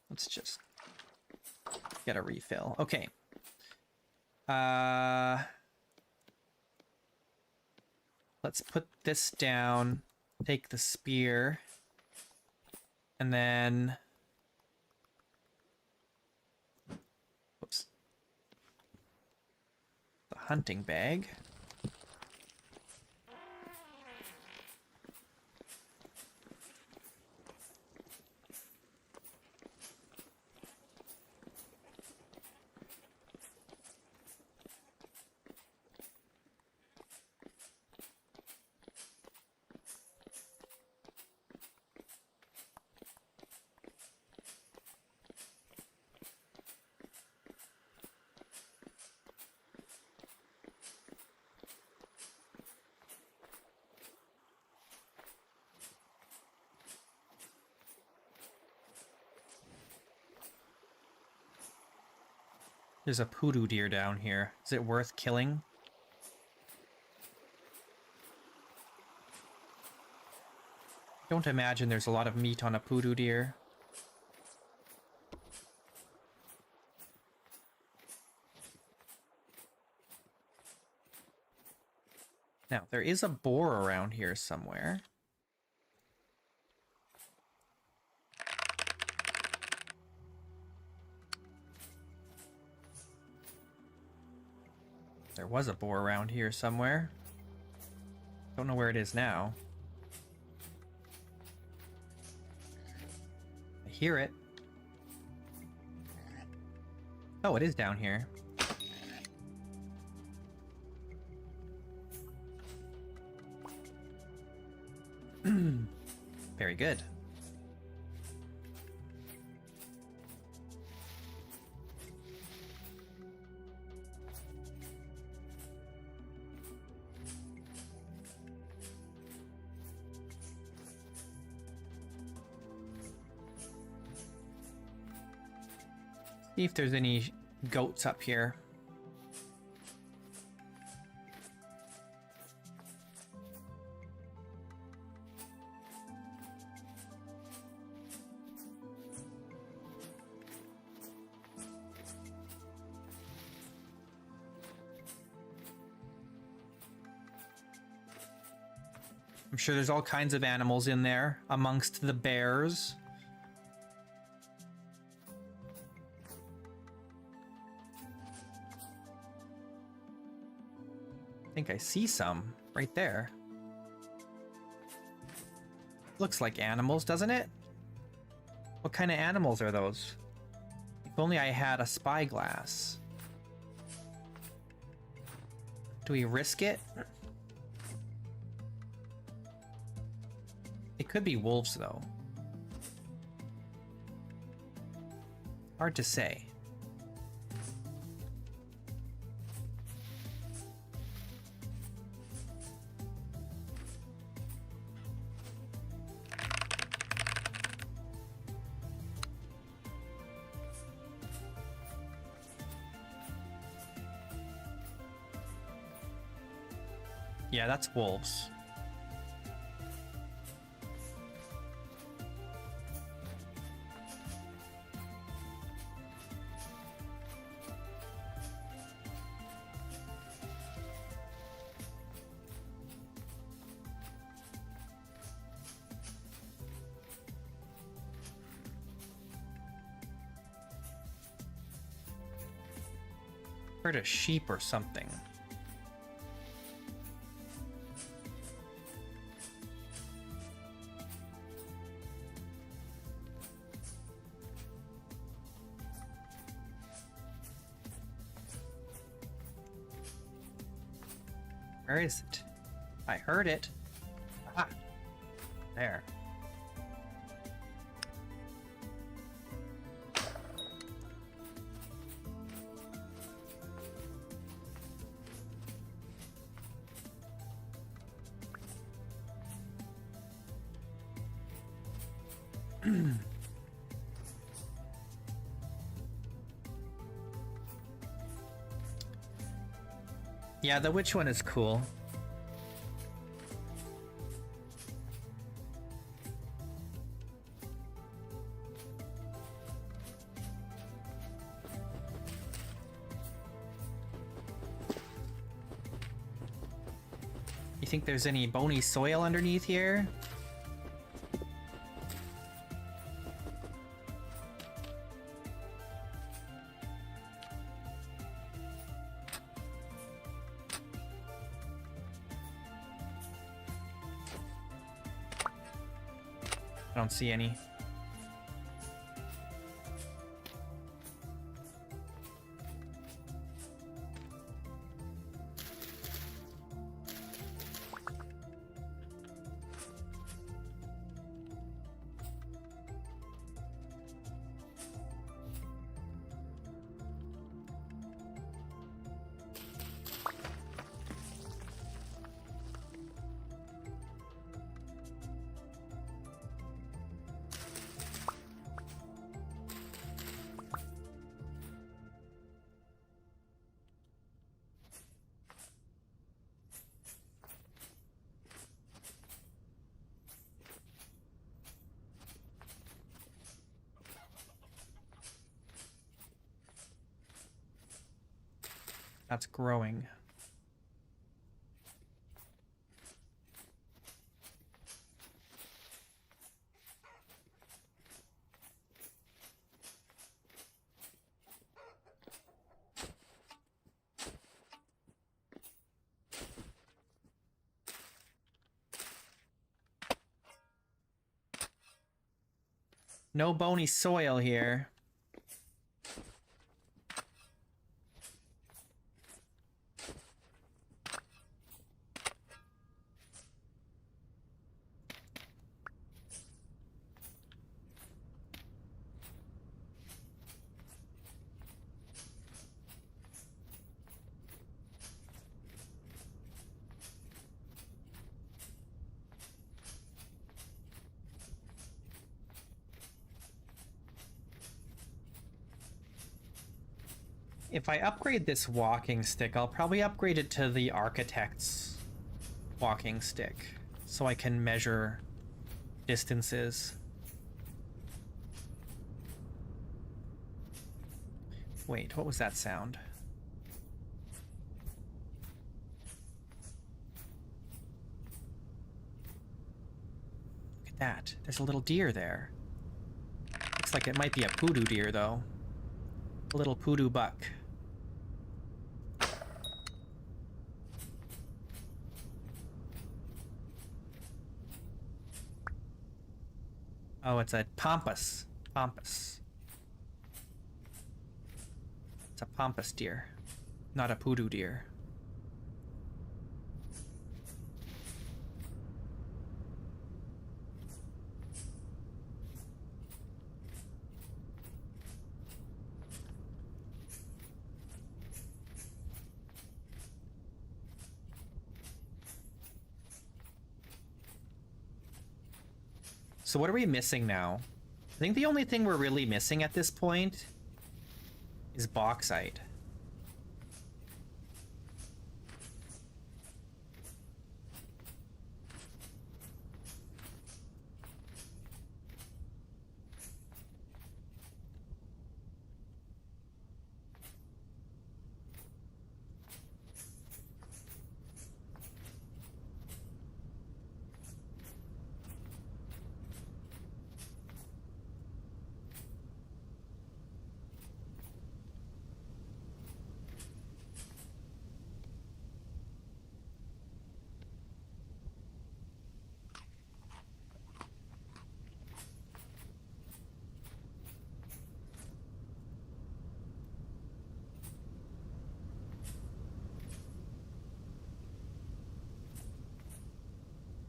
Let's just get a refill. Okay. Let's put this down. Take the spear. And then... Whoops. The hunting bag. There's a poodoo deer down here. Is it worth killing? Don't imagine there's a lot of meat on a poodoo deer. Now, there is a boar around here somewhere. There was a boar around here somewhere. Don't know where it is now. I hear it. Oh, it is down here. Very good. See if there's any goats up here. I'm sure there's all kinds of animals in there amongst the bears. I think I see some right there. Looks like animals, doesn't it? What kind of animals are those? If only I had a spyglass. Do we risk it? It could be wolves, though. Hard to say. Yeah, that's wolves. Heard a sheep or something. Where is it? I heard it. Aha. There. Yeah, the witch one is cool. You think there's any bony soil underneath here? I don't see any. That's growing. No bony soil here. If I upgrade this walking stick, I'll probably upgrade it to the architect's walking stick so I can measure distances. Wait, what was that sound? Look at that. There's a little deer there. Looks like it might be a poodoo deer, though. A little poodoo buck. Oh, it's a pampas. Pampas. It's a pampas deer, not a poodoo deer. So what are we missing now? I think the only thing we're really missing at this point is bauxite.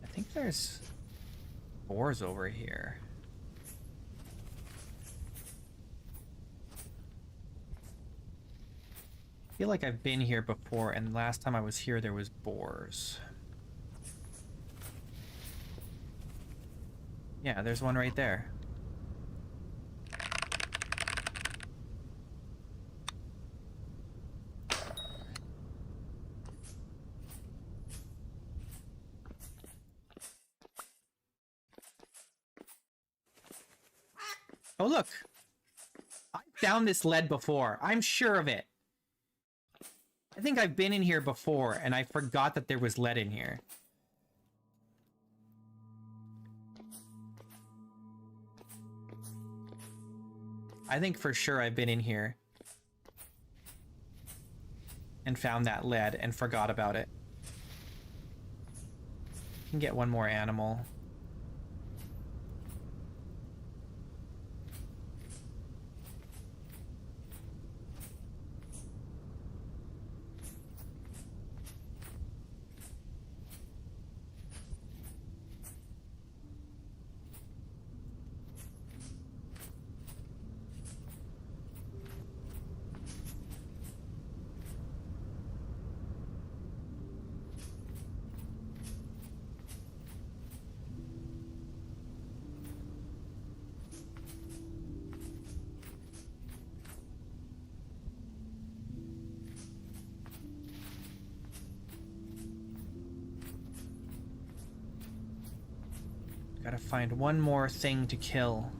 I think there's ores over here. I feel like I've been here before, and last time I was here there was boars. Yeah, there's one right there. Oh, look. I found this lead before. I'm sure of it. I think I've been in here before, and I forgot that there was lead in here. I think for sure I've been in here and found that lead and forgot about it. Can get one more animal. Gotta find one more thing to kill.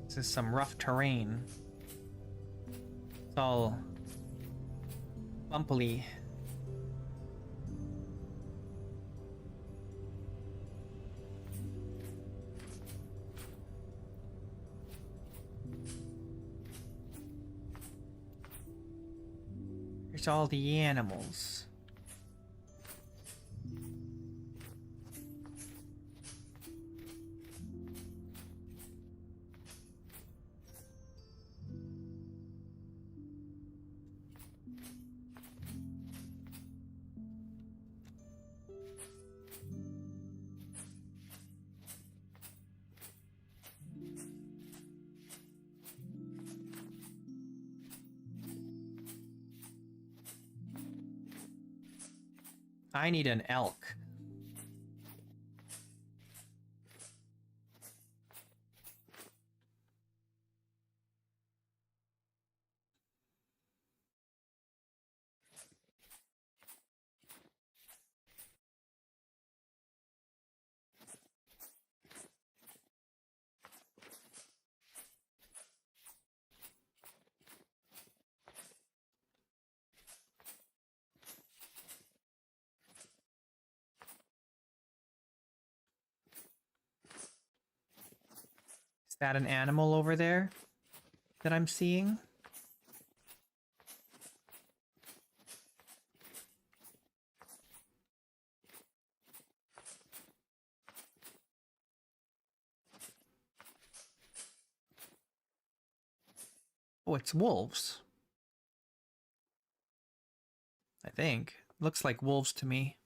This is some rough terrain. It's all bumpily. Here's all the animals. I need an elk. Is that an animal over there that I'm seeing? Oh, it's wolves. I think. Looks like wolves to me.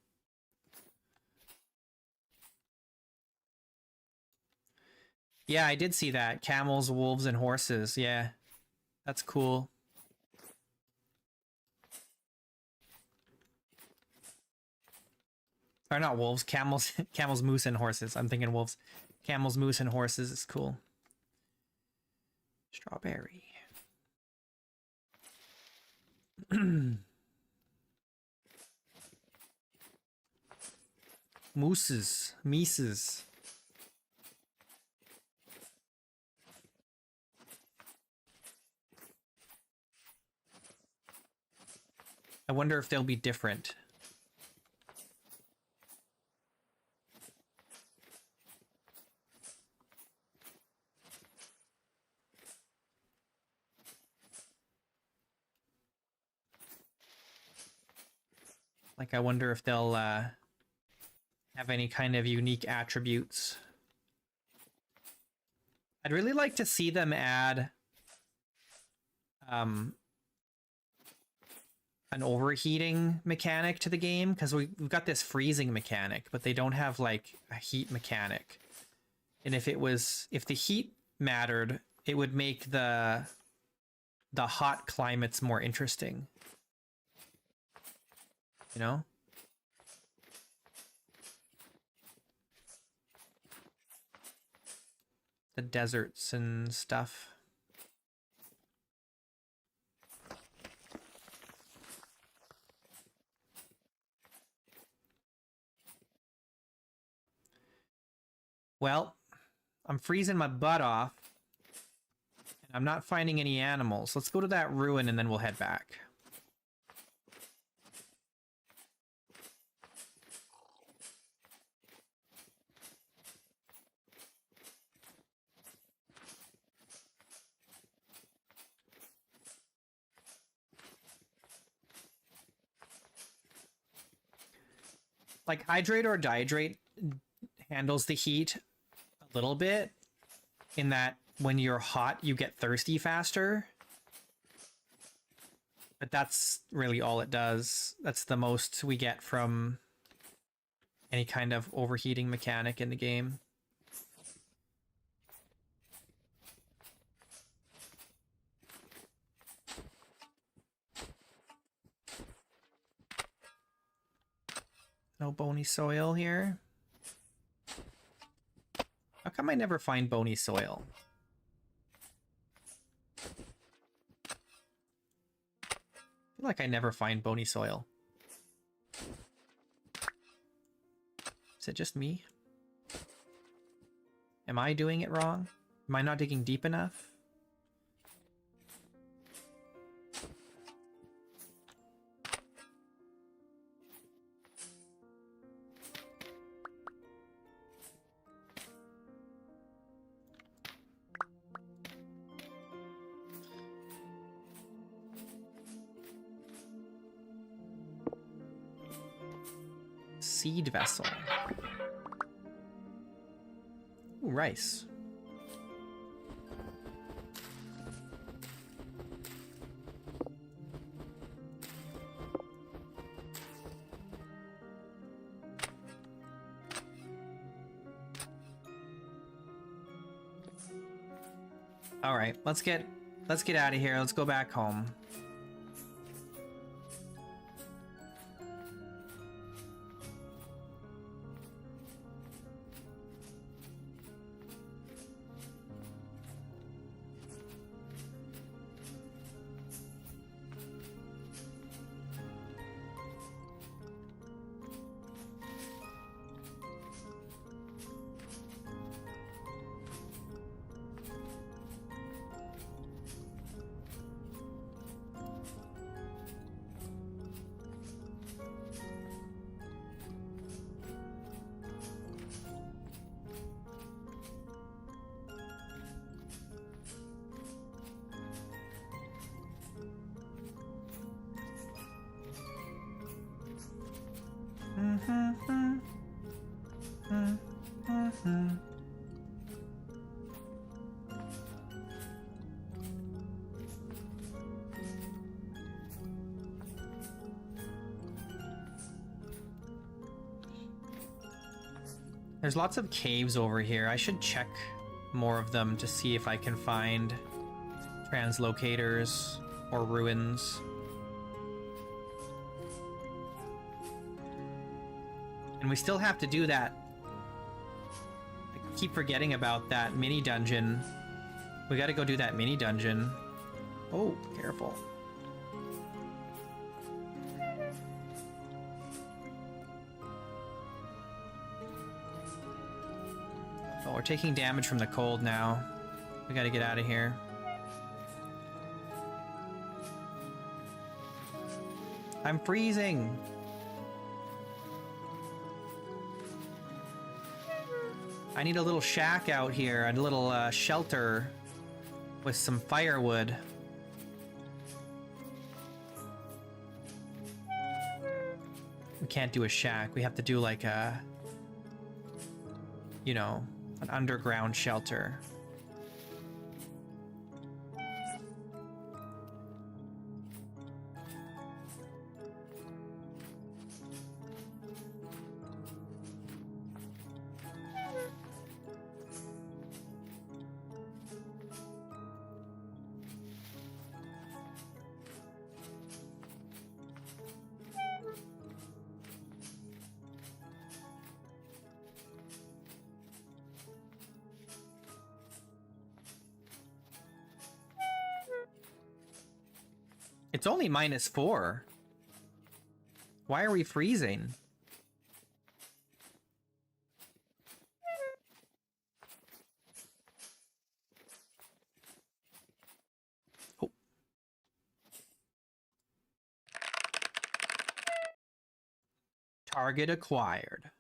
Yeah, I did see that. Camels, wolves, and horses. Yeah. That's cool. Or not wolves, camels, camels, moose, and horses. I'm thinking wolves. Camels, moose, and horses is cool. Strawberry. Mooses, Mises. I wonder if they'll be different. Like, I wonder if they'll have any kind of unique attributes. I'd really like to see them add an overheating mechanic to the game, because we've got this freezing mechanic, but they don't have like a heat mechanic. And if the heat mattered, it would make the hot climates more interesting. You know? The deserts and stuff. Well, I'm freezing my butt off. And I'm not finding any animals. Let's go to that ruin and then we'll head back. Like, hydrate or dehydrate handles the heat a little bit, in that when you're hot, you get thirsty faster. But that's really all it does. That's the most we get from any kind of overheating mechanic in the game. No bony soil here. How come I never find bony soil? I feel like I never find bony soil. Is it just me? Am I doing it wrong? Am I not digging deep enough? Seed vessel. Ooh, rice. All right, let's get out of here. Let's go back home. There's lots of caves over here. I should check more of them to see if I can find translocators or ruins. And we still have to do that. I keep forgetting about that mini dungeon. We gotta go do that mini dungeon. Oh, careful. Oh, we're taking damage from the cold now. We gotta get out of here. I'm freezing! I need a little shack out here, a little shelter with some firewood. can't do a shack. We have to do like a, you know, an underground shelter. It's only -4. Why are we freezing? Oh. Target acquired.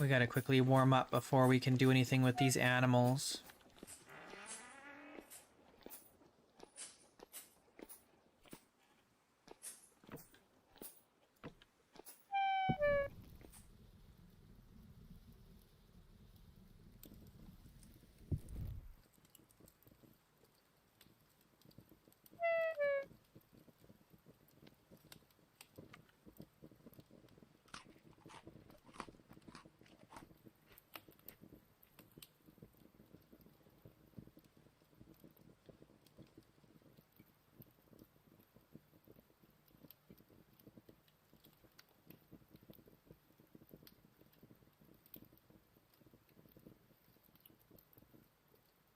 We gotta quickly warm up before we can do anything with these animals.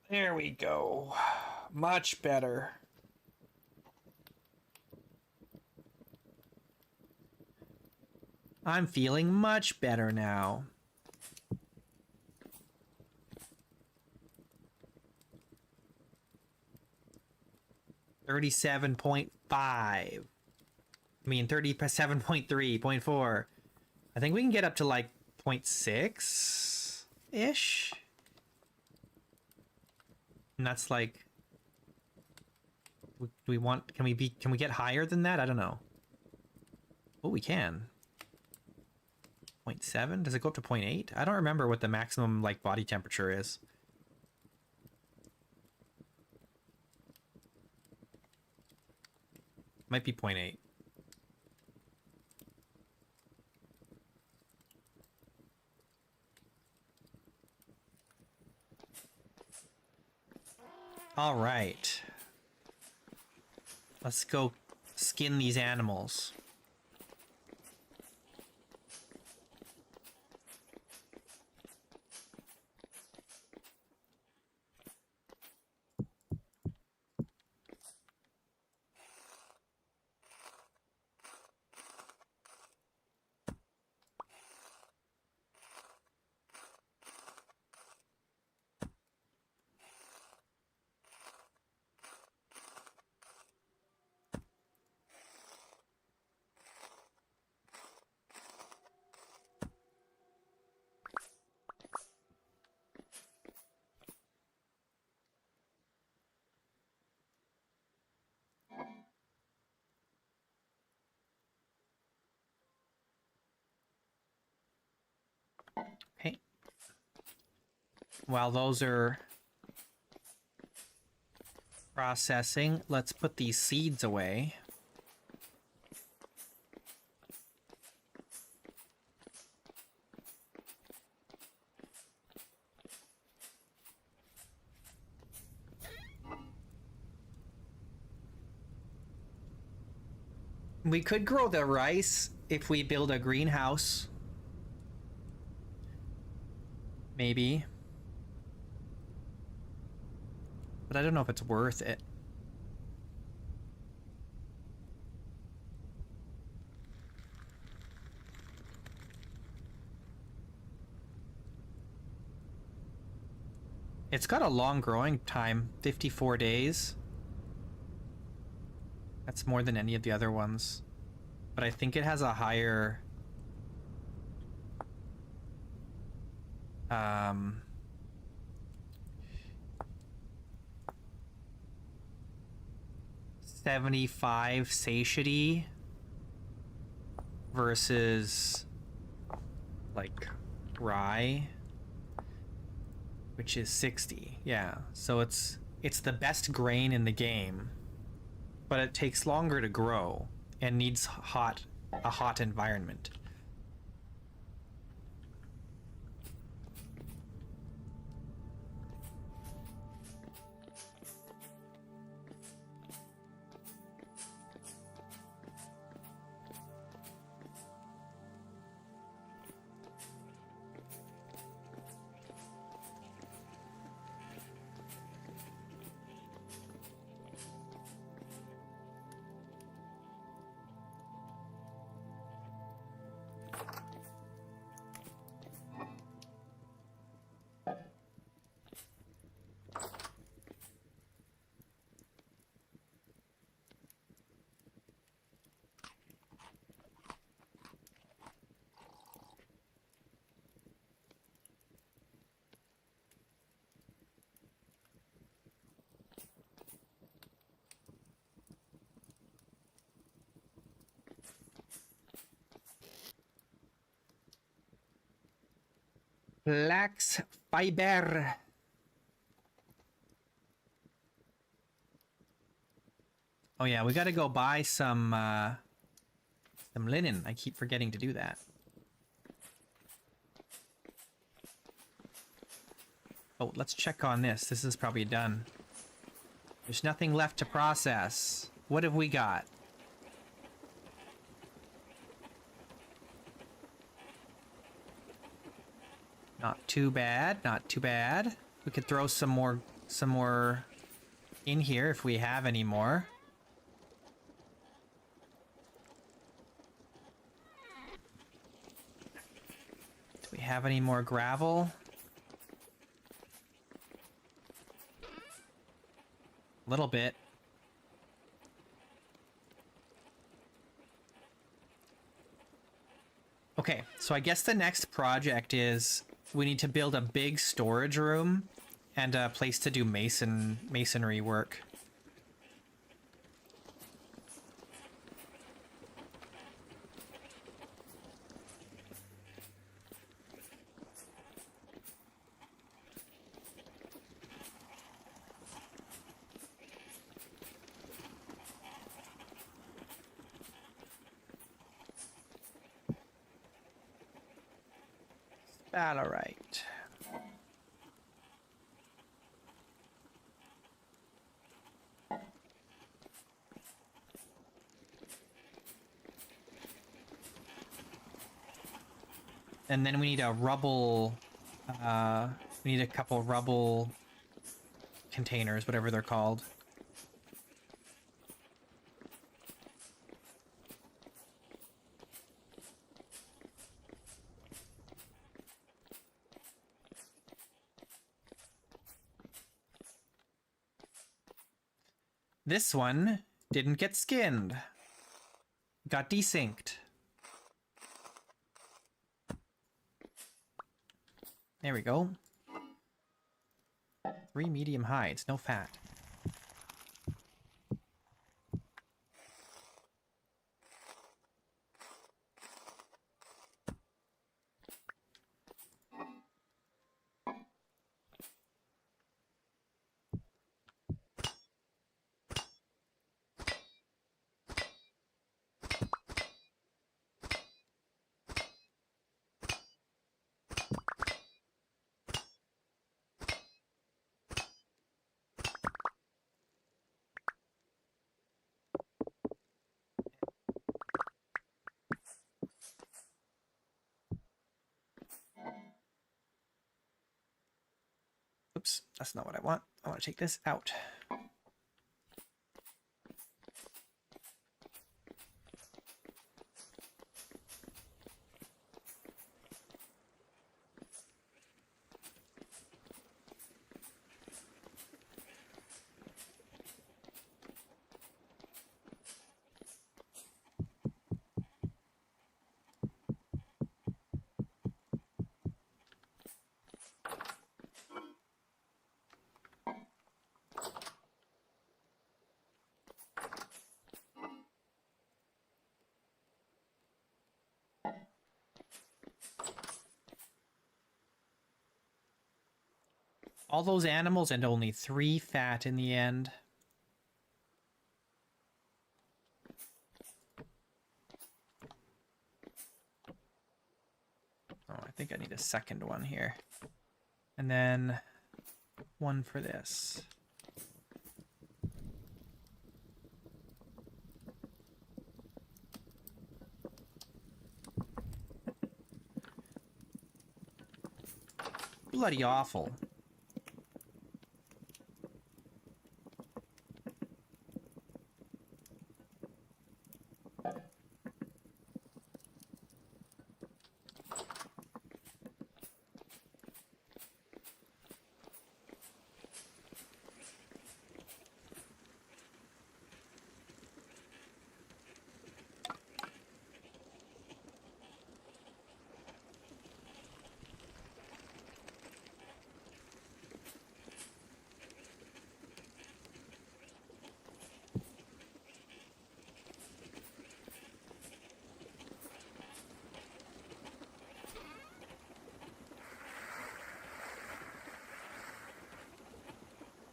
There we go. Much better. I'm feeling much better now. $37.5. I mean 37.3, 0.4. I think we can get up to like 0.6-ish. And that's like, do we want, can we get higher than that? I don't know. Oh, we can. 0.7? Does it go up to 0.8? I don't remember what the maximum like body temperature is. Might be 0.8. All right. Let's go skin these animals. Okay. While those are processing, let's put these seeds away. We could grow the rice if we build a greenhouse. Maybe. But I don't know if it's worth it. It's got a long growing time, 54 days. That's more than any of the other ones. But I think it has a higher... 75 satiety versus like rye, which is 60. Yeah, so it's the best grain in the game, but it takes longer to grow and needs a hot environment. Flax fiber. Oh yeah, we gotta go buy some linen. I keep forgetting to do that. Oh, let's check on this. This is probably done. There's nothing left to process. What have we got? Not too bad, not too bad. We could throw some more in here if we have any more. Do we have any more gravel? A little bit. Okay, so I guess the next project is we need to build a big storage room and a place to do masonry work. All right. And then we need a rubble, we need a couple rubble containers, whatever they're called. This one didn't get skinned. Got desynced. There we go. 3 medium hides, no fat. That's not what I want. I want to take this out. All those animals and only 3 fat in the end. Oh, I think I need a second one here. And then one for this. Bloody awful.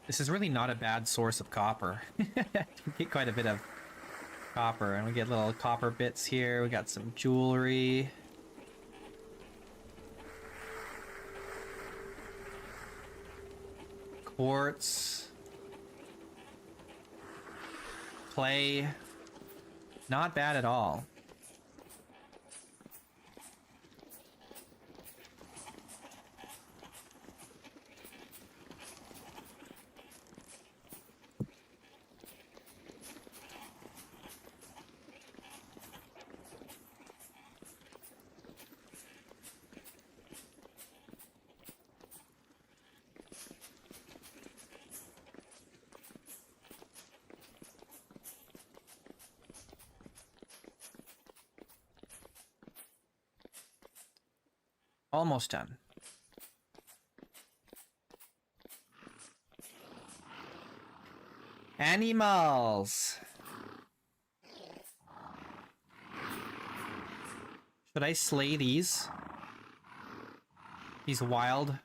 This is really not a bad source of copper. We get quite a bit of copper, and we get little copper bits here. We got some jewelry. Quartz. Clay. Not bad at all. Almost done. Animals. Should I slay these? These wild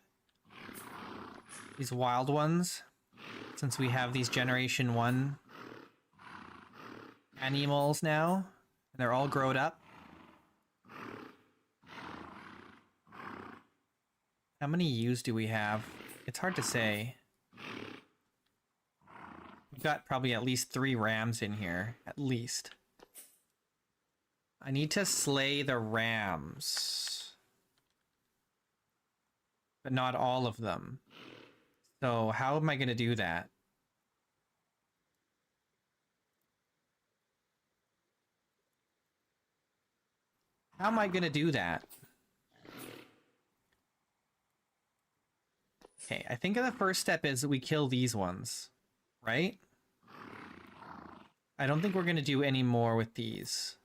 ones? Since we have these Generation 1 animals now, and they're all grown up. How many ewes do we have? It's hard to say. We've got probably at least 3 rams in here, at least. I need to slay the rams. But not all of them. So how am I going to do that? How am I going to do that? Okay, I think the first step is we kill these ones, right? I don't think we're going to do any more with these.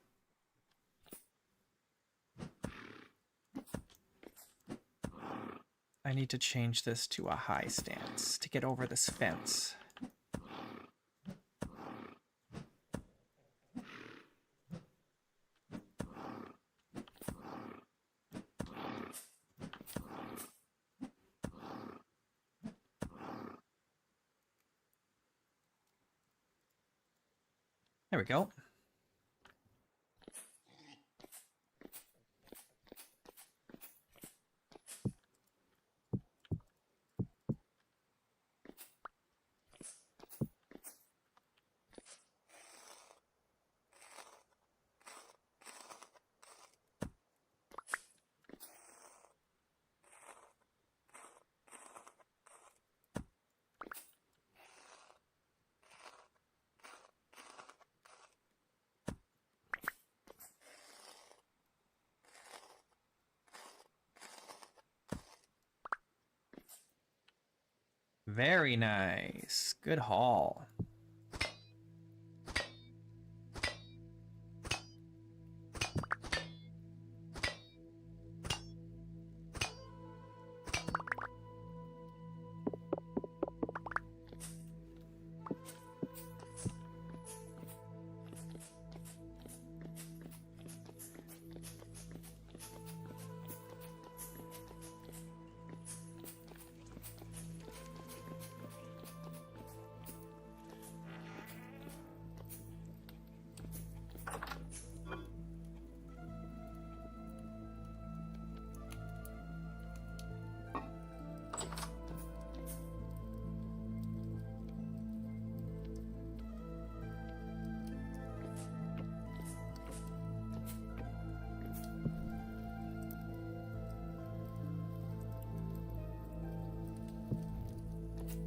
I need to change this to a high stance to get over this fence. There we go. Very nice. Good haul.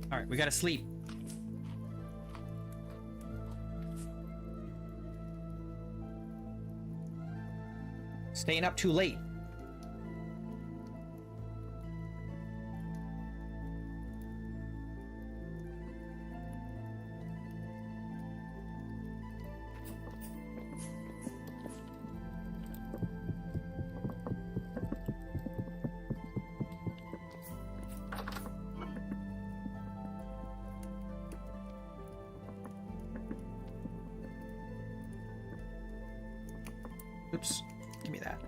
All right, we gotta sleep. Staying up too late. Oops, give me that.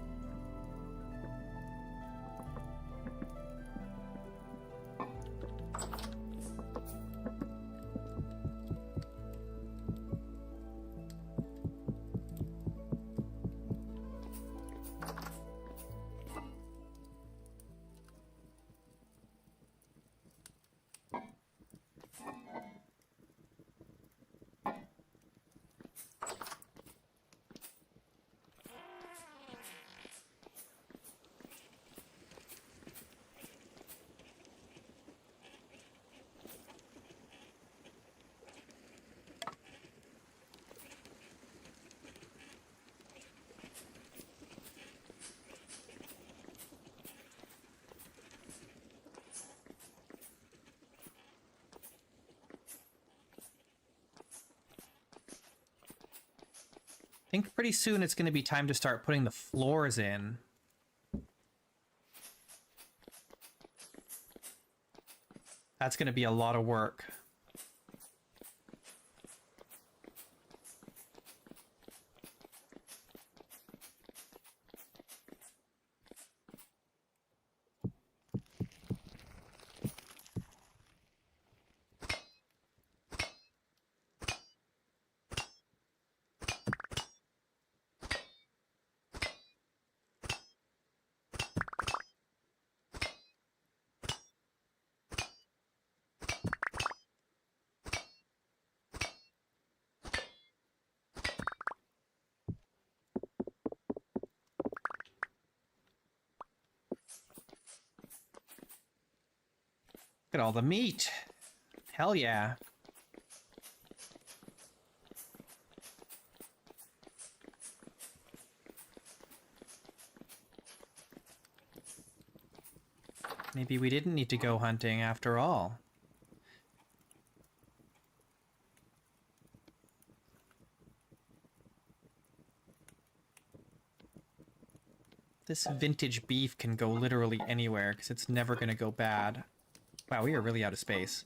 I think pretty soon it's going to be time to start putting the floors in. That's going to be a lot of work. Look at all the meat. Hell yeah. Maybe we didn't need to go hunting after all. This vintage beef can go literally anywhere because it's never going to go bad. Wow, we are really out of space.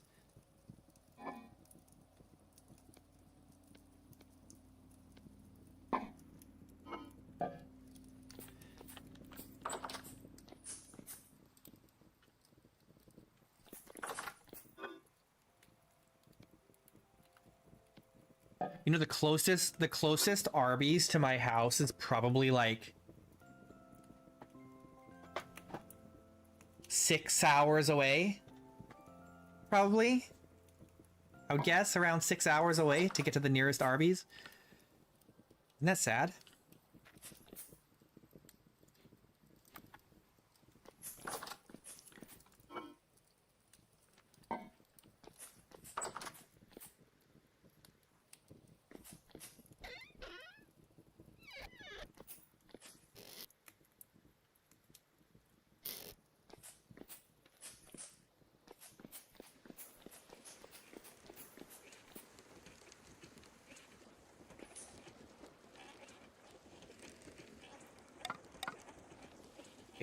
You know, the closest Arby's to my house is probably like 6 hours away. Probably. I would guess around 6 hours away to get to the nearest Arby's. Isn't that sad?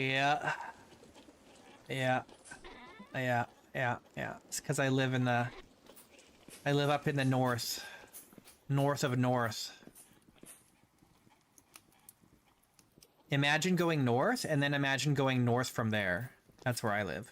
Yeah. Yeah. Yeah. Yeah. Yeah. It's because I live in the... I live up in the north. North of north. Imagine going north, and then imagine going north from there. That's where I live.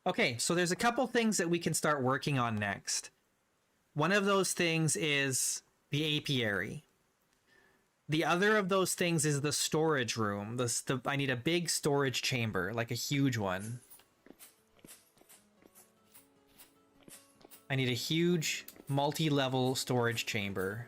Okay, so there's a couple things that we can start working on next. One of those things is the apiary. The other of those things is the storage room. I need a big storage chamber, like a huge one. I need a huge multi-level storage chamber.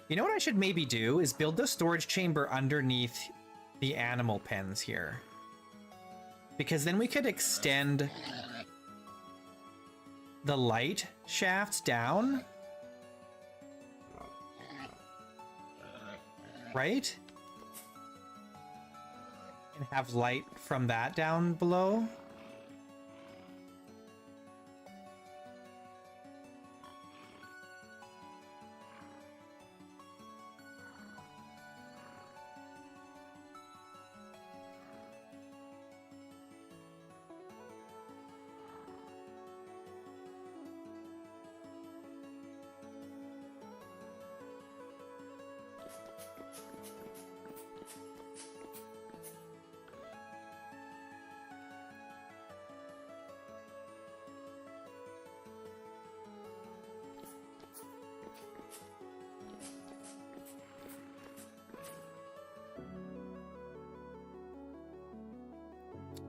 You know what I should maybe do is build the storage chamber underneath the animal pens here. Because then we could extend the light shafts down. Right? And have light from that down below.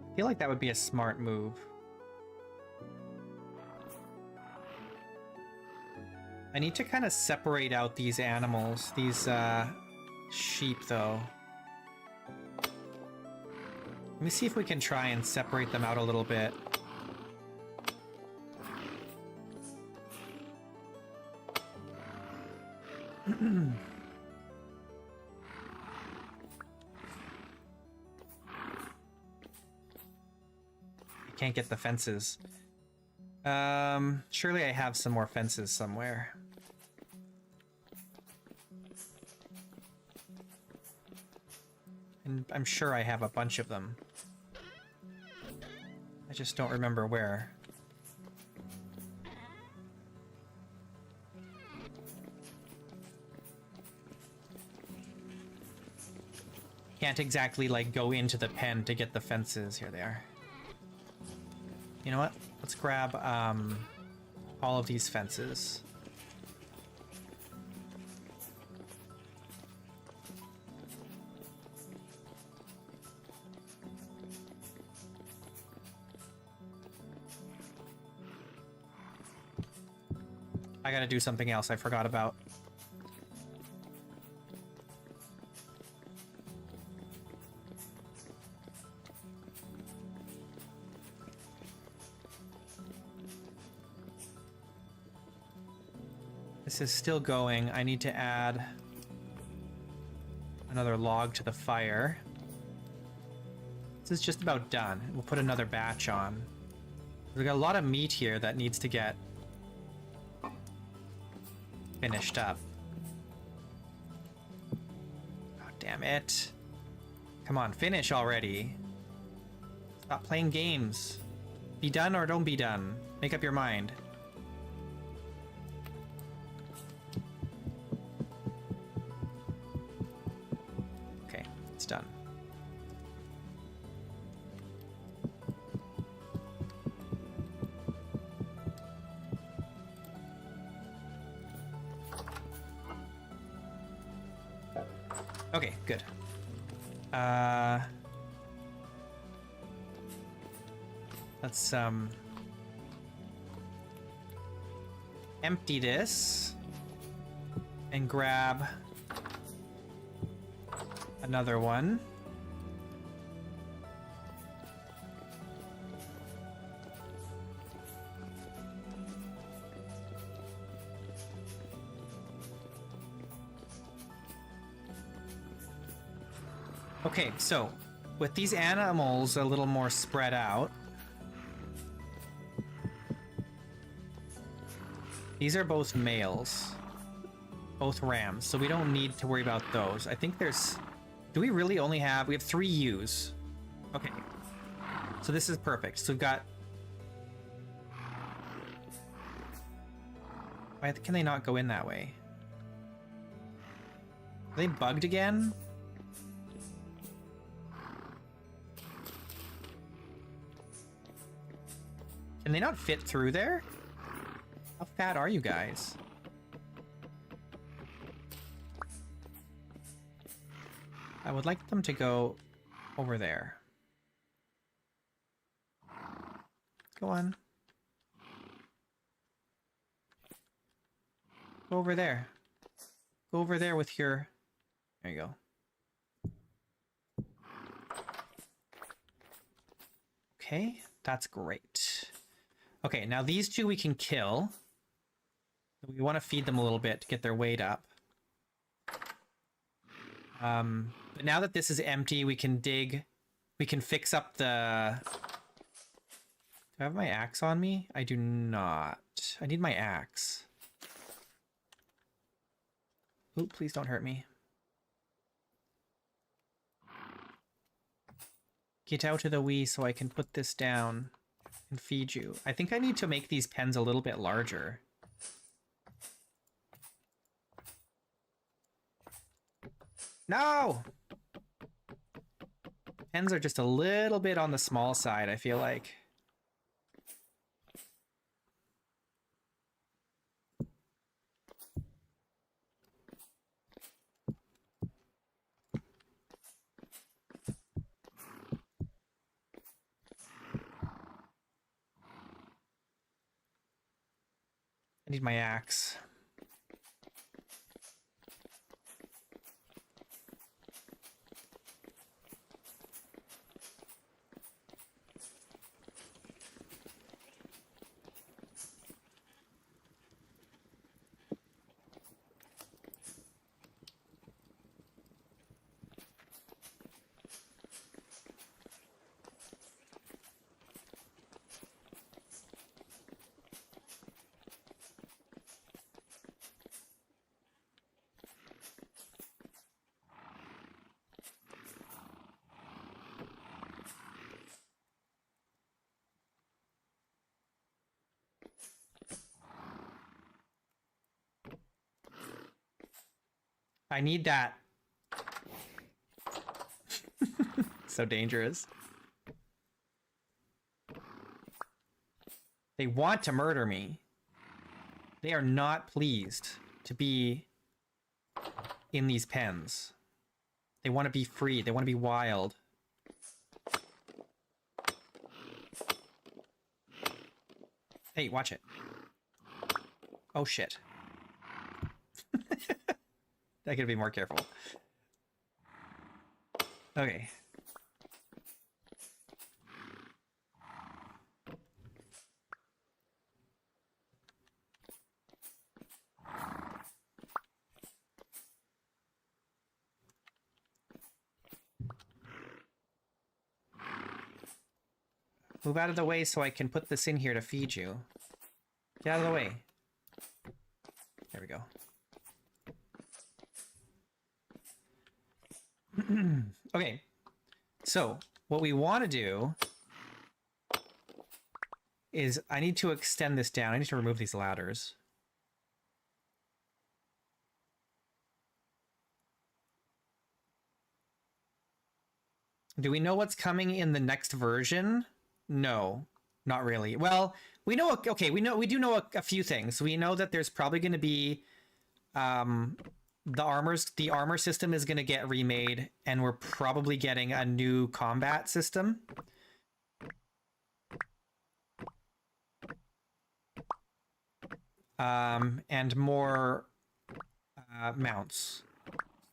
I feel like that would be a smart move. I need to kind of separate out these animals, these sheep though. Let me see if we can try and separate them out a little bit. Can't get the fences. Surely I have some more fences somewhere. And I'm sure I have a bunch of them. I just don't remember where. Can't exactly, like, go into the pen to get the fences. Here they are. You know what? Let's grab all of these fences. I gotta do something else I forgot about. This is still going. I need to add another log to the fire. This is just about done. We'll put another batch on. We've got a lot of meat here that needs to get finished up. Oh, damn it. Come on, finish already. Stop playing games. Be done or don't be done. Make up your mind. Okay, it's done. Okay, good. Let's empty this and grab another one. Okay, so with these animals a little more spread out, these are both males, both rams, so we don't need to worry about those. I think there's... Do we really only have... We have 3 ewes. Okay. So this is perfect. So we've got... Why can they not go in that way? Are they bugged again? Can they not fit through there? How fat are you guys? I would like them to go over there. Go on. Go over there. Go over there with your... There you go. Okay, that's great. Okay, now these 2 we can kill. We want to feed them a little bit to get their weight up. But now that this is empty, we can dig. We can fix up the... Do I have my axe on me? I do not. I need my axe. Ooh, please don't hurt me. Get out of the way so I can put this down and feed you. I think I need to make these pens a little bit larger. No! Pens are just a little bit on the small side, I feel like. I need my axe. I need that. So dangerous. They want to murder me. They are not pleased to be in these pens. They want to be free. They want to be wild. Hey, watch it. Oh, shit. I gotta be more careful. Okay. Move out of the way so I can put this in here to feed you. Get out of the way. There we go. Okay, so what we want to do is I need to extend this down. I need to remove these ladders. Do we know what's coming in the next version? No, not really. Well, we know, okay, we do know a few things. We know that there's probably going to be the armor system is going to get remade, and we're probably getting a new combat system. And more mounts.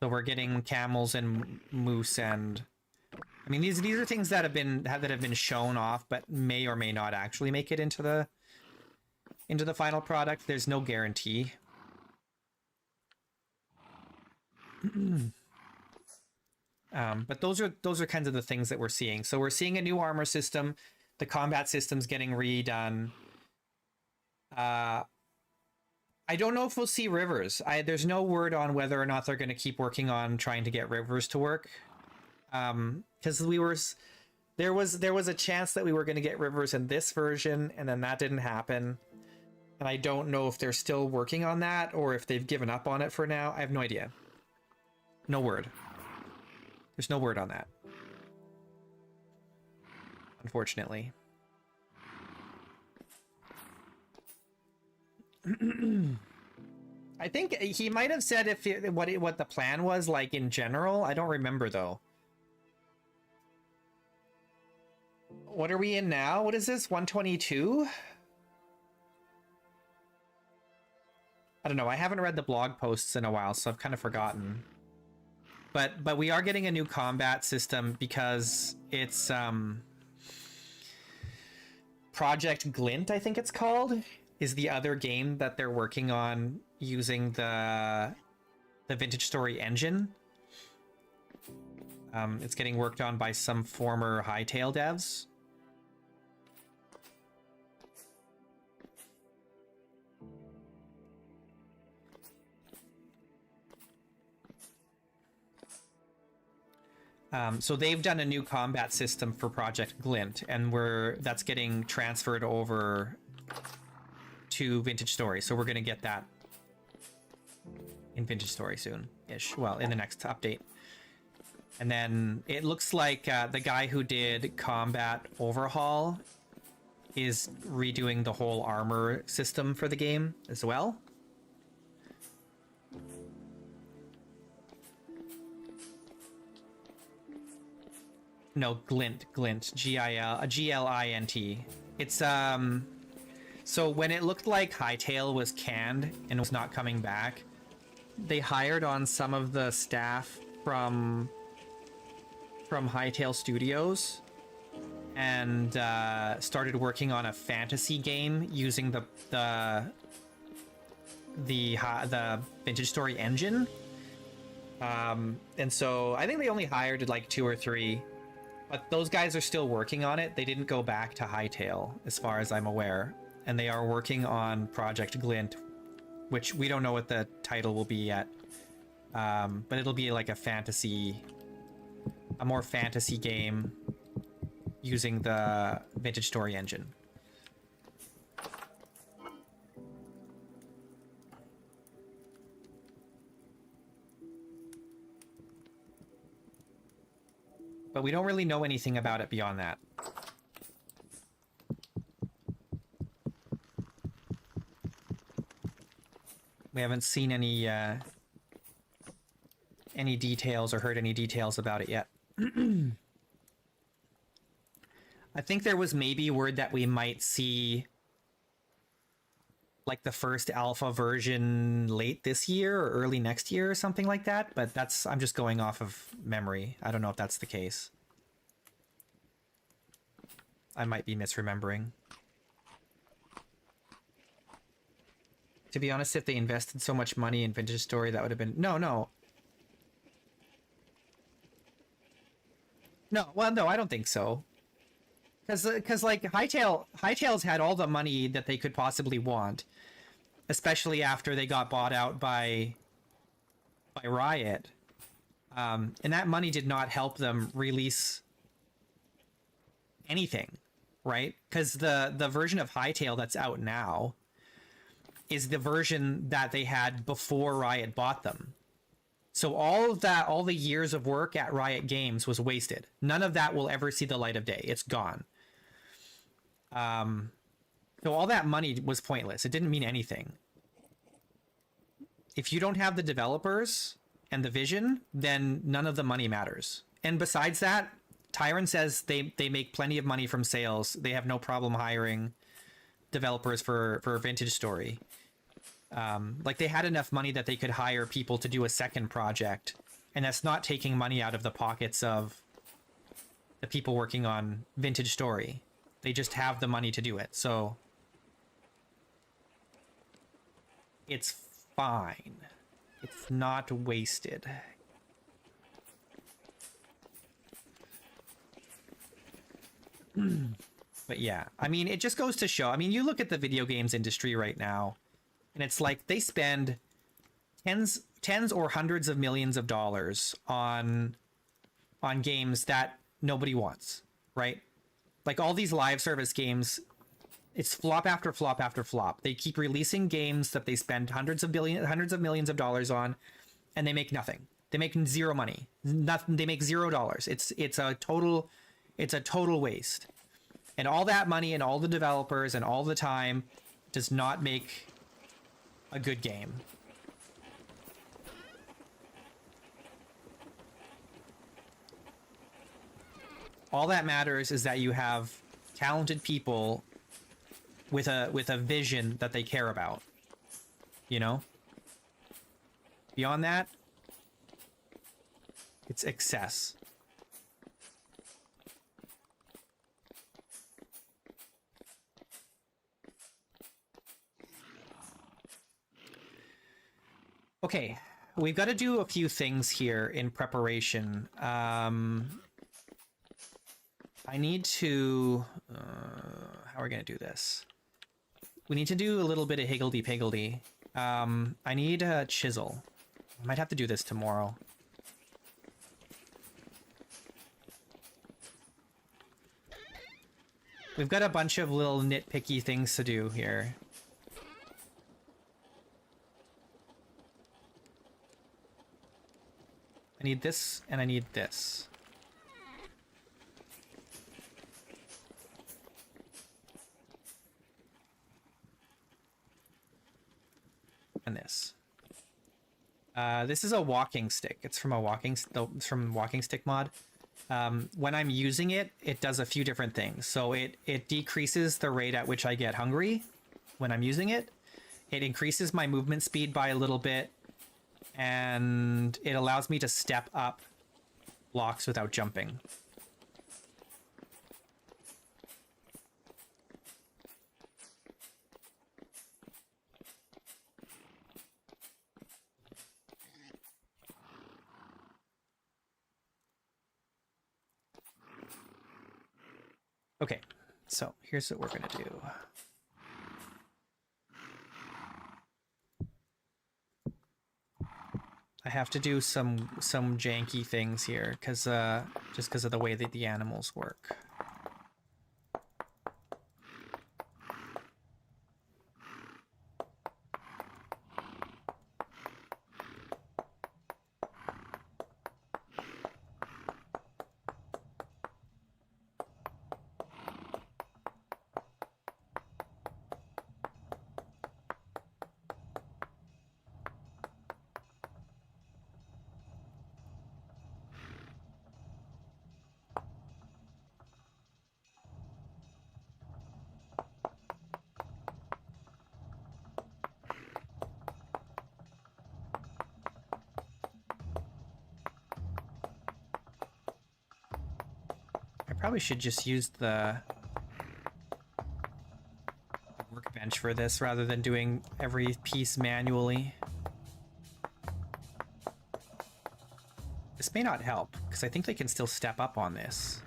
So we're getting camels and moose, and I mean these are things that have been shown off, but may or may not actually make it into the final product. There's no guarantee. But those are kinds of the things that we're seeing. So we're seeing a new armor system. The combat system's getting redone. I don't know if we'll see rivers. There's no word on whether or not they're going to keep working on trying to get rivers to work. Because there was a chance that we were going to get rivers in this version, and then that didn't happen. And I don't know if they're still working on that or if they've given up on it for now. I have no idea. No word. There's no word on that, unfortunately. I think he might have said what the plan was, like, in general. I don't remember though. What are we in now? What is this? 122? I don't know. I haven't read the blog posts in a while, so I've kind of forgotten. But we are getting a new combat system because it's Project Glint, I think it's called, is the other game that they're working on using the Vintage Story engine. It's getting worked on by some former Hightail devs. So they've done a new combat system for Project Glint, and that's getting transferred over to Vintage Story. So we're going to get that in Vintage Story soon-ish. Well, in the next update. And then it looks like the guy who did Combat Overhaul is redoing the whole armor system for the game as well. No, Glint, Glint. It's, so when it looked like Hightail was canned and was not coming back, they hired on some of the staff from Hightail Studios and started working on a fantasy game using the Vintage Story engine. And so I think they only hired like 2 or 3. But those guys are still working on it. They didn't go back to Hightail, as far as I'm aware. And they are working on Project Glint, which we don't know what the title will be yet. But it'll be like a more fantasy game using the Vintage Story engine. But we don't really know anything about it beyond that. We haven't seen any details or heard any details about it yet. I think there was maybe word that we might see like the first alpha version late this year or early next year or something like that, but I'm just going off of memory. I don't know if that's the case. I might be misremembering. To be honest, if they invested so much money in Vintage Story, that would have been... No, well, no, I don't think so. Because like Hightail's had all the money that they could possibly want, especially after they got bought out by Riot, and that money did not help them release anything, right? Because the version of Hightail that's out now is the version that they had before Riot bought them. So all the years of work at Riot Games was wasted. None of that will ever see the light of day. It's gone. So all that money was pointless. It didn't mean anything. If you don't have the developers and the vision, then none of the money matters. And besides that, Tyron says they make plenty of money from sales. They have no problem hiring developers for Vintage Story. Like they had enough money that they could hire people to do a second project, and that's not taking money out of the pockets of the people working on Vintage Story. They just have the money to do it, so it's fine. It's not wasted. But yeah, I mean, it just goes to show. I mean, you look at the video games industry right now, and it's like they spend tens or hundreds of millions of dollars on games that nobody wants, right? Like all these live service games, it's flop after flop after flop. They keep releasing games that they spend hundreds of millions of dollars on, and they make nothing. They make zero money. Nothing. They make $0. It's a total waste. And all that money and all the developers and all the time does not make a good game. All that matters is that you have talented people with a vision that they care about. You know? Beyond that, it's excess. Okay, we've got to do a few things here in preparation. I need to... how are we going to do this? We need to do a little bit of higgledy-piggledy. I need a chisel. I might have to do this tomorrow. We've got a bunch of little nitpicky things to do here. I need this, and I need this. And this. This is a walking stick. It's from walking stick mod. When I'm using it, it does a few different things. So it decreases the rate at which I get hungry when I'm using it. It increases my movement speed by a little bit. And it allows me to step up blocks without jumping. Okay, so here's what we're gonna do. I have to do some janky things here because just because of the way that the animals work. Probably should just use the workbench for this rather than doing every piece manually. This may not help because I think they can still step up on this.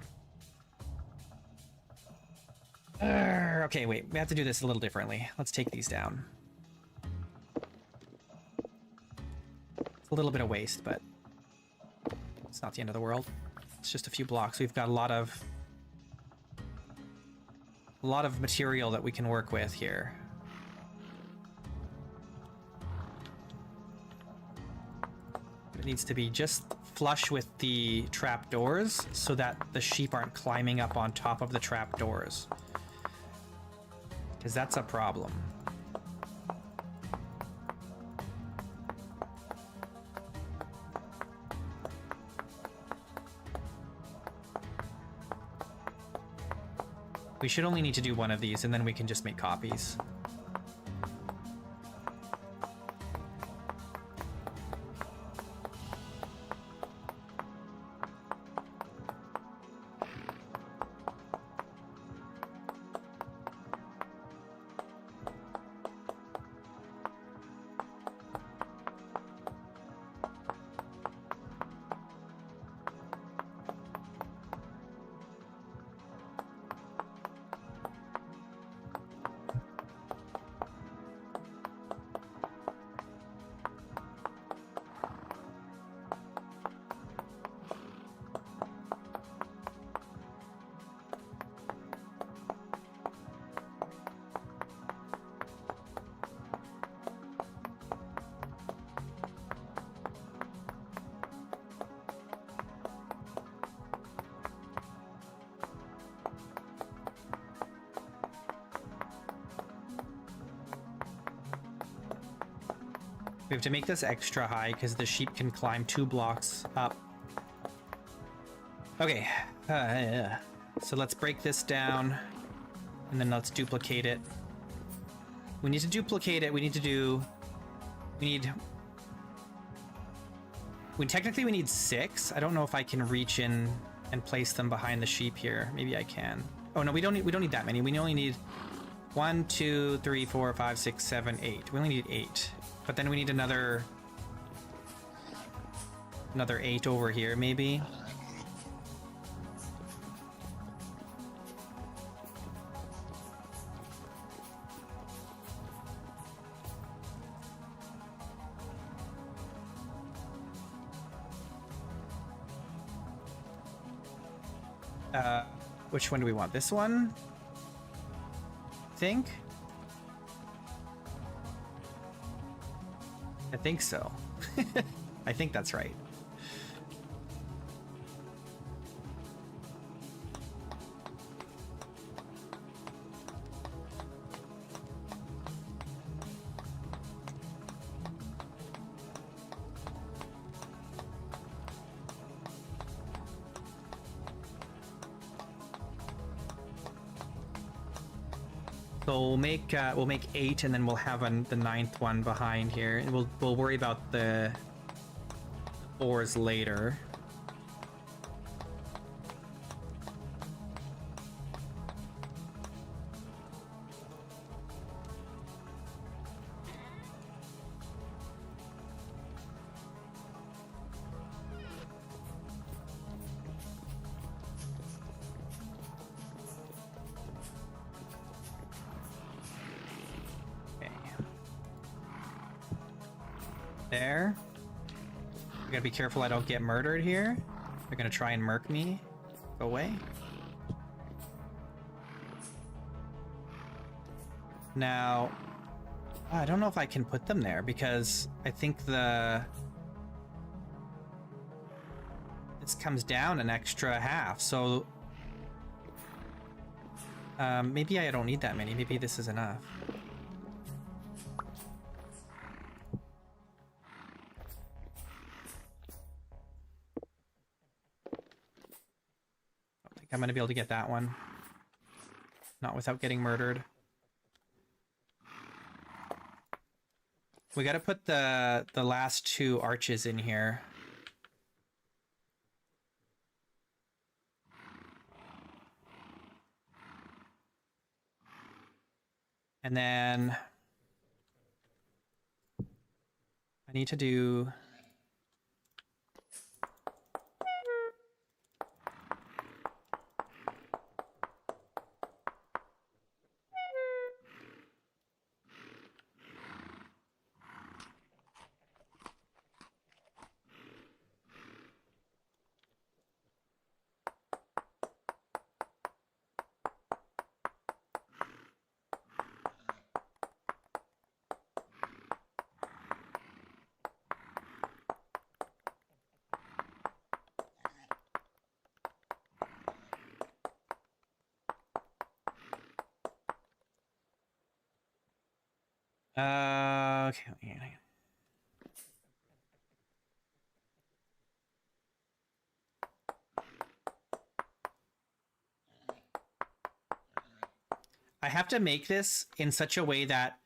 Okay, wait, we have to do this a little differently. Let's take these down. It's a little bit of waste, but it's not the end of the world. It's just a few blocks. We've got a lot of material that we can work with here. It needs to be just flush with the trapdoors so that the sheep aren't climbing up on top of the trapdoors. Because that's a problem. We should only need to do one of these, and then we can just make copies. We have to make this extra high because the sheep can climb 2 blocks up. Okay, so let's break this down and then let's duplicate it. We need to duplicate it. Technically we need 6. I don't know if I can reach in and place them behind the sheep here. Maybe I can. Oh no, we don't need that many. We only need 1, 2, 3, 4, 5, 6, 7, 8. We only need 8. But then we need another 8 over here, maybe. Which one do we want? This one? I think so. I think that's right. So we'll make 8, and then we'll have the 9th one behind here, and we'll worry about the 4s later. There. I gotta be careful I don't get murdered here. They're gonna try and murk me. Go away. Now, I don't know if I can put them there because I think this comes down an extra half, so maybe I don't need that many. Maybe this is enough. I'm gonna be able to get that one. Not without getting murdered. We gotta put the last 2 arches in here. And then I need to do okay. have to make this in such a way that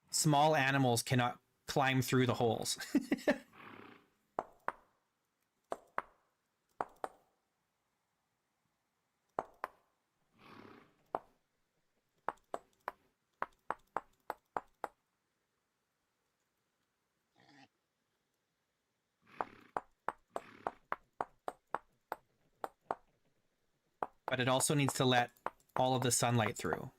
small animals cannot climb through the holes. But it also needs to let all of the sunlight through.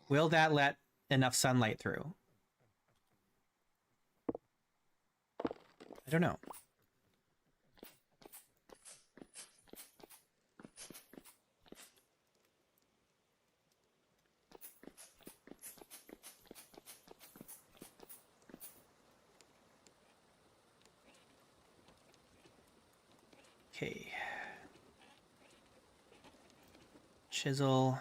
Will that let enough sunlight through? I don't know. Okay. Chisel.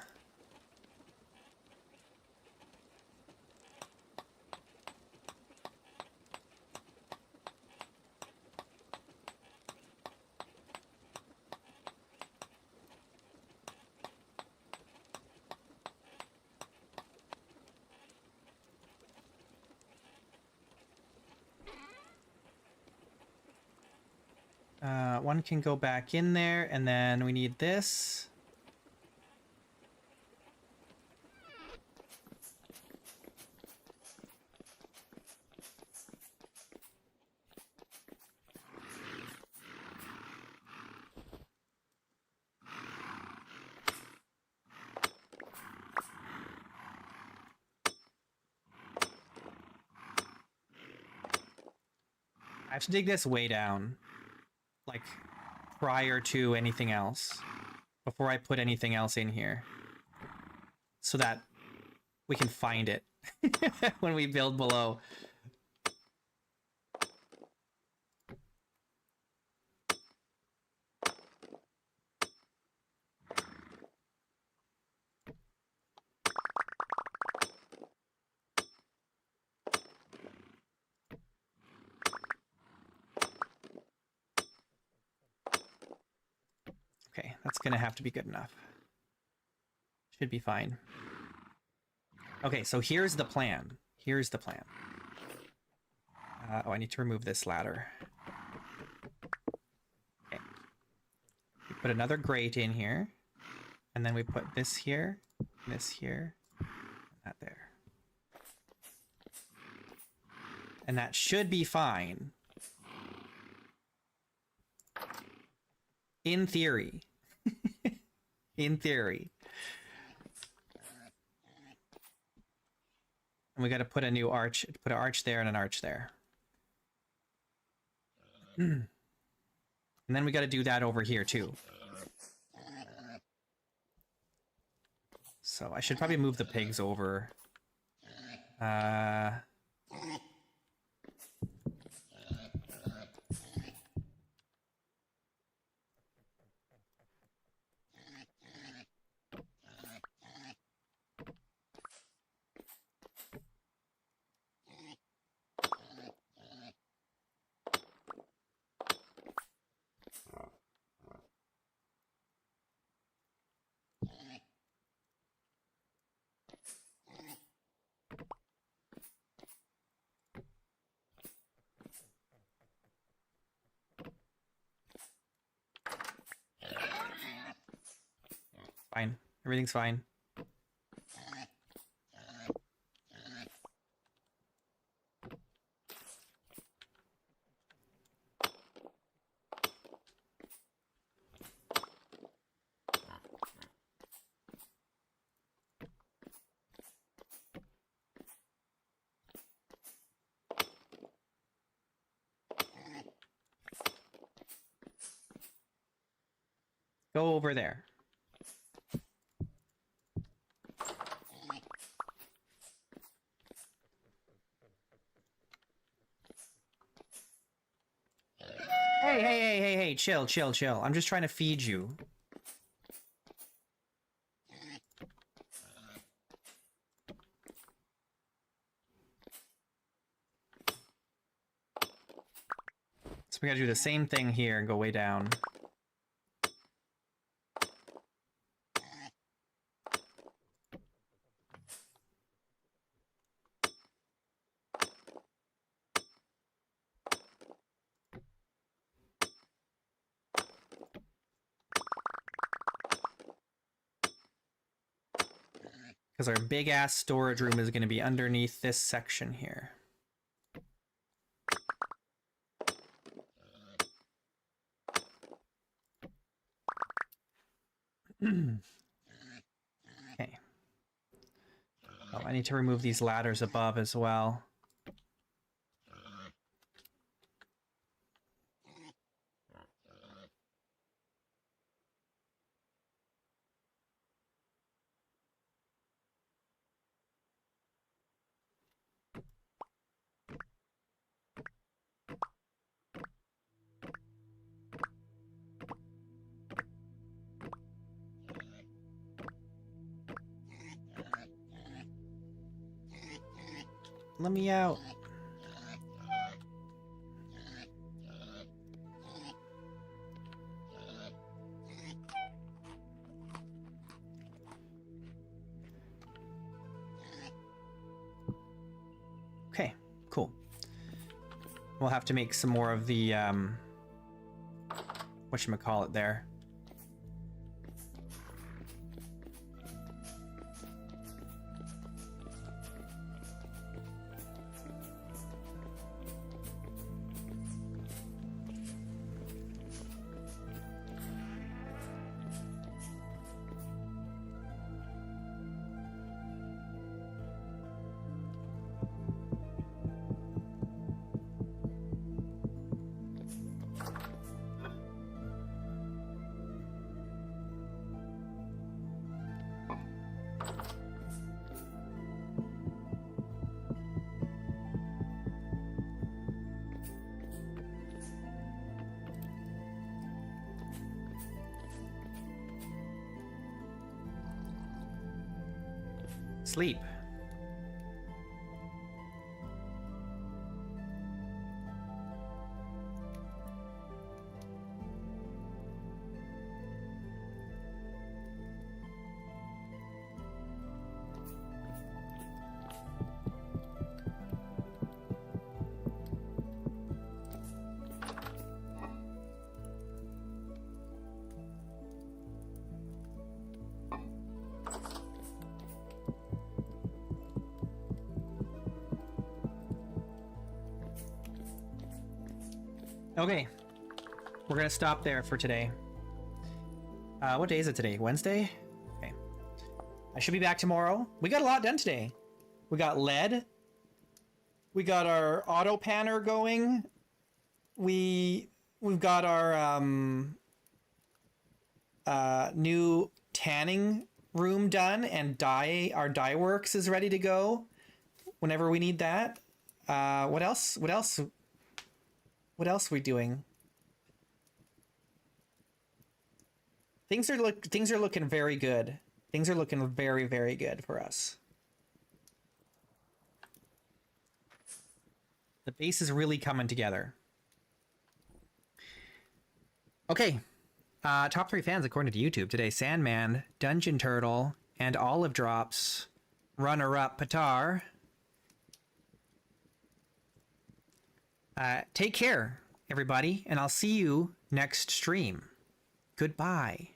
One can go back in there, and then we need this. I have to dig this way down, like prior to anything else, before I put anything else in here, so that we can find it when we build below. Okay, that's gonna have to be good enough. Should be fine. Okay, so here's the plan. Here's the plan. Oh, I need to remove this ladder. Okay. We put another grate in here. And then we put this here, and that there. And that should be fine. In theory. In theory. And we got to put a new arch, put an arch there and an arch there. And then we got to do that over here too. So I should probably move the pigs over. Fine. Everything's fine. Go over there. hey, chill. I'm just trying to feed you. So we gotta do the same thing here and go way down. Because our big ass storage room is gonna be underneath this section here. Okay. Oh, I need to remove these ladders above as well. Let me out. Okay, cool. We'll have to make some more of the, whatchamacallit there. Sleep. Okay, we're gonna stop there for today. What day is it today? Wednesday? Okay. I should be back tomorrow. We got a lot done today. We got lead. We got our auto panner going. We've got our new tanning room done, and our dye works is ready to go whenever we need that. What else? What else are we doing? Things are looking very good. Things are looking very, very good for us. The base is really coming together. Okay. Top 3 fans according to YouTube today: Sandman, Dungeon Turtle, and Olive Drops. Runner-up Patar. Take care, everybody, and I'll see you next stream. Goodbye.